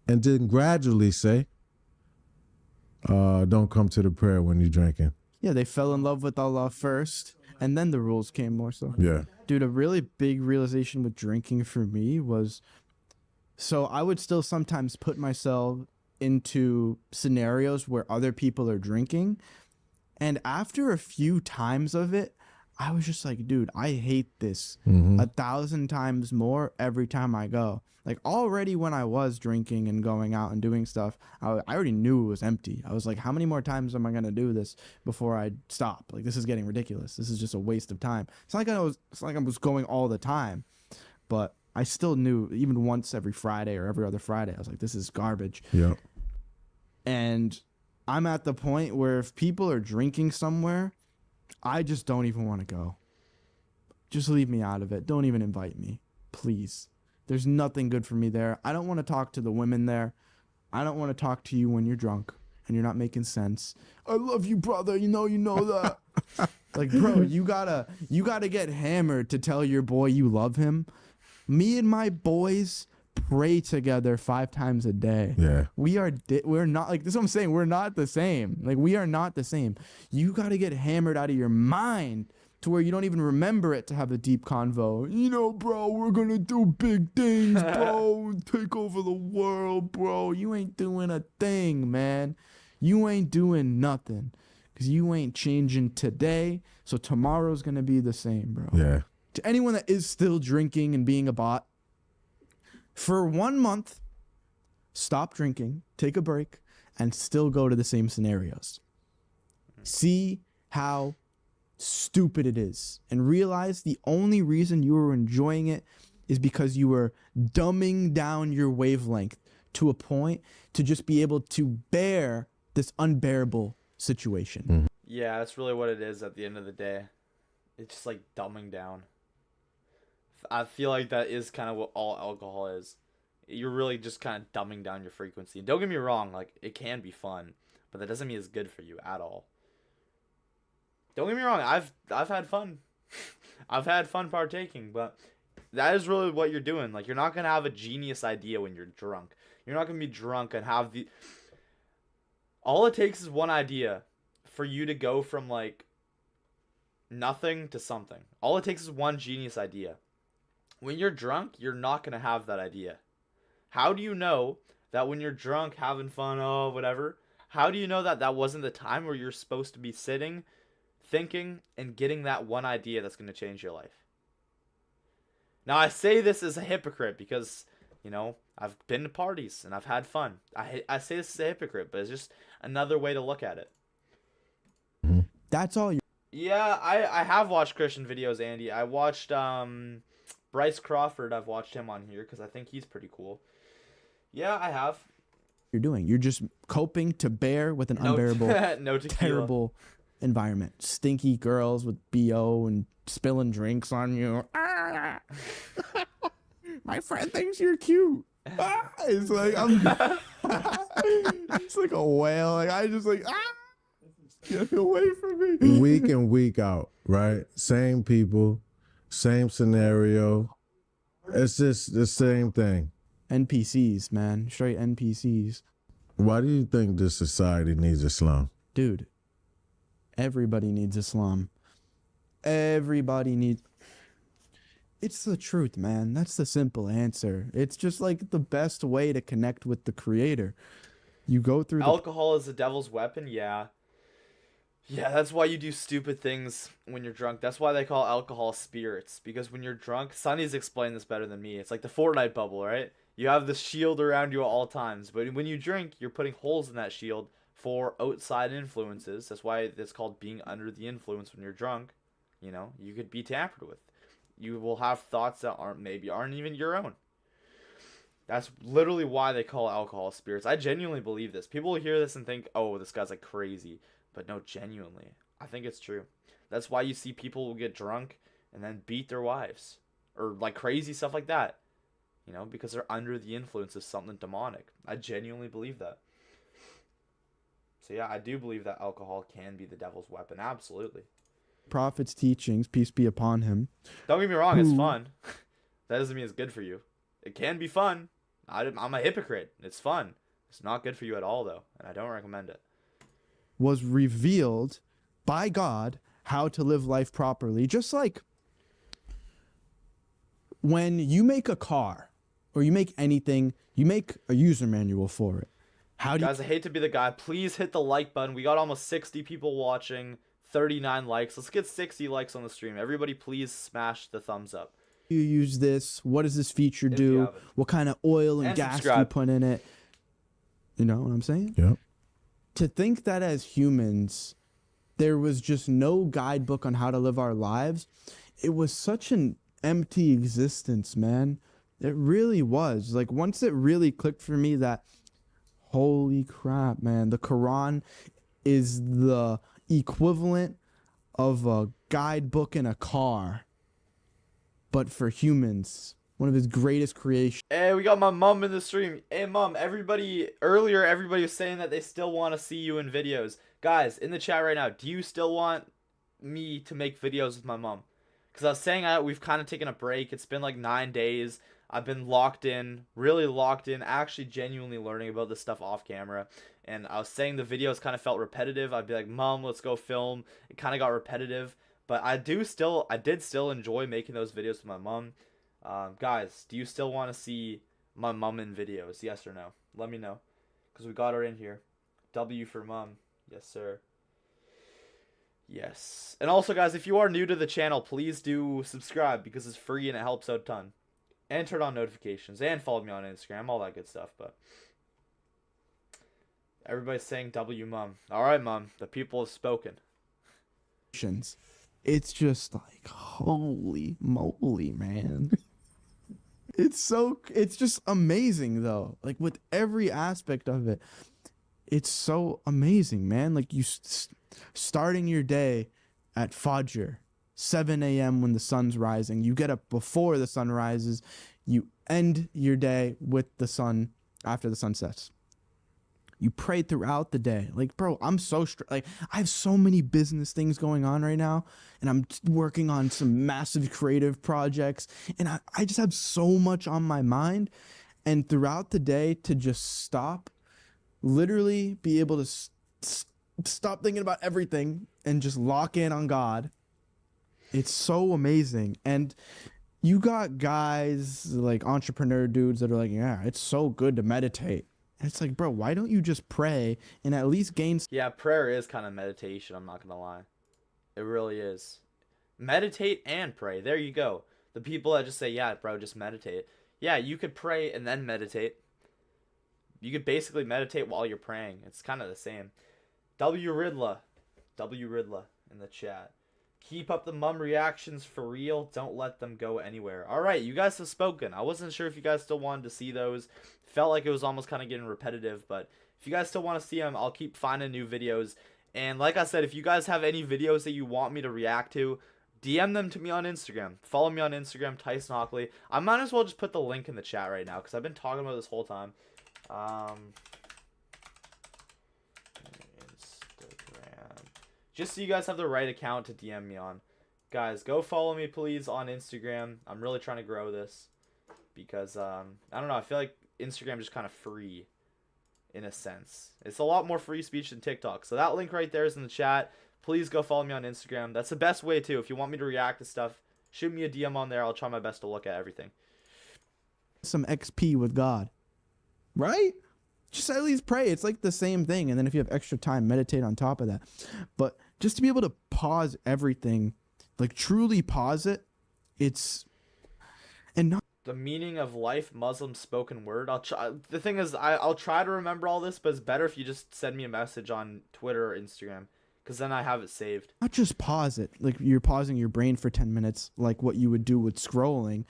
and then gradually say, don't come to the prayer when you're drinking. Yeah, they fell in love with Allah first, and then the rules came more so. Yeah. Dude, a really big realization with drinking for me was, so I would still sometimes put myself into scenarios where other people are drinking. And after a few times of it, I was just like, dude, I hate this 1,000 times more every time I go. Like already when I was drinking and going out and doing stuff, I already knew it was empty. I was like, how many more times am I going to do this before I stop? Like, this is getting ridiculous. This is just a waste of time. It's not like I was going all the time, but I still knew even once every Friday or every other Friday, I was like, this is garbage. Yeah. And I'm at the point where if people are drinking somewhere, I just don't even want to go. Just leave me out of it. Don't even invite me, please. There's nothing good for me there. I don't want to talk to the women there. I don't want to talk to you when you're drunk and you're not making sense. I love you, brother. You know that. Like, bro, you gotta get hammered to tell your boy you love him. Me and my boys pray together 5 times a day. Yeah. We're not, like, this is what I'm saying. We're not the same. Like, we are not the same. You got to get hammered out of your mind to where you don't even remember it to have a deep convo. You know, bro, we're gonna do big things, bro. Take over the world, bro. You ain't doing a thing, man. You ain't doing nothing. Because you ain't changing today, so tomorrow's gonna be the same, bro. Yeah. To anyone that is still drinking and being a bot, for 1 month, stop drinking, take a break, and still go to the same scenarios. See how stupid it is, and realize the only reason you were enjoying it is because you were dumbing down your wavelength to a point to just be able to bear this unbearable situation. Yeah, that's really what it is at the end of the day. It's just like dumbing down. I feel like that is kind of what all alcohol is. You're really just kind of dumbing down your frequency. Don't get me wrong, like, it can be fun, but that doesn't mean it's good for you at all. Don't get me wrong, I've had fun. I've had fun partaking, but that is really what you're doing. Like, you're not going to have a genius idea when you're drunk. You're not going to be drunk and have the... All it takes is one idea for you to go from, like, nothing to something. All it takes is one genius idea. When you're drunk, you're not going to have that idea. How do you know that when you're drunk, having fun, oh, whatever, how do you know that that wasn't the time where you're supposed to be sitting, thinking, and getting that one idea that's going to change your life? Now, I say this as a hypocrite because, you know, I've been to parties and I've had fun. I say this as a hypocrite, but it's just another way to look at it. That's all you... Yeah, I have watched Christian videos, Andy. I watched Bryce Crawford. I've watched him on here because I think he's pretty cool. Yeah, I have. You're doing. You're just coping to bear with an unbearable, no terrible environment. Stinky girls with BO and spilling drinks on you. My friend thinks you're cute. It's like it's like a whale. Like I just like get away from me. Week in, week out, right? Same people, same scenario. It's just the same thing. NPCs, man. Straight NPCs. Why do you think this society needs Islam? Dude, everybody needs Islam. Everybody needs... It's the truth, man. That's the simple answer. It's just like the best way to connect with the creator. You go through alcohol is the devil's weapon, yeah. Yeah, that's why you do stupid things when you're drunk. That's why they call alcohol spirits. Because when you're drunk, Sonny's explained this better than me. It's like the Fortnite bubble, right? You have this shield around you at all times. But when you drink, you're putting holes in that shield for outside influences. That's why it's called being under the influence when you're drunk. You know, you could be tampered with. You will have thoughts that aren't even your own. That's literally why they call alcohol spirits. I genuinely believe this. People will hear this and think, oh, this guy's like crazy. But no, genuinely, I think it's true. That's why you see people will get drunk and then beat their wives. Or like crazy stuff like that. You know, because they're under the influence of something demonic. I genuinely believe that. So yeah, I do believe that alcohol can be the devil's weapon. Absolutely. Prophet's teachings, peace be upon him. Don't get me wrong, it's fun. That doesn't mean it's good for you. It can be fun. I'm a hypocrite. It's fun. It's not good for you at all, though, and I don't recommend it. Was revealed by God how to live life properly. Just like when you make a car or you make anything, you make a user manual for it. Guys, I hate to be the guy. Please hit the like button. We got almost 60 people watching. 39 likes. Let's get 60 likes on the stream. Everybody please smash the thumbs up. You use this. What does this feature do? What kind of oil and gas do you put in it? You know what I'm saying? Yep. To think that as humans, there was just no guidebook on how to live our lives, it was such an empty existence, man. It really was. Like, once it really clicked for me that, holy crap, man, the Quran is the equivalent of a guidebook in a car, but for humans. One of his greatest creations. Hey, we got my mom in the stream. Hey, mom, everybody was saying that they still want to see you in videos. Guys, in the chat right now, do you still want me to make videos with my mom? Because I was saying we've kind of taken a break. It's been like 9 days. I've been locked in, really locked in, actually genuinely learning about this stuff off camera. And I was saying the videos kind of felt repetitive. I'd be like, Mom, let's go film. It kind of got repetitive. But I did still enjoy making those videos with my mom. Guys, do you still want to see my mom in videos? Yes or no? Let me know, because we got her in here. W for mom. Yes, sir. Yes. And also, guys, if you are new to the channel, please do subscribe, because it's free and it helps out a ton. And turn on notifications and follow me on Instagram, all that good stuff. But everybody's saying W, mom. All right, mom. The people have spoken. It's just like, holy moly, man. It's just amazing, though. Like, with every aspect of it, it's so amazing, man. Like, you starting your day at Fajr, 7 a.m. when the sun's rising. You get up before the sun rises. You end your day with the sun after the sun sets. You pray throughout the day. Like, bro, I'm so I have so many business things going on right now, and I'm working on some massive creative projects, and I just have so much on my mind. And throughout the day, to just stop, literally be able to stop thinking about everything and just lock in on God. It's so amazing. And you got guys like entrepreneur dudes that are like, yeah, it's so good to meditate. And it's like, bro, why don't you just pray and at least gain? Yeah, prayer is kind of meditation, I'm not gonna lie. It really is. Meditate and pray. There you go. The people that just say, yeah, bro, just meditate. Yeah, you could pray and then meditate. You could basically meditate while you're praying. It's kind of the same. W Ridla in the chat. Keep up the mum reactions for real. Don't let them go anywhere. All right, you guys have spoken. I wasn't sure if you guys still wanted to see those. Felt like it was almost kind of getting repetitive, but if you guys still want to see them, I'll keep finding new videos. And like I said, if you guys have any videos that you want me to react to, DM them to me on Instagram. Follow me on Instagram, Tyson Hockley. I might as well just put the link in the chat right now, because I've been talking about this whole time. Instagram. Just so you guys have the right account to DM me on. Guys, go follow me, please, on Instagram. I'm really trying to grow this, because, I don't know, I feel like Instagram is kind of free, in a sense. It's a lot more free speech than TikTok. So that link right there is in the chat. Please go follow me on Instagram. That's the best way, too. If you want me to react to stuff, shoot me a DM on there. I'll try my best to look at everything. Some XP with God, right? Just at least pray. It's like the same thing. And then if you have extra time, meditate on top of that. But just to be able to pause everything, like truly pause it, and not the meaning of life, Muslim spoken word. I'll try. The thing is, I'll try to remember all this, but it's better if you just send me a message on Twitter or Instagram, because then I have it saved. not just pause it, like you're pausing your brain for 10 minutes, like what you would do with scrolling.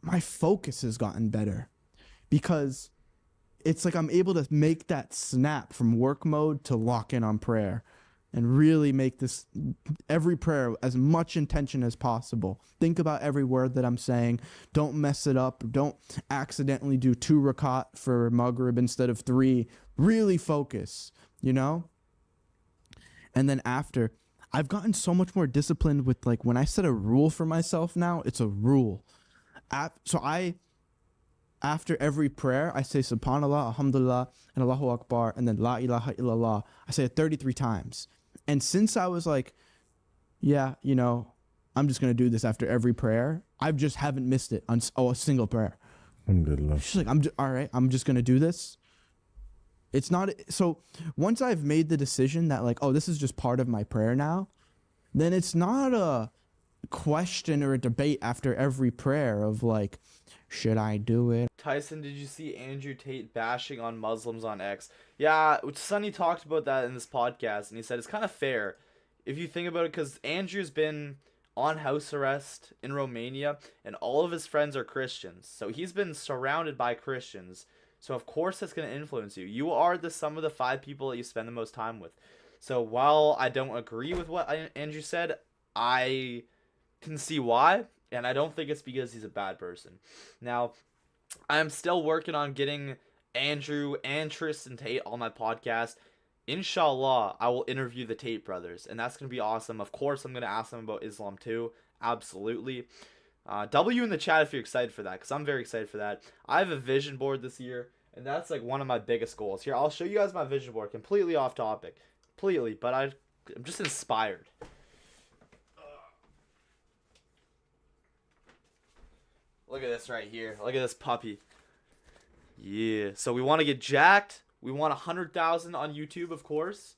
My focus has gotten better, because it's like I'm able to make that snap from work mode to lock in on prayer. And really make this, every prayer, as much intention as possible. Think about every word that I'm saying. Don't mess it up. Don't accidentally do 2 rakat for Maghrib instead of 3. Really focus, you know? And then after, I've gotten so much more disciplined with, like, when I set a rule for myself now, it's a rule. After every prayer, I say Subhanallah, Alhamdulillah, and Allahu Akbar, and then La ilaha illallah. I say it 33 times. And since I was like, yeah, you know, I'm just going to do this after every prayer, I just haven't missed it on a single prayer. Alhamdulillah. She's like, all right, I'm just going to do this. It's not, so once I've made the decision that like, oh, this is just part of my prayer now, then it's not a question or a debate after every prayer of like, should I do it? Tyson, did you see Andrew Tate bashing on Muslims on X? Yeah, Sunny talked about that in this podcast, and he said it's kind of fair if you think about it, because Andrew's been on house arrest in Romania, and all of his friends are Christians. So he's been surrounded by Christians. So of course that's going to influence you. You are the sum of the 5 people that you spend the most time with. So while I don't agree with what Andrew said, I can see why, and I don't think it's because he's a bad person. Now, I'm still working on getting Andrew and Tristan Tate on my podcast. Inshallah, I will interview the Tate brothers, and that's going to be awesome. Of course, I'm going to ask them about Islam too. Absolutely. W in the chat if you're excited for that, because I'm very excited for that. I have a vision board this year, and that's like one of my biggest goals. Here, I'll show you guys my vision board, completely off topic. Completely, but I'm just inspired. Look at this right here. Look at this puppy. Yeah. So we want to get jacked. We want 100,000 on YouTube, of course.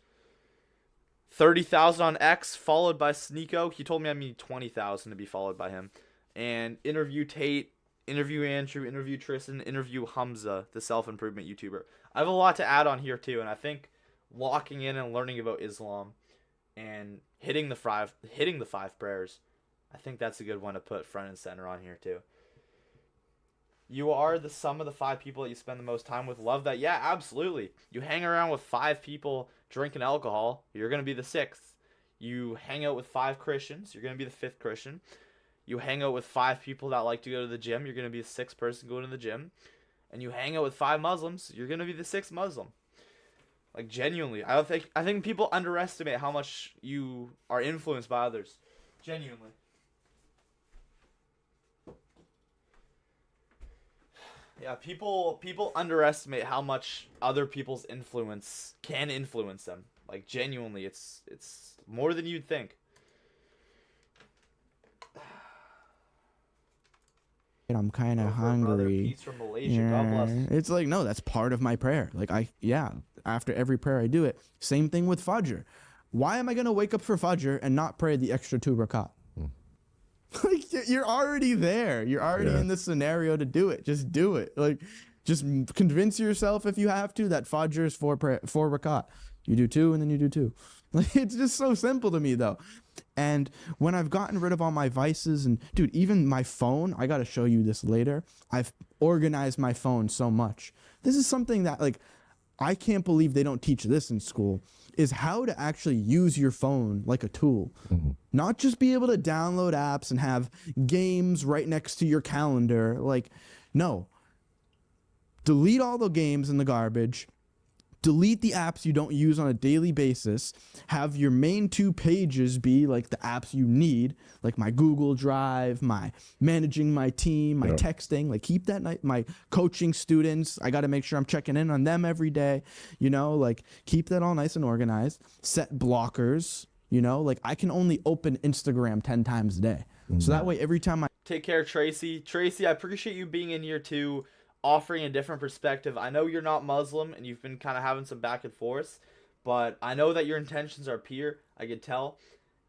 30,000 on X, followed by Sneeko. He told me I need 20,000 to be followed by him. And interview Tate, interview Andrew, interview Tristan, interview Hamza, the self-improvement YouTuber. I have a lot to add on here too, and I think locking in and learning about Islam and hitting the five prayers, I think that's a good one to put front and center on here too. You are the sum of the 5 people that you spend the most time with. Love that. Yeah, absolutely. You hang around with 5 people drinking alcohol, you're going to be the 6th. You hang out with 5 Christians, you're going to be the 5th Christian. You hang out with 5 people that like to go to the gym, you're going to be the 6th person going to the gym. And you hang out with 5 Muslims, you're going to be the 6th Muslim. Like, genuinely. I think people underestimate how much you are influenced by others. Genuinely. Yeah, people underestimate how much other people's influence can influence them. Like, genuinely, it's more than you'd think. I'm kind of hungry. Peace from Malaysia. God bless. It's like, no, that's part of my prayer. Like, after every prayer I do it. Same thing with Fajr. Why am I going to wake up for Fajr and not pray the extra 2 rakat? Like, you're already there. You're already in the scenario to do it. Just do it. Like, just convince yourself if you have to that Fajr is 4 rakat. You do 2 and then you do 2. Like, it's just so simple to me though. And when I've gotten rid of all my vices and dude, even my phone, I got to show you this later. I've organized my phone so much. This is something that like, I can't believe they don't teach this in school, is how to actually use your phone like a tool. Not just be able to download apps and have games right next to your calendar. Like, no. Delete all the games in the garbage. Delete the apps you don't use on a daily basis. Have your main 2 pages be like the apps you need, like my Google Drive, my managing my team, my texting. Like, keep that my coaching students. I got to make sure I'm checking in on them every day. You know, like, keep that all nice and organized. Set blockers. You know, like, I can only open Instagram 10 times a day. So that way, every time I take care, Tracy. Tracy, I appreciate you being in here too, offering a different perspective. I know you're not Muslim and you've been kind of having some back and forth, but I know that your intentions are pure. I could tell.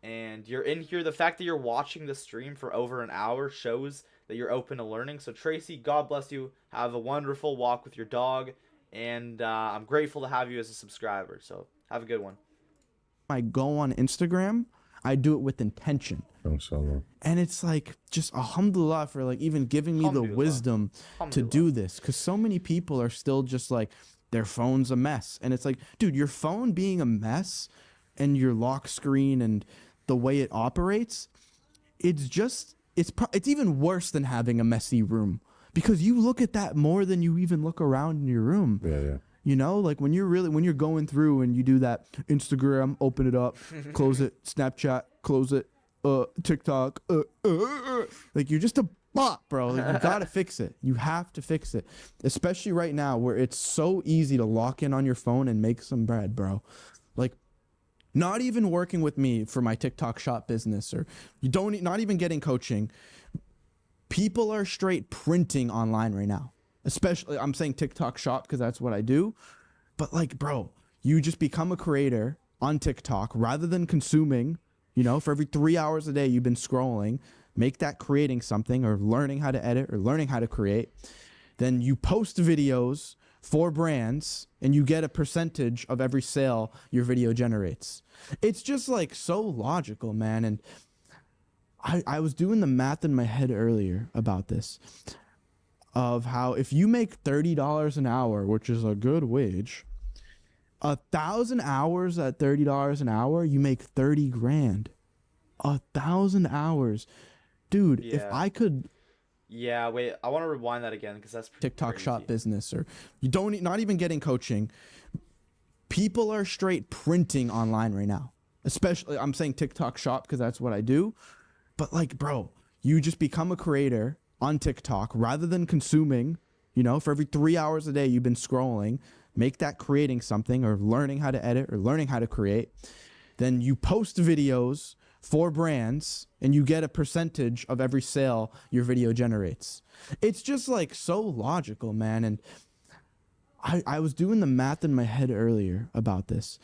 And you're in here. The fact that you're watching the stream for over an hour shows that you're open to learning. So Tracy, God bless you. Have a wonderful walk with your dog. And I'm grateful to have you as a subscriber. So have a good one. I go on Instagram, I do it with intention. And it's like, just alhamdulillah for like even giving me the wisdom to do this. Because so many people are still just like, their phone's a mess. And it's like, dude, your phone being a mess and your lock screen and the way it operates, it's even worse than having a messy room. Because you look at that more than you even look around in your room. Yeah. You know, like when you're going through and you do that Instagram, open it up, close it, Snapchat, close it, TikTok, like you're just a bot, bro. Like, you gotta fix it. You have to fix it, especially right now where it's so easy to lock in on your phone and make some bread, bro. Like, not even working with me for my TikTok shop business, or not even getting coaching. People are straight printing online right now. Especially, I'm saying TikTok shop because that's what I do. But like, bro, you just become a creator on TikTok rather than consuming, you know, for every 3 hours a day you've been scrolling, make that creating something or learning how to edit or learning how to create. Then you post videos for brands and you get a percentage of every sale your video generates. It's just like so logical, man. And I was doing the math in my head earlier about this, of how if you make $30 an hour, which is a good wage, 1,000 hours at $30 an hour, you make 30 grand. 1,000 hours. Dude, if I could... Yeah, wait, I want to rewind that again because that's TikTok crazy. shop business, or not even getting coaching. People are straight printing online right now. Especially, I'm saying TikTok shop because that's what I do. But like, bro, you just become a creator on TikTok rather than consuming, you know, for every 3 hours a day you've been scrolling, make that creating something or learning how to edit or learning how to create. then you post videos for brands and you get a percentage of every sale your video generates. It's just like so logical, man. And I was doing the math in my head earlier about this,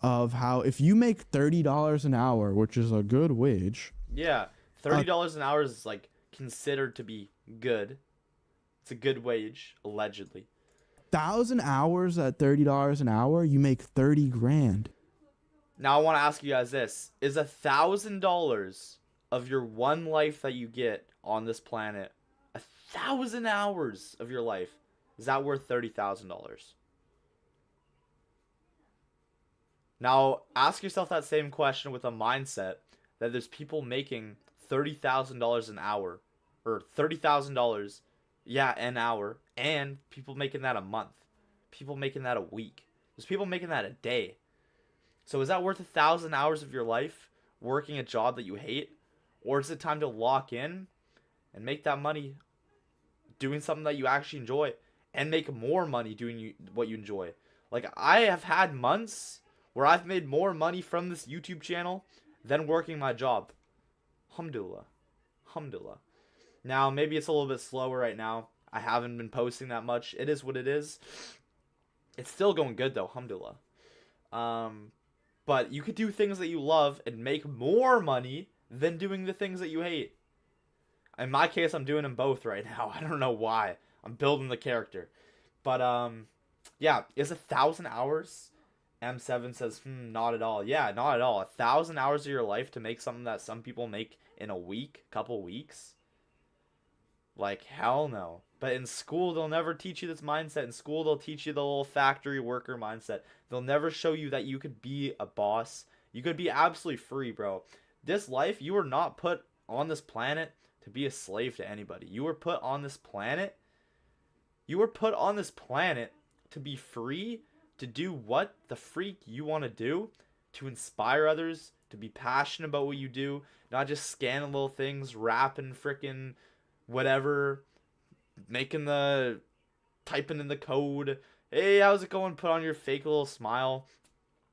of how if you make $30 an hour, which is a good wage. Yeah, $30 an hour is like considered to be good. It's a good wage, allegedly. 1,000 hours at $30 an hour, you make 30 grand. Now I want to ask you guys this: is $1,000 of your one life that you get on this planet, 1,000 hours of your life, is that worth $30,000? Now ask yourself that same question with a mindset that there's people making $30,000 an hour, or $30,000, yeah, an hour, and people making that a month, people making that a week. There's people making that a day. So is that worth 1,000 hours of your life working a job that you hate? Or is it time to lock in and make that money doing something that you actually enjoy and make more money doing what you enjoy? Like, I have had months where I've made more money from this YouTube channel than working my job. Alhamdulillah. Alhamdulillah. Now, maybe it's a little bit slower right now. I haven't been posting that much. It is what it is. It's still going good, though. Alhamdulillah. But you could do things that you love and make more money than doing the things that you hate. In my case, I'm doing them both right now. I don't know why. I'm building the character. But, yeah, is 1,000 hours? M7 says, not at all. Yeah, not at all. 1,000 hours of your life to make something that some people make in a week, couple weeks? Like, hell no. But in school, they'll never teach you this mindset. In school, they'll teach you the little factory worker mindset. They'll never show you that you could be a boss. You could be absolutely free, bro. This life, you were not put on this planet to be a slave to anybody. You were put on this planet. You were put on this planet to be free, to do what the freak you want to do, to inspire others, to be passionate about what you do, not just scanning little things, rapping frickin' whatever, typing in the code, hey, how's it going, put on your fake little smile.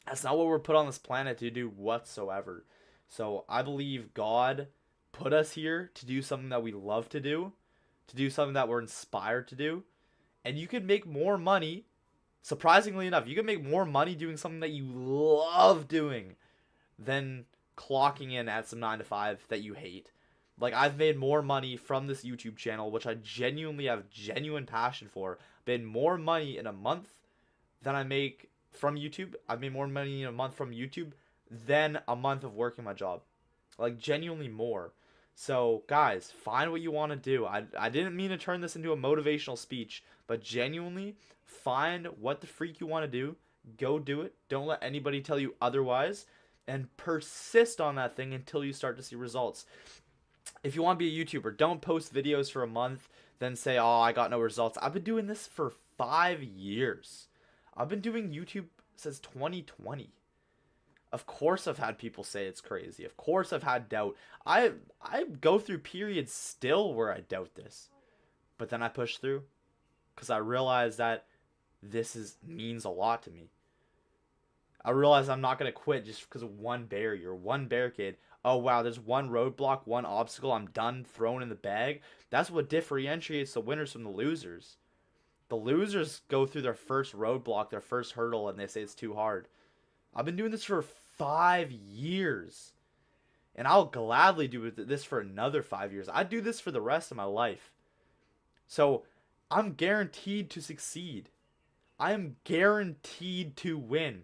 That's not what we're put on this planet to do whatsoever. So I believe God put us here to do something that we love to do something that we're inspired to do, and you could make more money. Surprisingly enough, you can make more money doing something that you love doing than clocking in at some 9 to 5 that you hate. Like, I've made more money from this YouTube channel, which I genuinely have genuine passion for. Made more money in a month than I make from YouTube. I've made more money in a month from YouTube than a month of working my job. Like, genuinely more. So, guys, find what you want to do. I didn't mean to turn this into a motivational speech, but genuinely, find what the freak you want to do. Go do it. Don't let anybody tell you otherwise. And persist on that thing until you start to see results. If you want to be a YouTuber, don't post videos for a month, then say, oh, I got no results. I've been doing this for 5 years. I've been doing YouTube since 2020. Of course I've had people say it's crazy. Of course I've had doubt. I go through periods still where I doubt this. But then I push through because I realize that this means a lot to me. I realize I'm not going to quit just because of one barrier, one barricade. Oh, wow, there's one roadblock, one obstacle, I'm done, thrown in the bag. That's what differentiates the winners from the losers. The losers go through their first roadblock, their first hurdle, and they say it's too hard. I've been doing this for 5 years. And I'll gladly do this for another 5 years. I'd do this for the rest of my life. So, I'm guaranteed to succeed. I am guaranteed to win.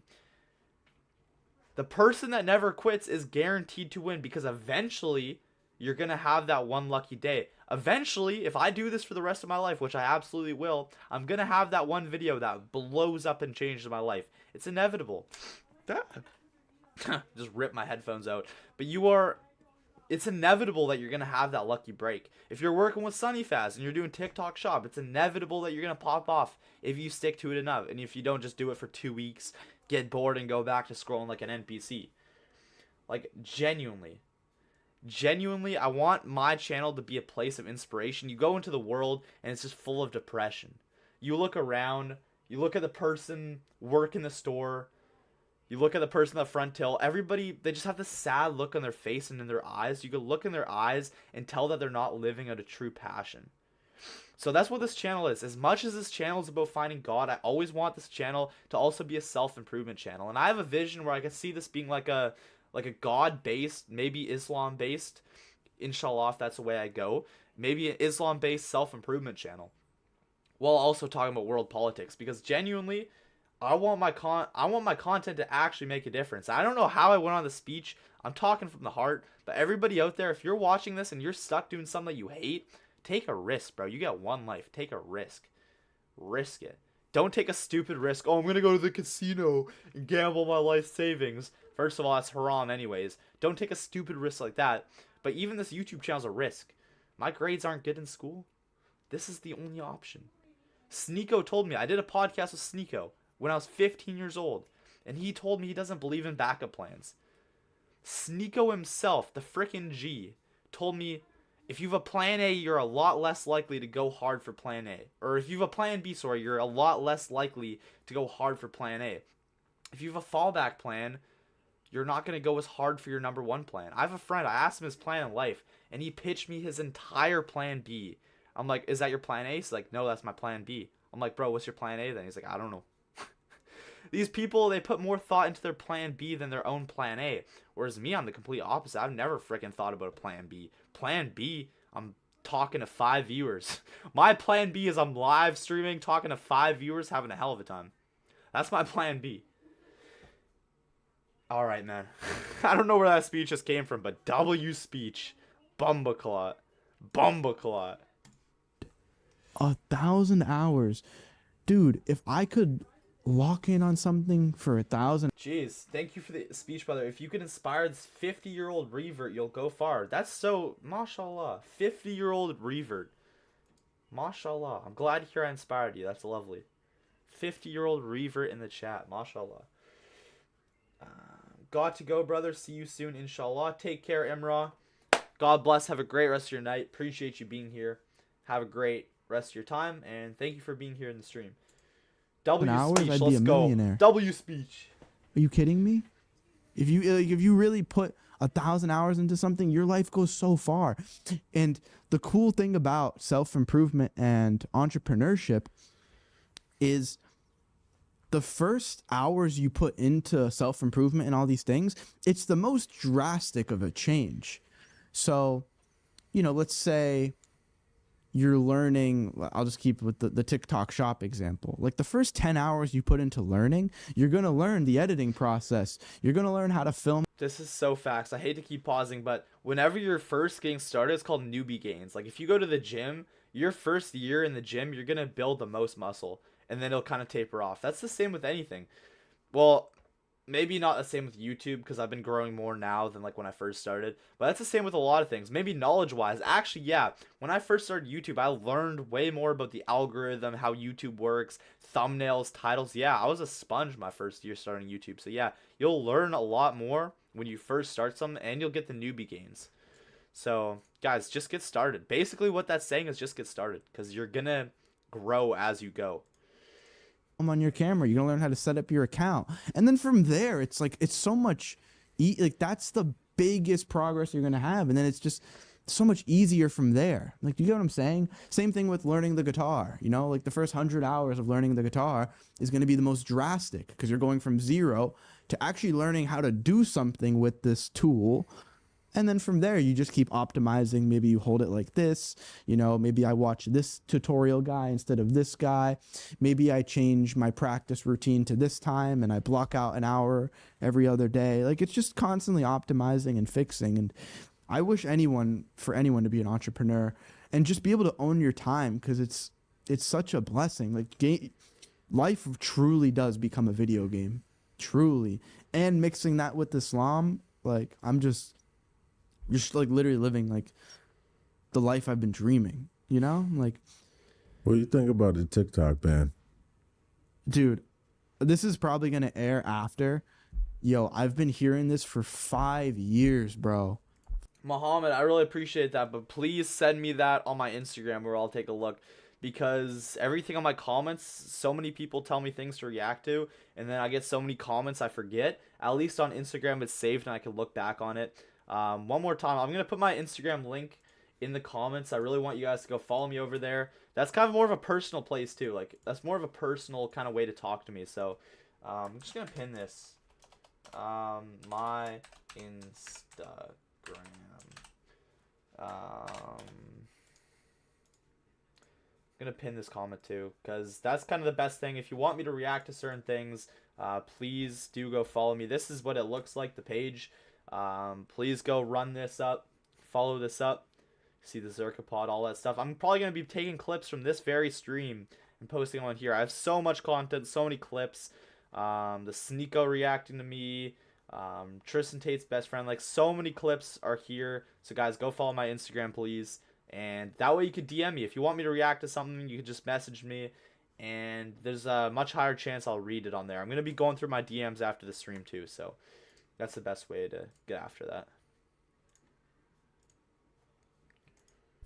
The person that never quits is guaranteed to win because eventually you're going to have that one lucky day. Eventually, if I do this for the rest of my life, which I absolutely will, I'm going to have that one video that blows up and changes my life. It's inevitable. Just rip my headphones out. But it's inevitable that you're going to have that lucky break. If you're working with Sunny Faz and you're doing TikTok shop, it's inevitable that you're going to pop off if you stick to it enough. And if you don't just do it for 2 weeks, get bored and go back to scrolling like an NPC. Like, genuinely, I want my channel to be a place of inspiration. You go into the world and it's just full of depression. You look around, you look at the person working the store, You look at the person in the front till, everybody, they just have this sad look on their face and in their eyes. You can look in their eyes and tell that they're not living out a true passion. So that's what this channel is. As much as this channel is about finding God, I always want this channel to also be a self-improvement channel. And I have a vision where I can see this being like a God-based, maybe Islam-based, inshallah, if that's the way I go, maybe an Islam-based self-improvement channel, while also talking about world politics. Because genuinely, I want my content to actually make a difference. I don't know how I went on the speech. I'm talking from the heart. But everybody out there, if you're watching this and you're stuck doing something that you hate, take a risk, bro. You got one life. Take a risk. Risk it. Don't take a stupid risk. Oh, I'm going to go to the casino and gamble my life savings. First of all, that's haram anyways. Don't take a stupid risk like that. But even this YouTube channel's a risk. My grades aren't good in school. This is the only option. Sneeko told me. I did a podcast with Sneeko when I was 15 years old. And he told me he doesn't believe in backup plans. Sneeko himself, the frickin' G, told me if you have a plan A, you're a lot less likely to go hard for plan A. Or if you have a plan B, sorry, you're a lot less likely to go hard for plan A. If you have a fallback plan, you're not going to go as hard for your number one plan. I have a friend, I asked him his plan in life, and he pitched me his entire plan B. I'm like, is that your plan A? He's like, no, that's my plan B. I'm like, bro, what's your plan A then? He's like, I don't know. These people, they put more thought into their plan B than their own plan A. Whereas me, I'm the complete opposite. I've never freaking thought about a plan B. Plan B, I'm talking to 5 viewers. My plan B is I'm live streaming, talking to 5 viewers, having a hell of a time. That's my plan B. Alright, man. I don't know where that speech just came from, but W speech. Bumbaclot. Bumbaclot. 1,000 hours. Dude, if I could lock in on something for 1,000. Jeez, thank you for the speech, brother. If you could inspire this 50-year-old revert, you'll go far. That's so, mashallah. 50-year-old revert. Mashallah. I'm glad to hear I inspired you. That's lovely. 50-year-old revert in the chat. Mashallah. Got to go, brother. See you soon, inshallah. Take care, Imra. God bless. Have a great rest of your night. Appreciate you being here. Have a great rest of your time. And thank you for being here in the stream. W speech, I'd let's be a go. millionaire. W speech. Are you kidding me? If you really put 1,000 hours into something, your life goes so far. And the cool thing about self-improvement and entrepreneurship is the first hours you put into self-improvement and all these things, it's the most drastic of a change. So, you know, let's say you're learning, I'll just keep with the TikTok shop example. Like the first 10 hours you put into learning, you're going to learn the editing process. You're going to learn how to film. This is so facts. I hate to keep pausing, but whenever you're first getting started, it's called newbie gains. Like if you go to the gym, your first year in the gym, you're going to build the most muscle and then it'll kind of taper off. That's the same with anything. Well, maybe not the same with YouTube because I've been growing more now than like when I first started. But that's the same with a lot of things. Maybe knowledge-wise. Actually, yeah. When I first started YouTube, I learned way more about the algorithm, how YouTube works, thumbnails, titles. Yeah, I was a sponge my first year starting YouTube. So yeah, you'll learn a lot more when you first start something and you'll get the newbie gains. So guys, just get started. Basically what that's saying is just get started because you're going to grow as you go. On your camera, you're gonna learn how to set up your account, and then from there it's like it's so much like that's the biggest progress you're gonna have, and then it's just so much easier from there. Like, do you get what I'm saying? Same thing with learning the guitar, you know, like the first 100 hours of learning the guitar is going to be the most drastic because you're going from zero to actually learning how to do something with this tool. And then from there, you just keep optimizing. Maybe you hold it like this, you know, maybe I watch this tutorial guy instead of this guy. Maybe I change my practice routine to this time and I block out an hour every other day. Like it's just constantly optimizing and fixing. And I wish for anyone to be an entrepreneur and just be able to own your time because it's such a blessing. Like life truly does become a video game, truly. And mixing that with Islam, like I'm just like literally living like the life I've been dreaming, you know? Like, what do you think about the TikTok ban? Dude, this is probably going to air after. Yo, I've been hearing this for 5 years, bro. Muhammad, I really appreciate that, but please send me that on my Instagram where I'll take a look. because everything on my comments, so many people tell me things to react to, and then I get so many comments I forget. At least on Instagram it's saved and I can look back on it. One more time, I'm going to put my Instagram link in the comments. I really want you guys to go follow me over there. That's kind of more of a personal place too. Like, that's more of a personal kind of way to talk to me. So I'm just going to pin this. My Instagram. I'm gonna pin this comment too, because that's kind of the best thing. If you want me to react to certain things, please do go follow me. This is what it looks like, the page. Please go run this up, follow this up, see the Zerkapod, all that stuff. I'm probably gonna be taking clips from this very stream and posting on here. I have so much content, so many clips. The Sneeko reacting to me, Tristan Tate's best friend, like, so many clips are here. So guys, go follow my Instagram, please, and that way you could DM me if you want me to react to something. You could just message me, and there's a much higher chance I'll read it on there. I'm gonna be going through my DMs after the stream too, so that's the best way to get after that.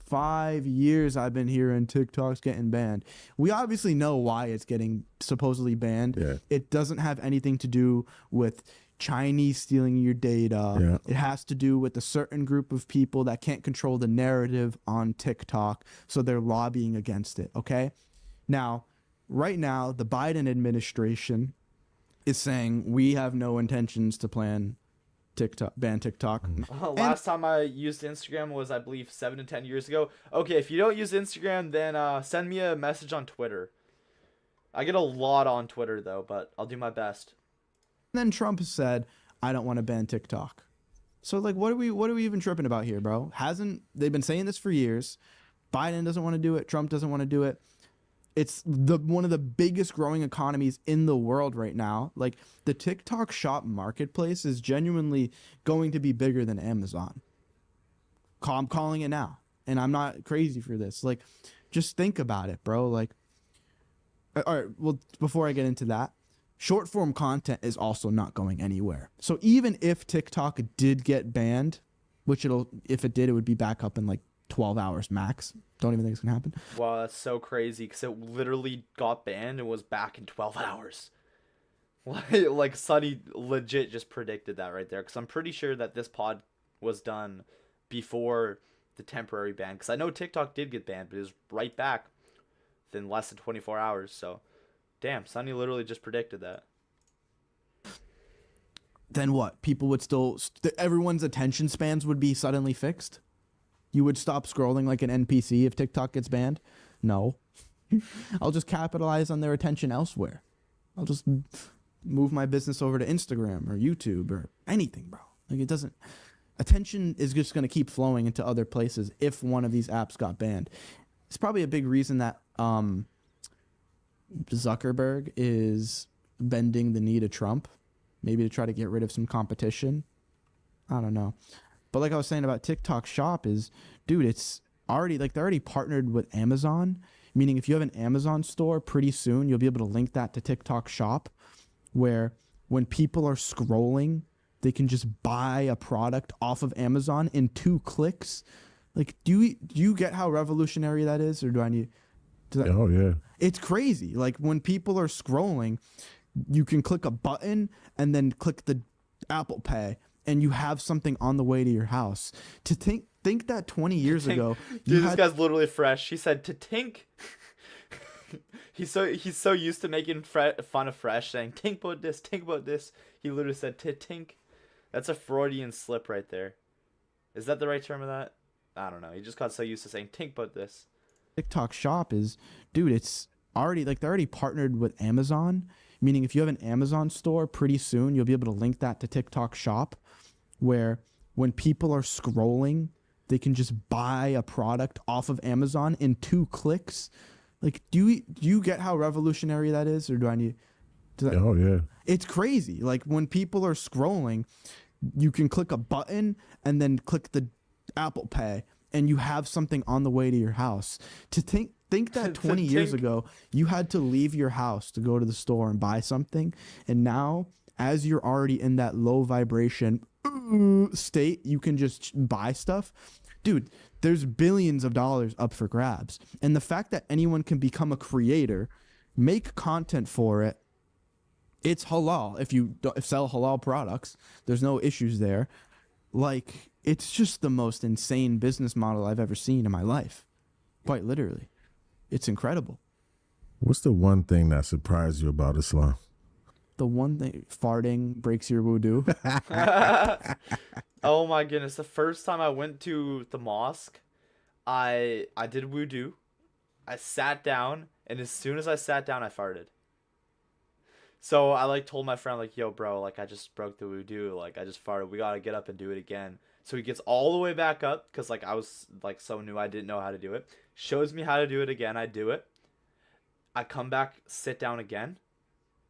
5 years I've been hearing TikTok's getting banned. We obviously know why it's getting supposedly banned. Yeah. It doesn't have anything to do with Chinese stealing your data. Yeah. It has to do with a certain group of people that can't control the narrative on TikTok, so they're lobbying against it, okay? Now, right now, the Biden administration is saying we have no intentions to ban TikTok. Last time I used Instagram was, I believe, 7 to 10 years ago. Okay, if you don't use Instagram, then send me a message on Twitter. I get a lot on Twitter though, but I'll do my best. Then Trump has said, I don't want to ban TikTok. So, like, what are we even tripping about here, bro? They've been saying this for years. Biden doesn't want to do it. Trump doesn't want to do it. It's one of the biggest growing economies in the world right now. Like, the TikTok shop marketplace is genuinely going to be bigger than Amazon. I'm calling it now. And I'm not crazy for this. Like, just think about it, bro. Like, all right, well, before I get into that, short form content is also not going anywhere. So even if TikTok did get banned, which if it did, it would be back up in like 12 hours max. Don't even think it's gonna happen. Wow, that's so crazy, because it literally got banned and was back in 12 hours. Like Sunny legit just predicted that right there, because I'm pretty sure that this pod was done before the temporary ban, because I know TikTok did get banned, but it was right back within less than 24 hours. So damn, Sunny literally just predicted that. Then what? People would still everyone's attention spans would be suddenly fixed. You would stop scrolling like an NPC if TikTok gets banned? No. I'll just capitalize on their attention elsewhere. I'll just move my business over to Instagram or YouTube or anything, bro. Like, it doesn't... Attention is just going to keep flowing into other places if one of these apps got banned. It's probably a big reason that Zuckerberg is bending the knee to Trump, maybe to try to get rid of some competition. I don't know. But like I was saying about TikTok Shop is, dude, it's already, like, they're already partnered with Amazon, meaning if you have an Amazon store, pretty soon you'll be able to link that to TikTok Shop, where when people are scrolling, they can just buy a product off of Amazon in 2 clicks. Like, do you get how revolutionary that is, or do I need... Oh, yeah. It's crazy. Like, when people are scrolling, you can click a button and then click the Apple Pay, and you have something on the way to your house. To think that 20 years ago, dude, this guy's literally fresh. He said to tink. he's so used to making fun of fresh, saying think about this, think about this. He literally said to tink. That's a Freudian slip right there. Is that the right term of that? I don't know. He just got so used to saying think about this. TikTok Shop is, dude, it's already, like, they're already partnered with Amazon, meaning if you have an Amazon store, pretty soon you'll be able to link that to TikTok Shop, where when people are scrolling, they can just buy a product off of Amazon in 2 clicks. Like, do you get how revolutionary that is, or do I need... Oh, yeah. It's crazy. Like, when people are scrolling, you can click a button and then click the Apple Pay, and you have something on the way to your house. To think that 20 years ago, you had to leave your house to go to the store and buy something, and now, as you're already in that low vibration state, you can just buy stuff. Dude, There's billions of dollars up for grabs. And the fact that anyone can become a creator, make content for it, it's halal. If you sell halal products, there's no issues there. Like, it's just the most insane business model I've ever seen in my life. Quite literally. It's incredible. What's the one thing that surprised you about Islam? The one thing, farting breaks your wudu. Oh my goodness. The first time I went to the mosque, I did wudu. I sat down, and as soon as I sat down, I farted. So I like told my friend, like, yo, bro, like, I just broke the wudu. Like, I just farted. We got to get up and do it again. So he gets all the way back up because, like, I was, like, so new. I didn't know how to do it. Shows me how to do it again. I do it. I come back, sit down again.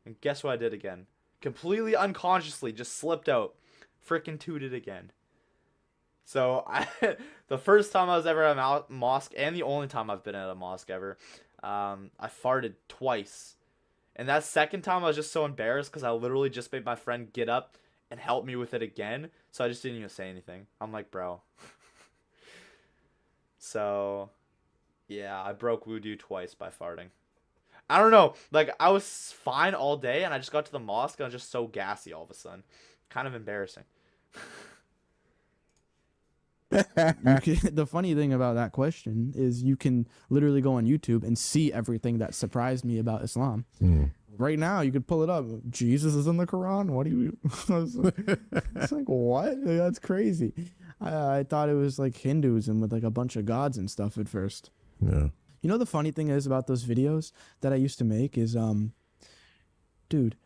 And guess what I did again? Completely unconsciously just slipped out. Freaking tooted again. So the first time I was ever at a mosque, and the only time I've been at a mosque ever, I farted twice. And that second time I was just so embarrassed because I literally just made my friend get up and help me with it again. So I just didn't even say anything. I'm like, bro. So, yeah, I broke wudu twice by farting. I don't know. Like, I was fine all day, and I just got to the mosque, and I was just so gassy all of a sudden. Kind of embarrassing. The funny thing about that question is you can literally go on YouTube and see everything that surprised me about Islam. Right now, you could pull it up. Jesus is in the Quran. What do you? It's like, what? That's crazy. I thought it was like Hinduism with like a bunch of gods and stuff at first. Yeah. You know, the funny thing is about those videos that I used to make is, dude,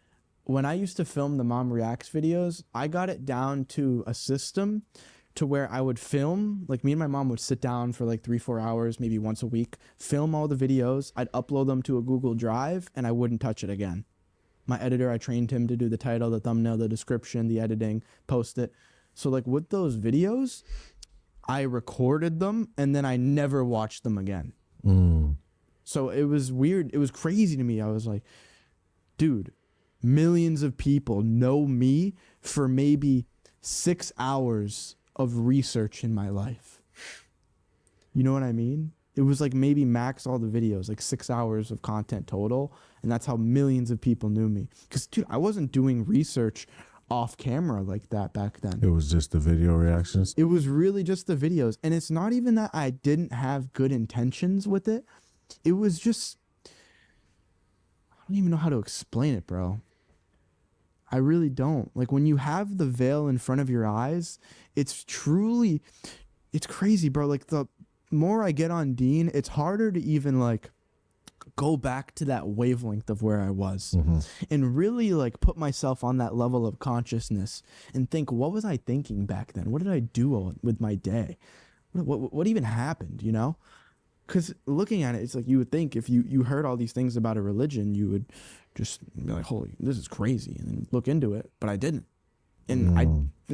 when I used to film the Mom Reacts videos, I got it down to a system to where I would film, like me and my mom would sit down for like 3-4 hours, maybe once a week, film all the videos. I'd upload them to a Google Drive and I wouldn't touch it again. My editor, I trained him to do the title, the thumbnail, the description, the editing, post it. So like with those videos, I recorded them and then I never watched them again. So it was weird. It was crazy to me. I was like, dude, millions of people know me for maybe 6 hours of research in my life. You know what I mean? It was like maybe max all the videos, like 6 hours of content total. And that's how millions of people knew me. Because, dude, I wasn't doing research off camera like that back then. It was just the video reactions. It was really just the videos. And it's not even that I didn't have good intentions with it. It was just, I don't even know how to explain it, bro. I really don't. Like when you have the veil in front of your eyes, it's truly, it's crazy, bro. Like the more I get on Dean, it's harder to even like go back to that wavelength of where I was and really like put myself on that level of consciousness and think, what was I thinking back then? What did I do with my day? What even happened, you know? Because looking at it, it's like you would think if you heard all these things about a religion, you would just be like, holy, this is crazy, and then look into it. But I didn't. And I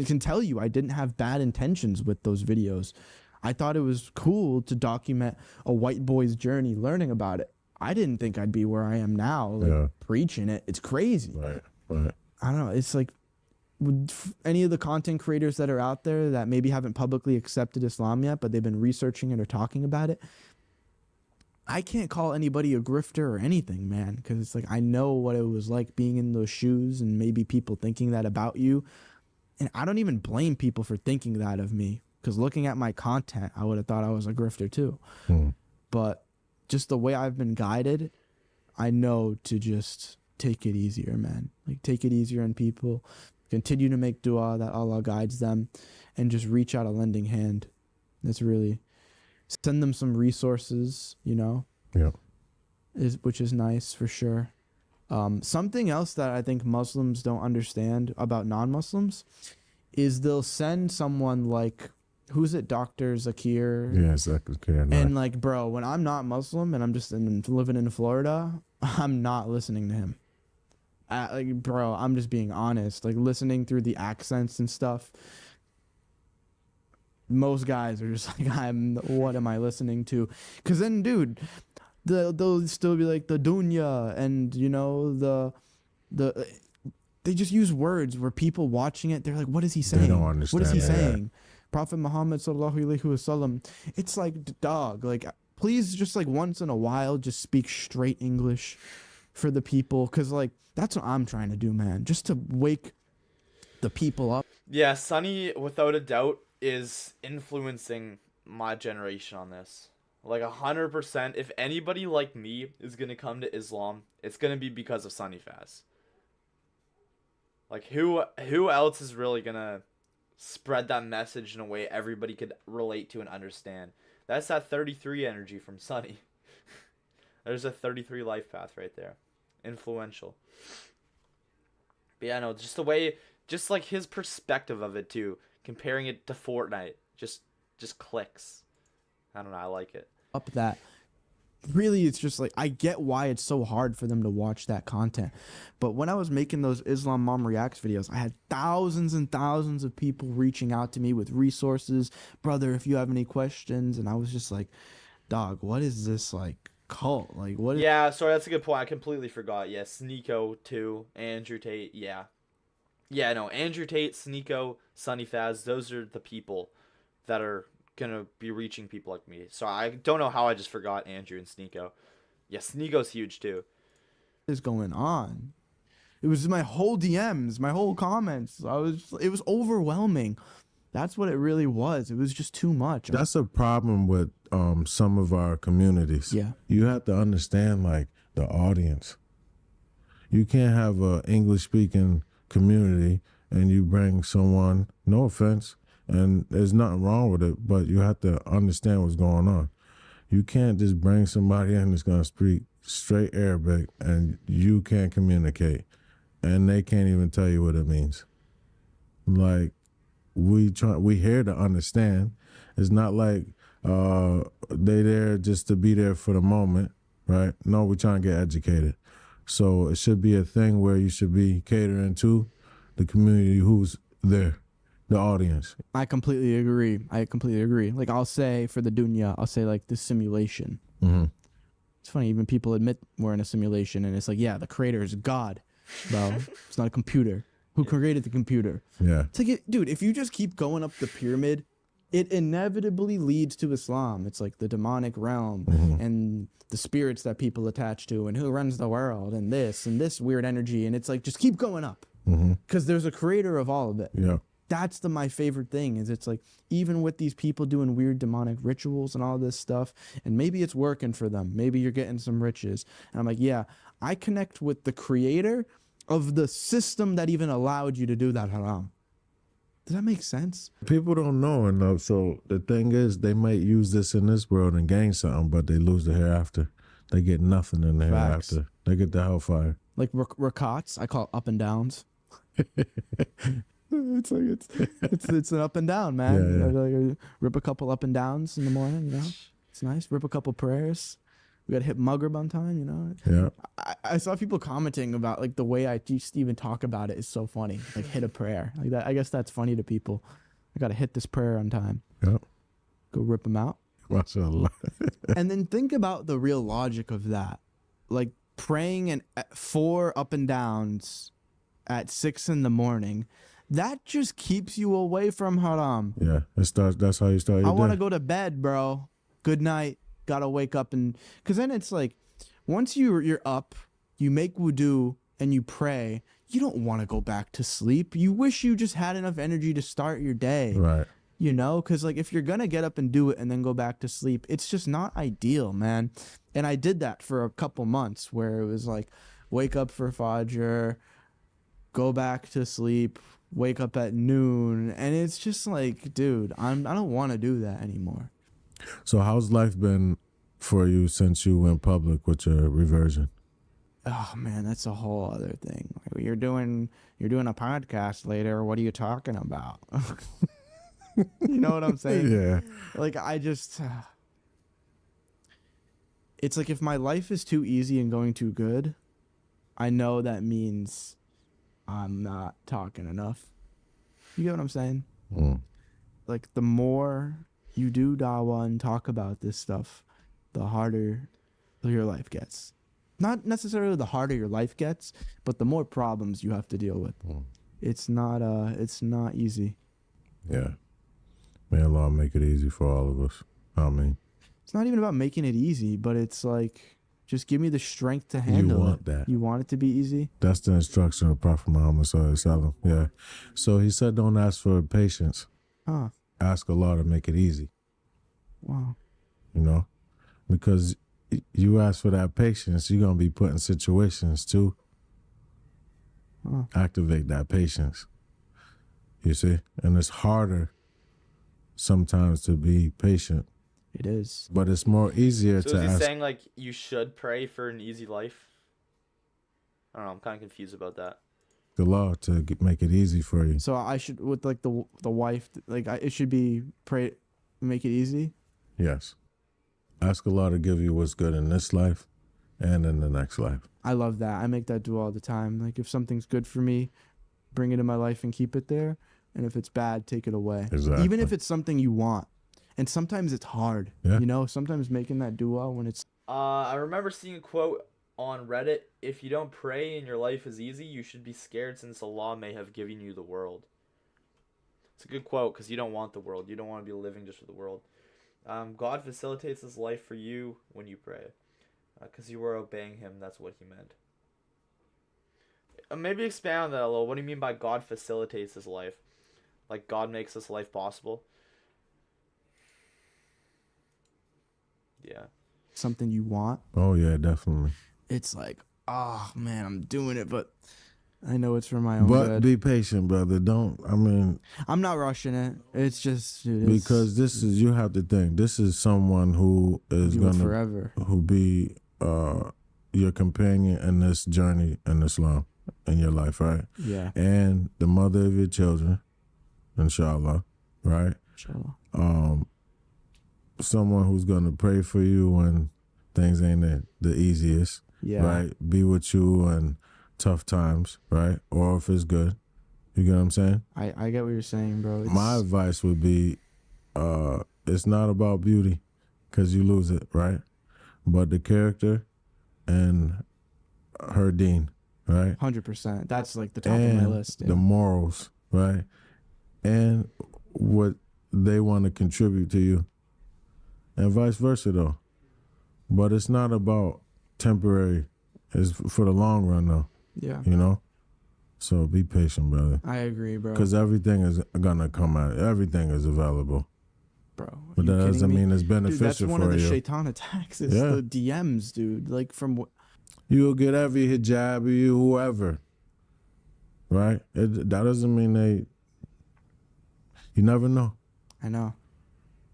can tell you, I didn't have bad intentions with those videos. I thought it was cool to document a white boy's journey learning about it. I didn't think I'd be where I am now, like preaching it. It's crazy. Right. I don't know. It's like with any of the content creators that are out there that maybe haven't publicly accepted Islam yet, but they've been researching it or talking about it. I can't call anybody a grifter or anything, man, because it's like I know what it was like being in those shoes and maybe people thinking that about you. And I don't even blame people for thinking that of me, because looking at my content, I would have thought I was a grifter too. But just the way I've been guided, I know to just take it easier, man. Like take it easier on people. Continue to make dua that Allah guides them and just reach out a lending hand. That's really... Send them some resources, you know, which is nice for sure. Something else that I think Muslims don't understand about non-Muslims is they'll send someone like, who's it, Dr. Zakir? Yeah, Zakir. And like, bro, when I'm not Muslim and I'm just living in Florida, I'm not listening to him. Like, bro, I'm just being honest. Like listening through the accents and stuff. Most guys are just like, what am I listening to? Because then, dude, they'll still be like the dunya and, you know, they just use words where people watching it, they're like, what is he saying? They don't understand. What is he saying? Prophet Muhammad sallallahu alaihi wasallam. It's like, dog, like, please just like once in a while just speak straight English for the people, because like that's what I'm trying to do, man, just to wake the people up. Yeah, Sunny, without a doubt, is influencing my generation on this. Like 100%. If anybody like me is gonna come to Islam, it's gonna be because of Sunny Faz. Like who else is really gonna spread that message in a way everybody could relate to and understand? That's that 33 energy from Sunny. There's a 33 life path right there. Influential. But yeah, no, just the way, just like his perspective of it too, comparing it to Fortnite, just clicks. I don't know, I like it. Up that. Really, it's just like, I get why it's so hard for them to watch that content. But when I was making those Islam Mom Reacts videos, I had thousands and thousands of people reaching out to me with resources. Brother, if you have any questions. And I was just like, dog, what is this like cult? Like, what is... Yeah, sorry, that's a good point. I completely forgot. Yeah, Sneeko too, Andrew Tate, yeah. Yeah, no, Andrew Tate, Sneeko, Sunny Faz, those are the people that are gonna be reaching people like me. So I don't know how I just forgot Andrew and Sneeko. Yeah, Sneeko's huge too. What is going on? It was my whole DMs, my whole comments. It was overwhelming. That's what it really was. It was just too much. That's a problem with some of our communities. Yeah. You have to understand like the audience. You can't have a English speaking community and you bring someone, no offense, and there's nothing wrong with it, but you have to understand what's going on. You can't just bring somebody in that's going to speak straight Arabic and you can't communicate and they can't even tell you what it means. Like, we here to understand. It's not like they there just to be there for the moment, right? No, we're trying to get educated. So it should be a thing where you should be catering to the community who's there. The audience. I completely agree. Like, I'll say for the dunya, I'll say like the simulation. Mm-hmm. It's funny, even people admit we're in a simulation, and it's like, yeah, the creator is God, bro. It's not a computer. Who created the computer? Yeah. It's like, dude, if you just keep going up the pyramid, it inevitably leads to Islam. It's like the demonic realm and the spirits that people attach to, and who runs the world, and this weird energy, and it's like, just keep going up, because there's a creator of all of it. Yeah. That's my favorite thing, is it's like, even with these people doing weird demonic rituals and all this stuff, and maybe it's working for them, maybe you're getting some riches, and I'm like, yeah, I connect with the creator of the system that even allowed you to do that haram. Does that make sense? People don't know enough, so the thing is, they might use this in this world and gain something, but they lose the hereafter. They get nothing in the hereafter. They get the hellfire. Like rakats, I call it up and downs. It's like it's an up and down, man. Yeah, yeah. Like, rip a couple up and downs in the morning, you know. It's nice. Rip a couple prayers. We gotta hit Maghrib on time, you know. Yeah. I saw people commenting about like the way I just even talk about it is so funny. Like, hit a prayer like that. I guess that's funny to people. I gotta hit this prayer on time. Yeah. Go rip them out. MashaAllah. And then think about the real logic of that, like praying and 4 up and downs at 6 in the morning. That just keeps you away from haram. Yeah, that's how you start your day. I want to go to bed, bro. Good night. Gotta wake up, and because then it's like, once you're up, you make wudu and you pray, you don't want to go back to sleep. You wish you just had enough energy to start your day. Right. You know, because like, if you're gonna get up and do it and then go back to sleep, it's just not ideal, man. And I did that for a couple months where it was like, wake up for Fajr, go back to sleep, wake up at noon, and it's just like, dude, I don't want to do that anymore. So how's life been for you since you went public with your reversion? Oh man, that's a whole other thing. Like, you're doing a podcast later. What are you talking about? You know what I'm saying? Yeah. Like, I just, it's like, if my life is too easy and going too good, I know that means I'm not talking enough. You get what I'm saying? Like, the more you do dawah and talk about this stuff, the harder your life gets. Not necessarily the harder your life gets, but the more problems you have to deal with. It's not easy. Yeah. May Allah make it easy for all of us. I mean, It's not even about making it easy, but it's like, just give me the strength to handle want it. that. You want it to be easy? that's the instruction of Prophet Muhammad sallallahu alaihi wasallam. Yeah. So he said, don't ask for patience. Huh. Ask Allah to make it easy. Wow. You know, because you ask for that patience, you're gonna be put in situations to activate that patience. You see, and it's harder sometimes to be patient, It is. but it's more easier So to is he ask saying like you should pray for an easy life? I don't know. I'm kind of confused about that. Allah to make it easy for you. So I should, with like the wife, like it should be pray, make it easy. Yes. Ask Allah to give you what's good in this life and in the next life. I love that. I make that dua all the time. Like if something's good for me, bring it in my life and keep it there. And if it's bad, take it away. Exactly. Even if it's something you want. And sometimes it's hard. Yeah. You know, sometimes making that dua when it's I remember seeing a quote on Reddit: "If you don't pray and your life is easy, you should be scared, since Allah may have given you the world." It's a good quote because you don't want the world. You don't want to be living just for the world. God facilitates His life for you when you pray, because you were obeying Him. That's what He meant. Maybe expand on that a little. What do you mean by God facilitates His life? Like God makes this life possible? Yeah. something you want, Oh yeah, definitely. it's like, oh man, I'm doing it, but I know it's for my own But good. be patient, brother. I'm not rushing it. It's just, dude, it's, Because this is, you have to think, this is someone who is you will gonna forever. who be your companion in this journey in Islam in your life, right? Yeah. And the mother of your children, inshallah, right? Inshallah. Someone who's gonna pray for you when things ain't the easiest, Yeah. right? Be with you in tough times, right? Or if it's good. You get what I'm saying? I get what you're saying, bro. It's, My advice would be, it's not about beauty, because you lose it, right? But the character and her deen, right? 100%. That's like the top of my And list. Yeah. the morals, right? And what they want to contribute to you. And vice versa, though. But it's not about temporary. It's for the long run, though, Yeah. you know? So be patient, brother. I agree, bro. Because everything is going to come out. Everything is available. Bro. But you that kidding doesn't me? mean it's Dude, beneficial that's one for of the you. shaitan attacks. Is Yeah. the DMs, dude. Like from You'll get every hijab of you, whoever. Right? That doesn't mean you never know. I know.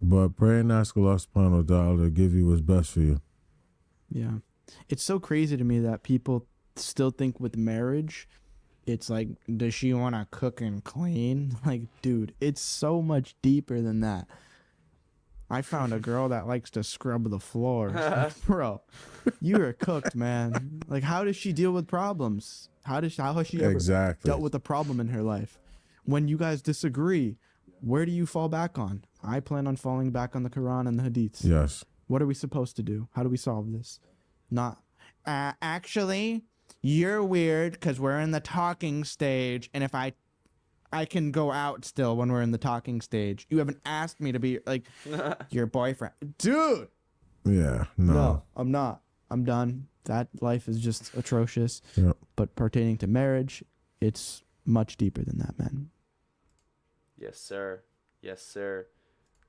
But pray and ask Allah subhanahu wa ta'ala to give you what's best for you. Yeah. It's so crazy to me that people still think with marriage, it's like, does she want to cook and clean? Like, dude, it's so much deeper than that. I found a girl that likes to scrub the floors. Like, bro, you are cooked, man. Like, how does she deal with problems? How has she ever Exactly. dealt with a problem in her life? When you guys disagree, where do you fall back on? I plan on falling back on the Quran and the Hadiths. Yes. What are we supposed to do? How do we solve this? Not, actually, you're weird because we're in the talking stage, and if I can go out still when we're in the talking stage. You haven't asked me to be like your boyfriend. Dude! Yeah. No, No. I'm not. I'm done. That life is just atrocious. Yep. But pertaining to marriage, it's much deeper than that, man. Yes, sir. Yes, sir.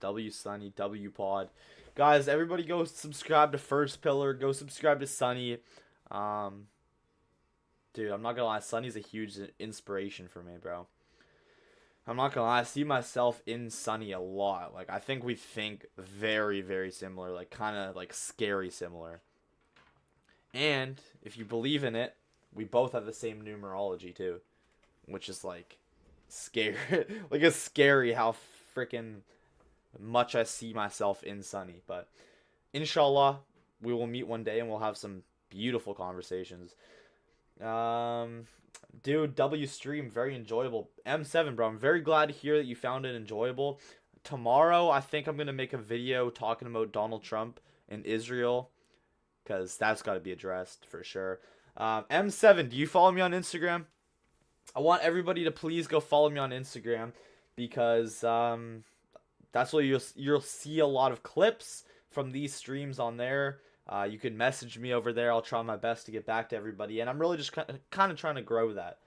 W Sunny, W Pod. Guys, everybody go subscribe to 1stPillar. Go subscribe to Sunny. Dude, I'm not gonna lie. Sunny's a huge inspiration for me, bro. I'm not gonna lie. I see myself in Sunny a lot. Like, I think we think very, very similar. Like, kind of, like, scary similar. And, if you believe in it, we both have the same numerology, too. Which is, like, scary. Like, it's scary how freaking much I see myself in Sunny. But inshallah, we will meet one day and we'll have some beautiful conversations. Dude, W stream, very enjoyable. M7, bro, I'm very glad to hear that you found it enjoyable. Tomorrow, I think I'm gonna make a video talking about Donald Trump and Israel, because that's got to be addressed for sure. M7, do you follow me on Instagram? I want everybody to please go follow me on Instagram, because That's what you'll see a lot of clips from these streams on there. You can message me over there. I'll try my best to get back to everybody. And I'm really just kind of trying to grow that.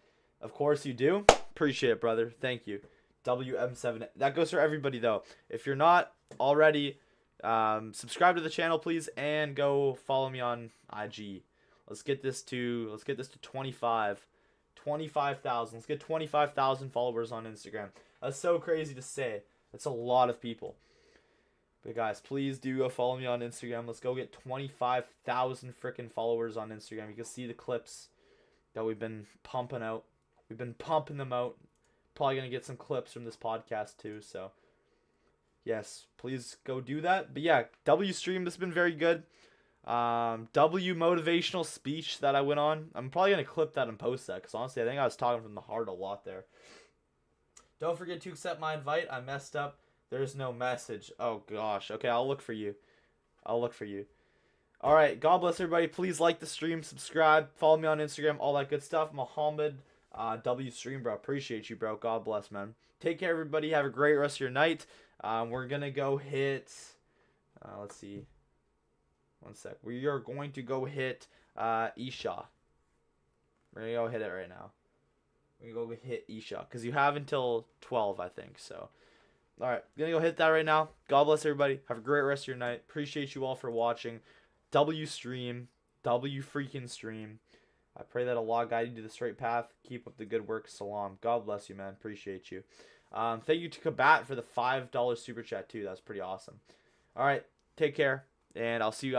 Of course you do. Appreciate it, brother. Thank you. WM7. That goes for everybody, though. If you're not already, subscribe to the channel, please. And go follow me on IG. Let's get this to 25. 25,000. Let's get 25,000 followers on Instagram. That's so crazy to say. That's a lot of people. But guys, please do go follow me on Instagram. Let's go get 25,000 freaking followers on Instagram. You can see the clips that we've been pumping out. We've been pumping them out. Probably going to get some clips from this podcast too. So, yes, please go do that. But yeah, W stream, this has been very good. W motivational speech that I went on. I'm probably going to clip that and post that. Because honestly, I think I was talking from the heart a lot there. Don't forget to accept my invite. I messed up. There's no message. Oh, gosh. Okay, I'll look for you. All right, God bless everybody. Please like the stream, subscribe, follow me on Instagram, all that good stuff. Muhammad, W stream, bro. Appreciate you, bro. God bless, man. Take care, everybody. Have a great rest of your night. We're going to go hit... let's see. One sec. We are going to go hit Isha. We're going to go hit it right now. We're going to go hit Isha. Because you have until 12, I think, so... Alright, gonna go hit that right now. God bless everybody. Have a great rest of your night. Appreciate you all for watching. W stream. W freaking stream. I pray that Allah guide you to the straight path. Keep up the good work. Salam. God bless you, man. Appreciate you. Thank you to Kabat for the $5 super chat, too. That's pretty awesome. Alright, take care. And I'll see you guys.